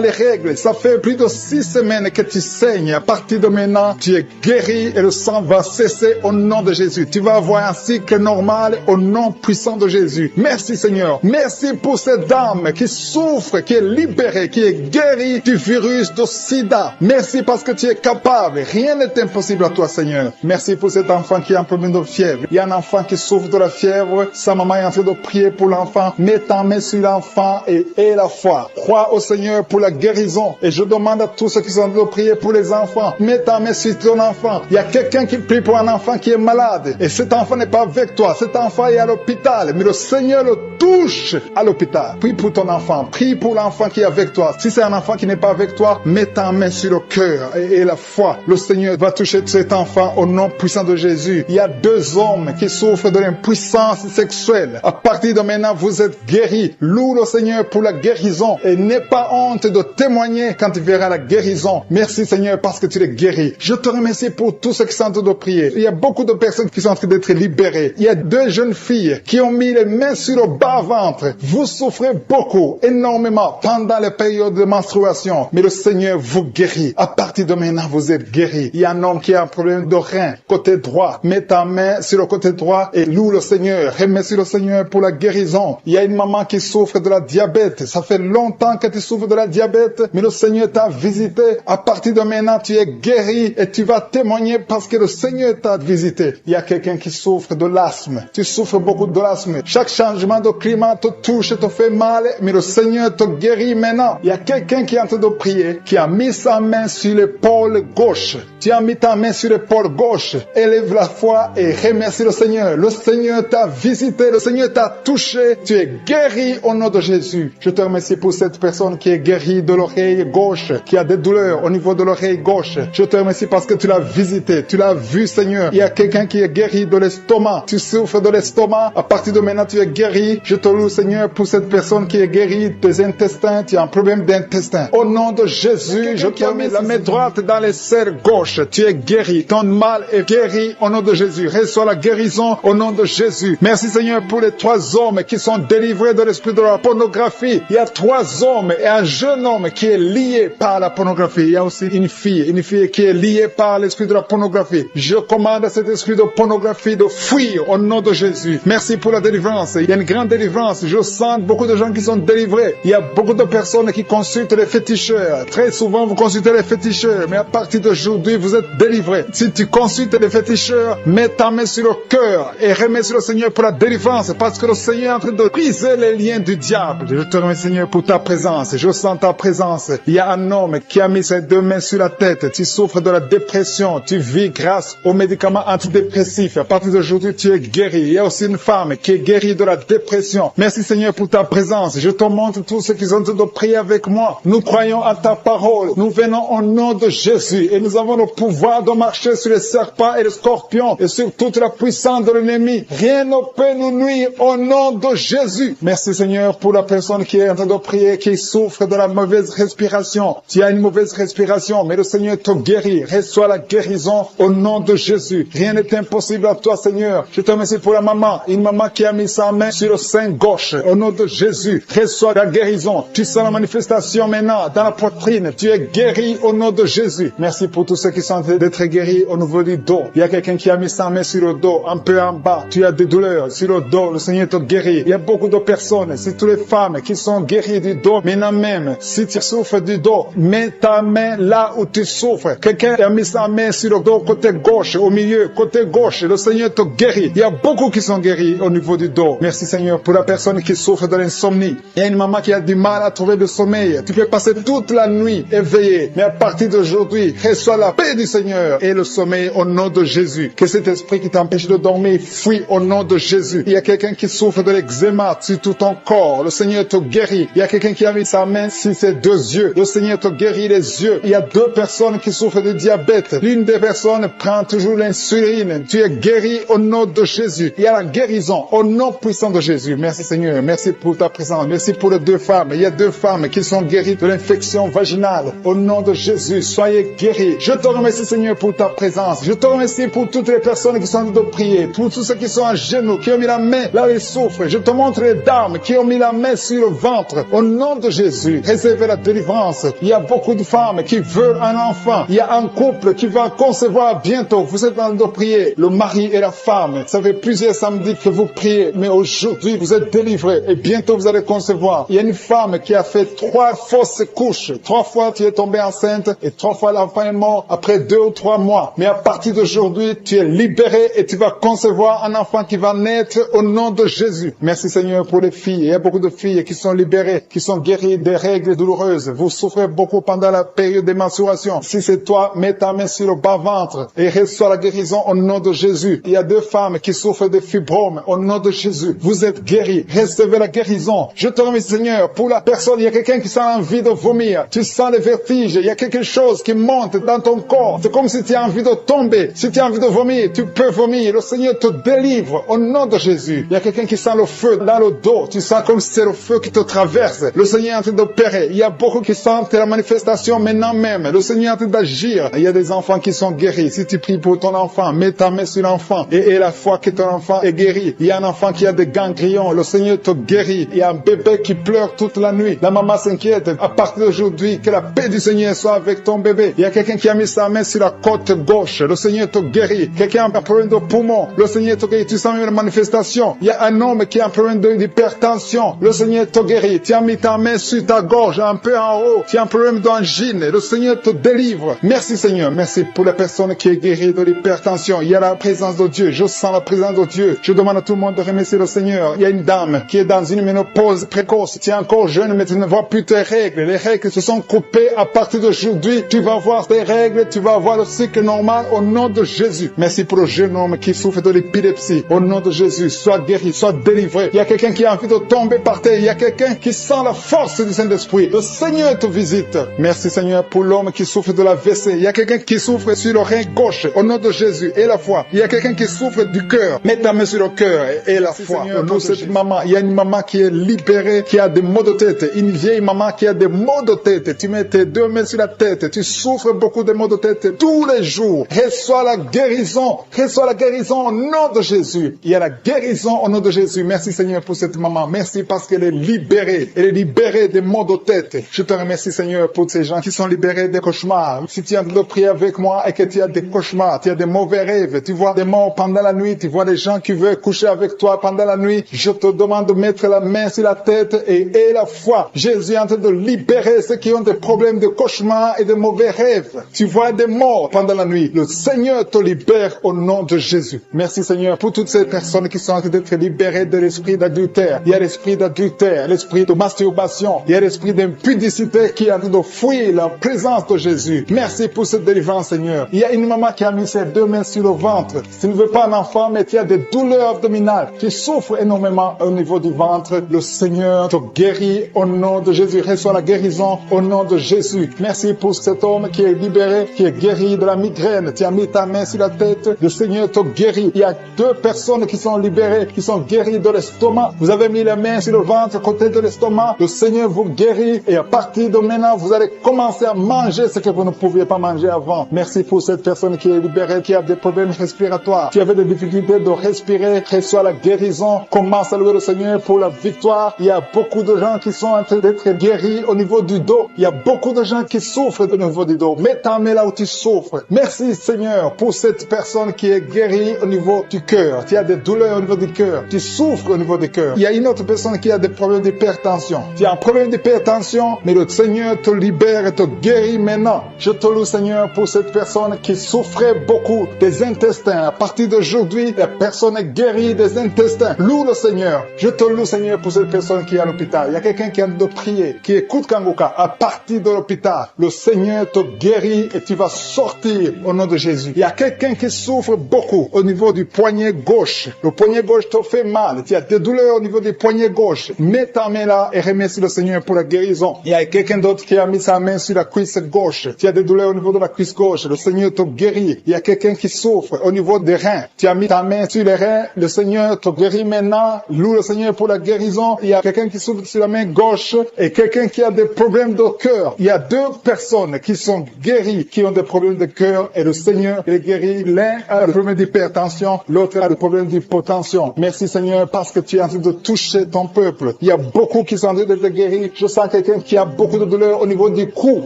les règles. Ça fait plus de 6 semaines que tu saignes. À partir de maintenant, tu es guéri et le sang va cesser au nom de Jésus. Tu vas avoir un cycle normal au nom puissant de Jésus. Merci Seigneur. Merci pour cette dame qui souffre, qui est libérée, qui est guérie du virus de sida. Merci parce que tu es capable. Rien n'est impossible à toi Seigneur. Merci pour cet enfant qui a un problème de fièvre. Il y a un enfant qui souffre de la fièvre. Sa maman est en train de prier pour l'enfant. Mets ta main sur l'enfant et la foi. Crois au Seigneur pour la guérison. Et je demande à tous ceux qui sont en train de prier pour les enfants, mets ta main sur ton enfant. Il y a quelqu'un qui prie pour un enfant qui est malade. Et cet enfant n'est pas avec toi. Cet enfant est à l'hôpital. Mais le Seigneur le touche à l'hôpital. Prie pour ton enfant. Prie pour l'enfant qui est avec toi. Si c'est un enfant qui n'est pas avec toi, mets ta main sur le cœur et la foi. Le Seigneur va toucher cet enfant au nom puissant de Jésus. Il y a 2 hommes qui souffrent de l'impuissance sexuelle. À partir de maintenant, vous êtes guéris. Loue le Seigneur pour la guérison et n'aie pas honte de témoigner quand tu verras la guérison. Merci Seigneur parce que tu es guéri. Je te remercie pour tous ceux qui sont en train de prier. Il y a beaucoup de personnes qui sont en train d'être libérées. Il y a 2 jeunes filles qui ont mis les mains sur le bas-ventre. Vous souffrez beaucoup, énormément pendant les périodes de menstruation. Mais le Seigneur vous guérit. À partir de maintenant, vous êtes guéris. Il y a un homme qui a un problème de rein, côté droit. Mets ta main sur le côté droit et loue le Seigneur. Remercie le Seigneur pour la guérison. Il y a une maman qui souffre de la diabète. Ça fait longtemps que tu souffres de la diabète, mais le Seigneur t'a visité. À partir de maintenant, tu es guéri et tu vas témoigner parce que le Seigneur t'a visité. Il y a quelqu'un qui souffre de l'asthme. Tu souffres beaucoup de l'asthme. Chaque changement de climat te touche et te fait mal, mais le Seigneur te guérit maintenant. Il y a quelqu'un qui est en train de prier, qui a mis sa main sur l'épaule gauche. Tu as mis ta main sur l'épaule gauche. Élève la foi et remercie le Seigneur. Le Seigneur t'a visité, le Seigneur t'a touché. Tu es guéri au nom de Jésus. Je te remercie pour cette personne qui est guérie de l'oreille gauche, qui a des douleurs au niveau de l'oreille gauche. Je te remercie parce que tu l'as visité, tu l'as vu Seigneur. Il y a quelqu'un qui est guéri de l'estomac. Tu souffres de l'estomac. À partir de maintenant, tu es guéri. Je te loue Seigneur pour cette personne qui est guérie des intestins. Tu as un problème d'intestin. Au nom de Jésus, je te mets la main droite dans les serres gauche. Tu es guéri. Ton mal est guéri au nom de Jésus. Reçois la guérison au nom de Jésus. Merci Seigneur pour les 3 hommes qui sont délivrés de l'esprit de la pornographie. Il y a 3 hommes et un jeune homme qui est lié par la pornographie. Il y a aussi une fille qui est liée par l'esprit de la pornographie. Je commande à cet esprit de pornographie de fuir au nom de Jésus. Merci pour la délivrance. Il y a une grande délivrance. Je sens beaucoup de gens qui sont délivrés. Il y a beaucoup de personnes qui consultent les féticheurs. Très souvent, vous consultez les féticheurs, mais à partir d'aujourd'hui, vous êtes délivrés. Si tu consultes les féticheurs, mets ta main sur le cœur et remercie le Seigneur pour la délivrance, parce que le Seigneur est en train de briser les liens du diable. Je te remercie Seigneur pour ta présence. Je sens ta présence. Il y a un homme qui a mis ses 2 mains sur la tête. Tu souffres de la dépression. Tu vis grâce aux médicaments antidépressifs. À partir d'aujourd'hui, tu es guéri. Il y a aussi une femme qui est guérie de la dépression. Merci Seigneur pour ta présence. Je te montre tous ceux qui sont en train de prier avec moi. Nous croyons à ta parole. Nous venons au nom de Jésus et nous avons le pouvoir de marcher sur les serpents et les scorpions et sur toute la puissance de l'ennemi. Rien ne peut nous nuire au nom de Jésus. Merci Seigneur pour la personne qui est en train de prier, qui souffre de la mauvaise respiration. Tu as une mauvaise respiration, mais le Seigneur te guérit. Reçois la guérison au nom de Jésus. Rien n'est impossible à toi Seigneur. Je te remercie pour la maman, une maman qui a mis sa main sur le sein gauche. Au nom de Jésus, reçois la guérison. Tu sens la manifestation maintenant dans la poitrine. Tu es guéri au nom de Jésus. Merci pour tous ceux qui sont en train d'être guéris au niveau du dos. Il y a quelqu'un qui a mis sa main sur le dos, un peu en bas. Tu as des douleurs sur le dos. Le Seigneur te guérit. Il y a beaucoup de personnes, c'est toutes les femmes qui sont guéries du dos. Maintenant même, si tu souffres du dos, mets ta main là où tu souffres. Quelqu'un a mis sa main sur le dos, côté gauche, au milieu, côté gauche. Le Seigneur te guérit. Il y a beaucoup qui sont guéris au niveau du dos. Merci Seigneur pour pour la personne qui souffre de l'insomnie. Il y a une maman qui a du mal à trouver le sommeil. Tu peux passer toute la nuit éveillé, mais à partir d'aujourd'hui, reçois la paix du Seigneur et le sommeil au nom de Jésus. Que cet esprit qui t'empêche de dormir fuit au nom de Jésus. Il y a quelqu'un qui souffre de l'eczéma sur tout ton corps. Le Seigneur te guérit. Il y a quelqu'un qui a mis sa main sur ses 2 yeux. Le Seigneur te guérit les yeux. Il y a 2 personnes qui souffrent de diabète. L'une des personnes prend toujours l'insuline. Tu es guéri au nom de Jésus. Il y a la guérison au nom puissant de Jésus. Merci Seigneur. Merci pour ta présence. Merci pour les 2 femmes. Il y a 2 femmes qui sont guéries de l'infection vaginale. Au nom de Jésus, soyez guéris. Je te remercie Seigneur pour ta présence. Je te remercie pour toutes les personnes qui sont en train de prier. Pour tous ceux qui sont à genoux, qui ont mis la main là où ils souffrent. Je te montre les dames qui ont mis la main sur le ventre. Au nom de Jésus, réservez la délivrance. Il y a beaucoup de femmes qui veulent un enfant. Il y a un couple qui va concevoir bientôt. Vous êtes en train de prier. Le mari et la femme. Ça fait plusieurs samedis que vous priez. Mais aujourd'hui, vous êtes délivrés. Et bientôt, vous allez concevoir. Il y a une femme qui a fait 3 fausses couches. 3 fois, tu es tombée enceinte. Et 3 fois, l'enfant est mort après 2 ou 3 mois. Mais à partir d'aujourd'hui, tu es libéré et tu vas concevoir un enfant qui va naître au nom de Jésus. Merci Seigneur pour les filles. Il y a beaucoup de filles qui sont libérées, qui sont guéries des règles douloureuses. Vous souffrez beaucoup pendant la période des mensurations. Si c'est toi, mets ta main sur le bas-ventre et reçois la guérison au nom de Jésus. Il y a 2 femmes qui souffrent de fibromes au nom de Jésus. Vous êtes guéris. Recevez la guérison. Je te remercie Seigneur pour la personne. Il y a quelqu'un qui sent envie de vomir. Tu sens le vertige. Il y a quelque chose qui monte dans ton corps. C'est comme si tu as envie de tomber. Si tu as envie de vomir, tu peux vomir. Le Seigneur te délivre au nom de Jésus. Il y a quelqu'un qui sent le feu dans le dos. Tu sens comme si c'est le feu qui te traverse. Le Seigneur est en train d'opérer. Il y a beaucoup qui sentent la manifestation maintenant même. Le Seigneur est en train d'agir. Il y a des enfants qui sont guéris. Si tu pries pour ton enfant, mets ta main sur l'enfant et la foi que ton enfant est guéri. Il y a un enfant qui a des ganglions. Le Seigneur te guérit. Il y a un bébé qui pleure toute la nuit. La maman s'inquiète. À partir d'aujourd'hui, que la paix du Seigneur soit avec ton bébé. Il y a quelqu'un qui a mis sa main sur la côte gauche. Le Seigneur te guérit. Quelqu'un a un problème de poumon. Le Seigneur te guérit. Tu sens une manifestation. Il y a un homme qui a un problème d'hypertension. Le Seigneur te guérit. Tu as mis ta main sur ta gorge, un peu en haut. Tu as un problème d'angine. Le Seigneur te délivre. Merci Seigneur. Merci pour la personne qui est guérie de l'hypertension. Il y a la présence de Dieu. Je sens la présence de Dieu. Je demande à tout le monde de remercier le Seigneur. Il y a une dame qui est dans une ménopause précoce. Tu es encore jeune, mais tu ne vois plus tes règles. Les règles se sont coupées. À partir d'aujourd'hui, tu vas voir tes règles. Tu vas avoir le cycle normal au nom de Jésus. Merci pour le jeune homme qui souffre de l'épilepsie. Au nom de Jésus, sois guéri, sois délivré. Il y a quelqu'un qui a envie de tomber par terre. Il y a quelqu'un qui sent la force du Saint-Esprit. Le Seigneur te visite. Merci Seigneur pour l'homme qui souffre de la WC. Il y a quelqu'un qui souffre sur le rein gauche. Au nom de Jésus et la foi. Il y a quelqu'un qui souffre du cœur. Mets ta main sur le cœur et la foi. Seigneur, pour cette maman, il y a une maman qui est libérée, qui a des maux de tête. Une vieille maman qui a des maux de tête. Tu mets tes 2 mains sur la tête. Tu souffres beaucoup de maux de tête tous les jours. Reçois la guérison. Reçois la guérison au nom de Jésus. Il y a la guérison au nom de Jésus. Merci Seigneur pour cette maman. Merci parce qu'elle est libérée. Elle est libérée des maux de tête. Je te remercie Seigneur pour ces gens qui sont libérés des cauchemars. Si tu es en train de prier avec moi et que tu as des cauchemars, tu as des mauvais rêves, tu vois des morts pendant la nuit, tu vois des gens qui veulent coucher avec toi pendant la nuit, je te demande de mettre la main sur la tête et la foi. Jésus est en train de libérer ceux qui ont des problèmes de cauchemars et de mauvais rêves. Tu vois des morts pendant la nuit. Le Seigneur te libère au nom de Jésus. Merci Seigneur pour toutes ces personnes qui sont en train d'être libérées de l'esprit d'adultère. Il y a l'esprit d'adultère, l'esprit de masturbation, il y a l'esprit d'impudicité qui est en train de fuir la présence de Jésus. Merci pour cette délivrance Seigneur. Il y a une maman qui a mis ses 2 mains sur le ventre. Tu ne veux pas un enfant mais tu as des douleurs abdominales. Tu souffres énormément au niveau du ventre. Le Seigneur te guérit au nom de Jésus. Reçois la guérison au nom de Jésus. Merci pour cet homme qui est libéré, qui est guéri de la migraine. Tu as mis ta main sur la tête. Le Seigneur te guérit. Il y a 2 personnes qui sont libérées, qui sont guéries de l'estomac. Vous avez mis la main sur le ventre, côté de l'estomac. Le Seigneur vous guérit et à partir de maintenant, vous allez commencer à manger ce que vous ne pouviez pas manger avant. Merci pour cette personne qui est libérée, qui a des problèmes respiratoires, qui avait des difficultés de respirer. Reçois la guérison. Commence à louer le Seigneur pour la victoire. Il y a beaucoup de gens qui sont en train d'être guéris au niveau du dos. Il y a beaucoup de gens qui souffrent au niveau du dos. Mets ta main là où tu souffres. Merci Seigneur pour cette personne qui est guérie au niveau du cœur. Tu as des douleurs au niveau du cœur. Tu souffres au niveau du cœur. Il y a une autre personne qui a des problèmes d'hypertension. Tu as un problème d'hypertension, mais le Seigneur te libère et te guérit maintenant. Je te loue Seigneur pour cette personne qui souffrait beaucoup des intestins. À partir d'aujourd'hui, la personne est guérie des intestins. Loue le Seigneur. Seigneur. Je te loue, Seigneur, pour cette personne qui est à l'hôpital. Il y a quelqu'un qui a de prier, qui écoute Kangoka à partir de l'hôpital. Le Seigneur te guérit et tu vas sortir au nom de Jésus. Il y a quelqu'un qui souffre beaucoup au niveau du poignet gauche. Le poignet gauche te fait mal. Tu as des douleurs au niveau du poignet gauche. Mets ta main là et remercie le Seigneur pour la guérison. Il y a quelqu'un d'autre qui a mis sa main sur la cuisse gauche. Tu as des douleurs au niveau de la cuisse gauche. Le Seigneur te guérit. Il y a quelqu'un qui souffre au niveau des reins. Tu as mis ta main sur les reins. Le Seigneur te guérit maintenant. Loue le Seigneur pour la guérison. Il y a quelqu'un qui souffre sur la main gauche et quelqu'un qui a des problèmes de cœur. Il y a deux personnes qui sont guéries, qui ont des problèmes de cœur et le Seigneur les guérit. L'un a le problème d'hypertension, l'autre a le problème d'hypotension. Merci Seigneur parce que tu es en train de toucher ton peuple. Il y a beaucoup qui sont en train d'être guéris. Je sens quelqu'un qui a beaucoup de douleur au niveau du cou.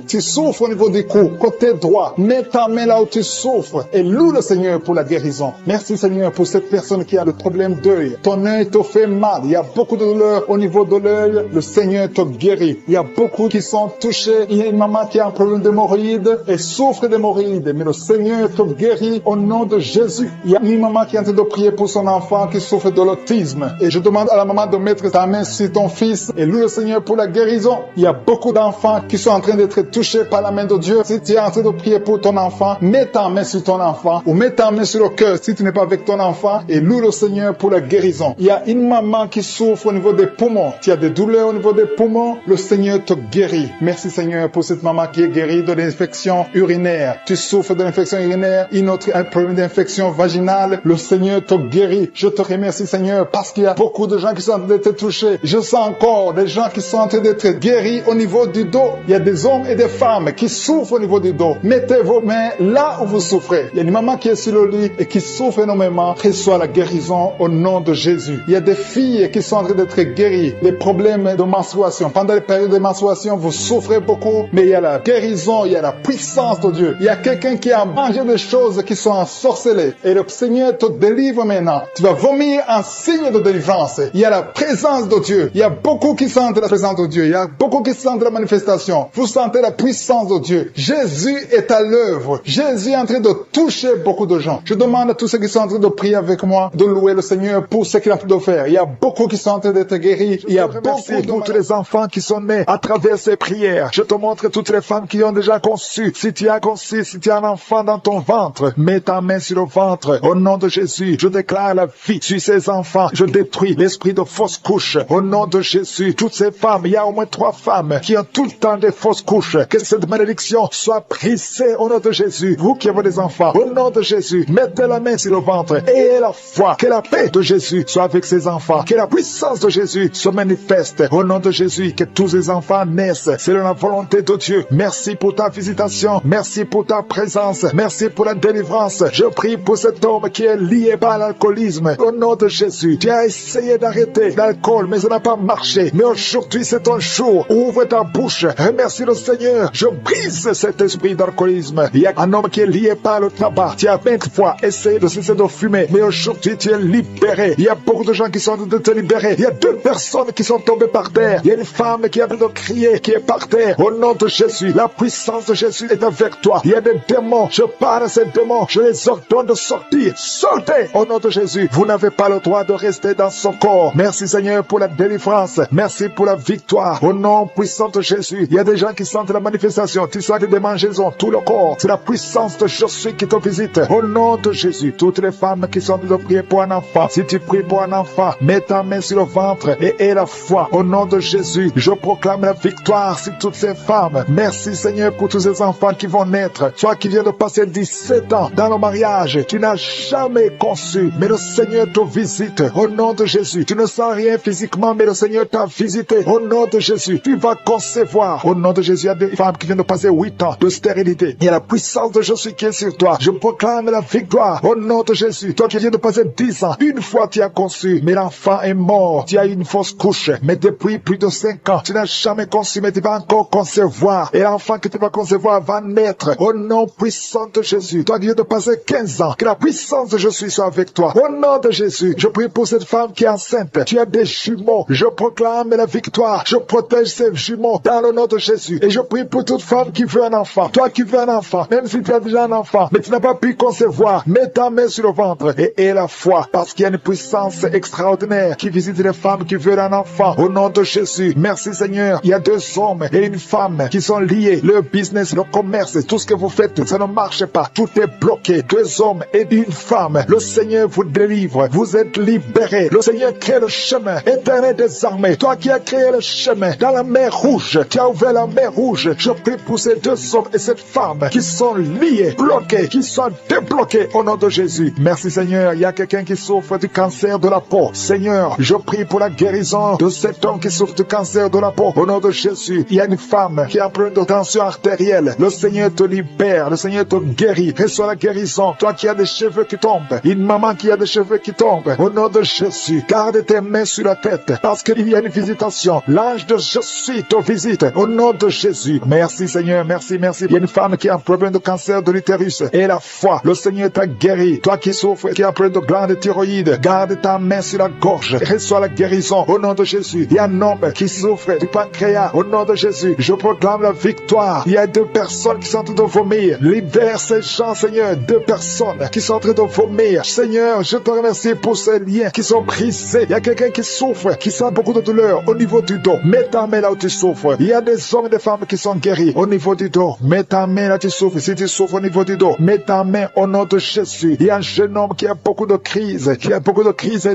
Tu souffres au niveau du cou, côté droit. Mets ta main là où tu souffres et loue le Seigneur pour la guérison. Merci Seigneur pour cette personne qui a le problème d'œil. Ton œil te fait mal. Il y a beaucoup de douleur au niveau de l'œil. Le Seigneur te guérit. Il y a beaucoup qui sont touchés. Il y a une maman qui a un problème d'hémorroïdes et souffre d'hémorroïdes. Mais le Seigneur te guérit au nom de Jésus. Il y a une maman qui est en train de prier pour son enfant qui souffre de l'autisme. Et je demande à la maman de mettre ta main sur ton fils et loue le Seigneur pour la guérison. Il y a beaucoup d'enfants qui sont en train d'être touchés par la main de Dieu. Si tu es en train de prier pour ton enfant, mets ta main sur ton enfant ou mets ta main sur le cœur si tu n'es pas avec ton enfant et loue le Seigneur pour la guérison. Il y a une maman qui souffre au niveau des poumons. Tu as des douleurs au niveau des poumons. Le Seigneur te guérit. Merci Seigneur pour cette maman qui est guérie de l'infection urinaire. Tu souffres de l'infection urinaire, une autre un problème d'infection vaginale. Le Seigneur te guérit. Je te remercie Seigneur parce qu'il y a beaucoup de gens qui sont en train d'être touchés. Je sens encore des gens qui sont en train d'être guéris au niveau du dos. Il y a des hommes et des femmes qui souffrent au niveau du dos. Mettez vos mains là où vous souffrez. Il y a une maman qui est sur le lit et qui souffre énormément. Reçois la guérison au nom de Jésus. Il y a des filles qui sont en train d'être guéries. Les problèmes de menstruation. Pendant les périodes de menstruation, vous souffrez beaucoup, mais il y a la guérison, il y a la puissance de Dieu. Il y a quelqu'un qui a mangé des choses qui sont ensorcelées. Et le Seigneur te délivre maintenant. Tu vas vomir en signe de délivrance. Il y a la présence de Dieu. Il y a beaucoup qui sentent la présence de Dieu. Il y a beaucoup qui sentent la manifestation. Vous sentez la puissance de Dieu. Jésus est à l'œuvre. Jésus est en train de toucher beaucoup de gens. Je demande à tous ceux qui sont en train de prier avec moi de louer le Seigneur pour ce qu'il est en train de faire. Il y a beaucoup qui sont en train d'être guéris. Il y a beaucoup de tous les enfants qui sont nés à travers ces prières. Je te montre toutes les femmes qui ont déjà conçu. Si tu as conçu, si tu as un enfant dans ton ventre, mets ta main sur le ventre. Au nom de Jésus, je déclare la vie sur ces enfants. Je détruis l'esprit de fausse couche. Au nom de Jésus, toutes ces femmes, il y a au moins 3 femmes qui ont tout le temps des fausses couches. Que cette malédiction soit brisée au nom de Jésus. Vous qui avez des enfants, au nom de Jésus, mettez la main sur le ventre et la foi. Que la paix de Jésus soit avec ces enfants. Que la puissance de Jésus se manifeste. Au nom de Jésus, que tous ces enfants naissent. C'est la volonté de Dieu. Merci pour ta visitation. Merci pour ta présence. Merci pour la délivrance. Je prie pour cet homme qui est lié par l'alcoolisme. Au nom de Jésus, tu as essayé d'arrêter l'alcool, mais ça n'a pas marché. Mais aujourd'hui, c'est ton jour. Ouvre ta bouche. Remercie le Seigneur. Je brise cet esprit d'alcoolisme. Il y a un homme qui est lié par le tabac. Tu as 20 fois essayé de cesser de fumer, mais aujourd'hui, tu es libéré. Il y a beaucoup de gens qui sont en train de te libérer. Il y a 2 personnes qui sont tombées par terre. Il y a une femme qui est en train de crier, qui est par terre. Au nom de Jésus, la puissance de Jésus est avec toi. Il y a des démons. Je parle à ces démons. Je les ordonne de sortir. Sortez au nom de Jésus. Vous n'avez pas le droit de rester dans son corps. Merci Seigneur pour la délivrance. Merci pour la victoire. Au nom puissant de Jésus. Il y a des gens qui sentent la manifestation. Tu sens des démangeaisons, tout le corps. C'est la puissance de Jésus qui te visite. Au nom de Jésus. Toutes les femmes qui sont de prier pour un enfant. Si tu pries pour un enfant, mets ta main sur le ventre et aie la foi. Au nom de Jésus, je proclame la victoire sur toutes ces femmes. Merci Seigneur pour tous ces enfants qui vont naître. Toi qui viens de passer 17 ans dans le mariage, tu n'as jamais conçu, mais le Seigneur te visite. Au nom de Jésus, tu ne sens rien physiquement, mais le Seigneur t'a visité. Au nom de Jésus, tu vas concevoir. Au nom de Jésus, il y a des femmes qui viennent de passer 8 ans de stérilité. Il y a la puissance de Jésus qui est sur toi. Je proclame la victoire. Au nom de Jésus, toi qui viens de passer 10 ans, une fois tu as conçu, mais l'enfant est mort. Tu as eu une fausse couche, mais depuis plus de 5 ans, tu n'as jamais conçu, mais tu vas encore concevoir. Et l'enfant que tu vas concevoir va naître. Au nom puissant de Jésus, toi qui viens de passer 15 ans, que la puissance de Jésus soit avec toi. Au nom de Jésus, je prie pour cette femme qui est enceinte. Tu as des jumeaux. Je proclame la victoire. Je protège ces jumeaux dans le nom de Jésus. Et je prie pour toute femme qui veut un enfant. Toi qui veux un enfant, même si tu as déjà un enfant, mais tu n'as pas pu concevoir, mets ta main sur le ventre et aie la foi, parce qu'il y a une puissance extraordinaire extraordinaire qui visite les femmes qui veulent un enfant. Au nom de Jésus, merci Seigneur. Il y a 2 hommes et une femme qui sont liés. Le business, le commerce, tout ce que vous faites, ça ne marche pas. Tout est bloqué. 2 hommes et une femme. Le Seigneur vous délivre. Vous êtes libérés. Le Seigneur crée le chemin. Éternel des armées, toi qui as créé le chemin dans la mer Rouge, tu as ouvert la mer Rouge. Je prie pour ces 2 hommes et cette femme qui sont liés, bloqués, qui sont débloqués au nom de Jésus. Merci Seigneur. Il y a quelqu'un qui souffre du cancer de la peau. Seigneur, je prie pour la guérison de cet homme qui souffre du cancer de la peau. Au nom de Jésus, il y a une femme qui a un problème de tension artérielle. Le Seigneur te libère, le Seigneur te guérit. Reçois la guérison. Toi qui as des cheveux qui tombent, une maman qui a des cheveux qui tombent, au nom de Jésus, garde tes mains sur la tête parce qu'il y a une visitation. L'ange de Jésus te visite au nom de Jésus. Merci Seigneur, merci. Il y a une femme qui a un problème de cancer de l'utérus et la foi. Le Seigneur t'a guéri. Toi qui souffres, qui a un problème de glande thyroïde, garde ta main sur la gorge. Reçois la guérison au nom de Jésus. Il y a un homme qui souffre du pancréas. Au nom de Jésus, je proclame la victoire. Il y a 2 personnes qui sont en train de vomir. Libère ces gens, Seigneur. 2 personnes qui sont en train de vomir. Seigneur, je te remercie pour ces liens qui sont brisés. Il y a quelqu'un qui souffre, qui sent beaucoup de douleur au niveau du dos. Mets ta main là où tu souffres. Il y a des hommes et des femmes qui sont guéris au niveau du dos. Mets ta main là où tu souffres. Si tu souffres au niveau du dos, mets ta main au nom de Jésus. Il y a un jeune homme qui a beaucoup de crises,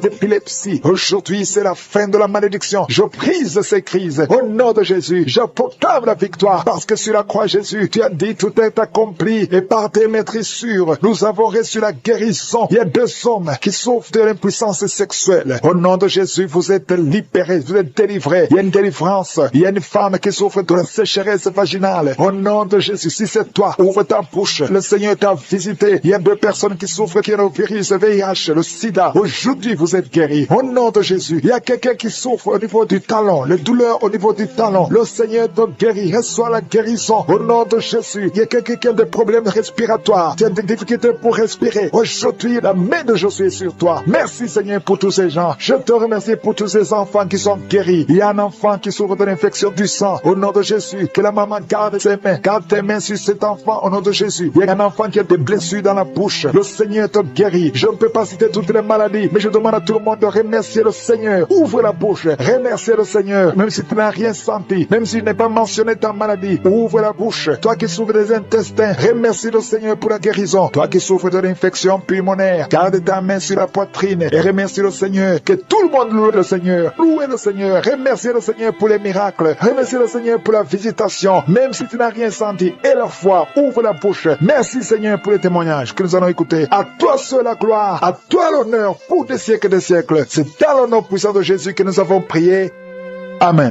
d'épilepsie. Aujourd'hui, c'est la fin de la malédiction. Je brise ces crises au nom de Jésus. Je proclame la victoire parce que sur la croix, Jésus, tu as dit tout est accompli et par tes maîtrissures, nous avons reçu la guérison. Il y a 2 hommes qui souffrent de l'impuissance sexuelle. Au nom de Jésus, vous êtes libérés, vous êtes délivrés. Il y a une délivrance. Il y a une femme qui souffre de la sécheresse vaginale. Au nom de Jésus, si c'est toi, ouvre ta bouche. Le Seigneur t'a visité. Il y a 2 personnes qui souffrent qui ont le virus, le VIH, le sida. Aujourd'hui, vous êtes guéris. Au nom de Jésus, il y a quelqu'un qui souffre au niveau du talon, les douleurs au niveau du talon. Le Seigneur te guérit. Reçois la guérison. Au nom de Jésus, il y a quelqu'un qui a des problèmes respiratoires. Tu as des difficultés pour respirer. Aujourd'hui, la main de Jésus est sur toi. Merci Seigneur pour tous ces gens. Je te remercie pour tous ces enfants qui sont guéris. Il y a un enfant qui souffre de l'infection du sang. Au nom de Jésus, que la maman garde ses mains. Garde tes mains sur cet enfant au nom de Jésus. Il y a un enfant qui a des blessures dans la bouche. Le Seigneur te guérit. Je ne peux pas citer toutes les maladies, mais je demande à tout le monde de remercier le Seigneur. Ouvre la bouche. Remercier le Seigneur. Même si tu n'as rien senti, même si tu n'as pas mentionné ta maladie, ouvre la bouche. Toi qui souffres des intestins, remercie le Seigneur pour la guérison. Toi qui souffres de l'infection pulmonaire, garde ta main sur la poitrine et remercie le Seigneur. Que tout le monde loue le Seigneur. Louez le Seigneur. Remerciez le Seigneur pour les miracles. Remerciez le Seigneur pour la visitation. Même si tu n'as rien senti, et la foi, ouvre la bouche. Merci Seigneur pour les témoignages que nous allons écouter. À toi seul la gloire, à toi l'honneur pour des siècles et des siècles. C'est dans le nom puissant de Jésus que nous avons prié. Amen.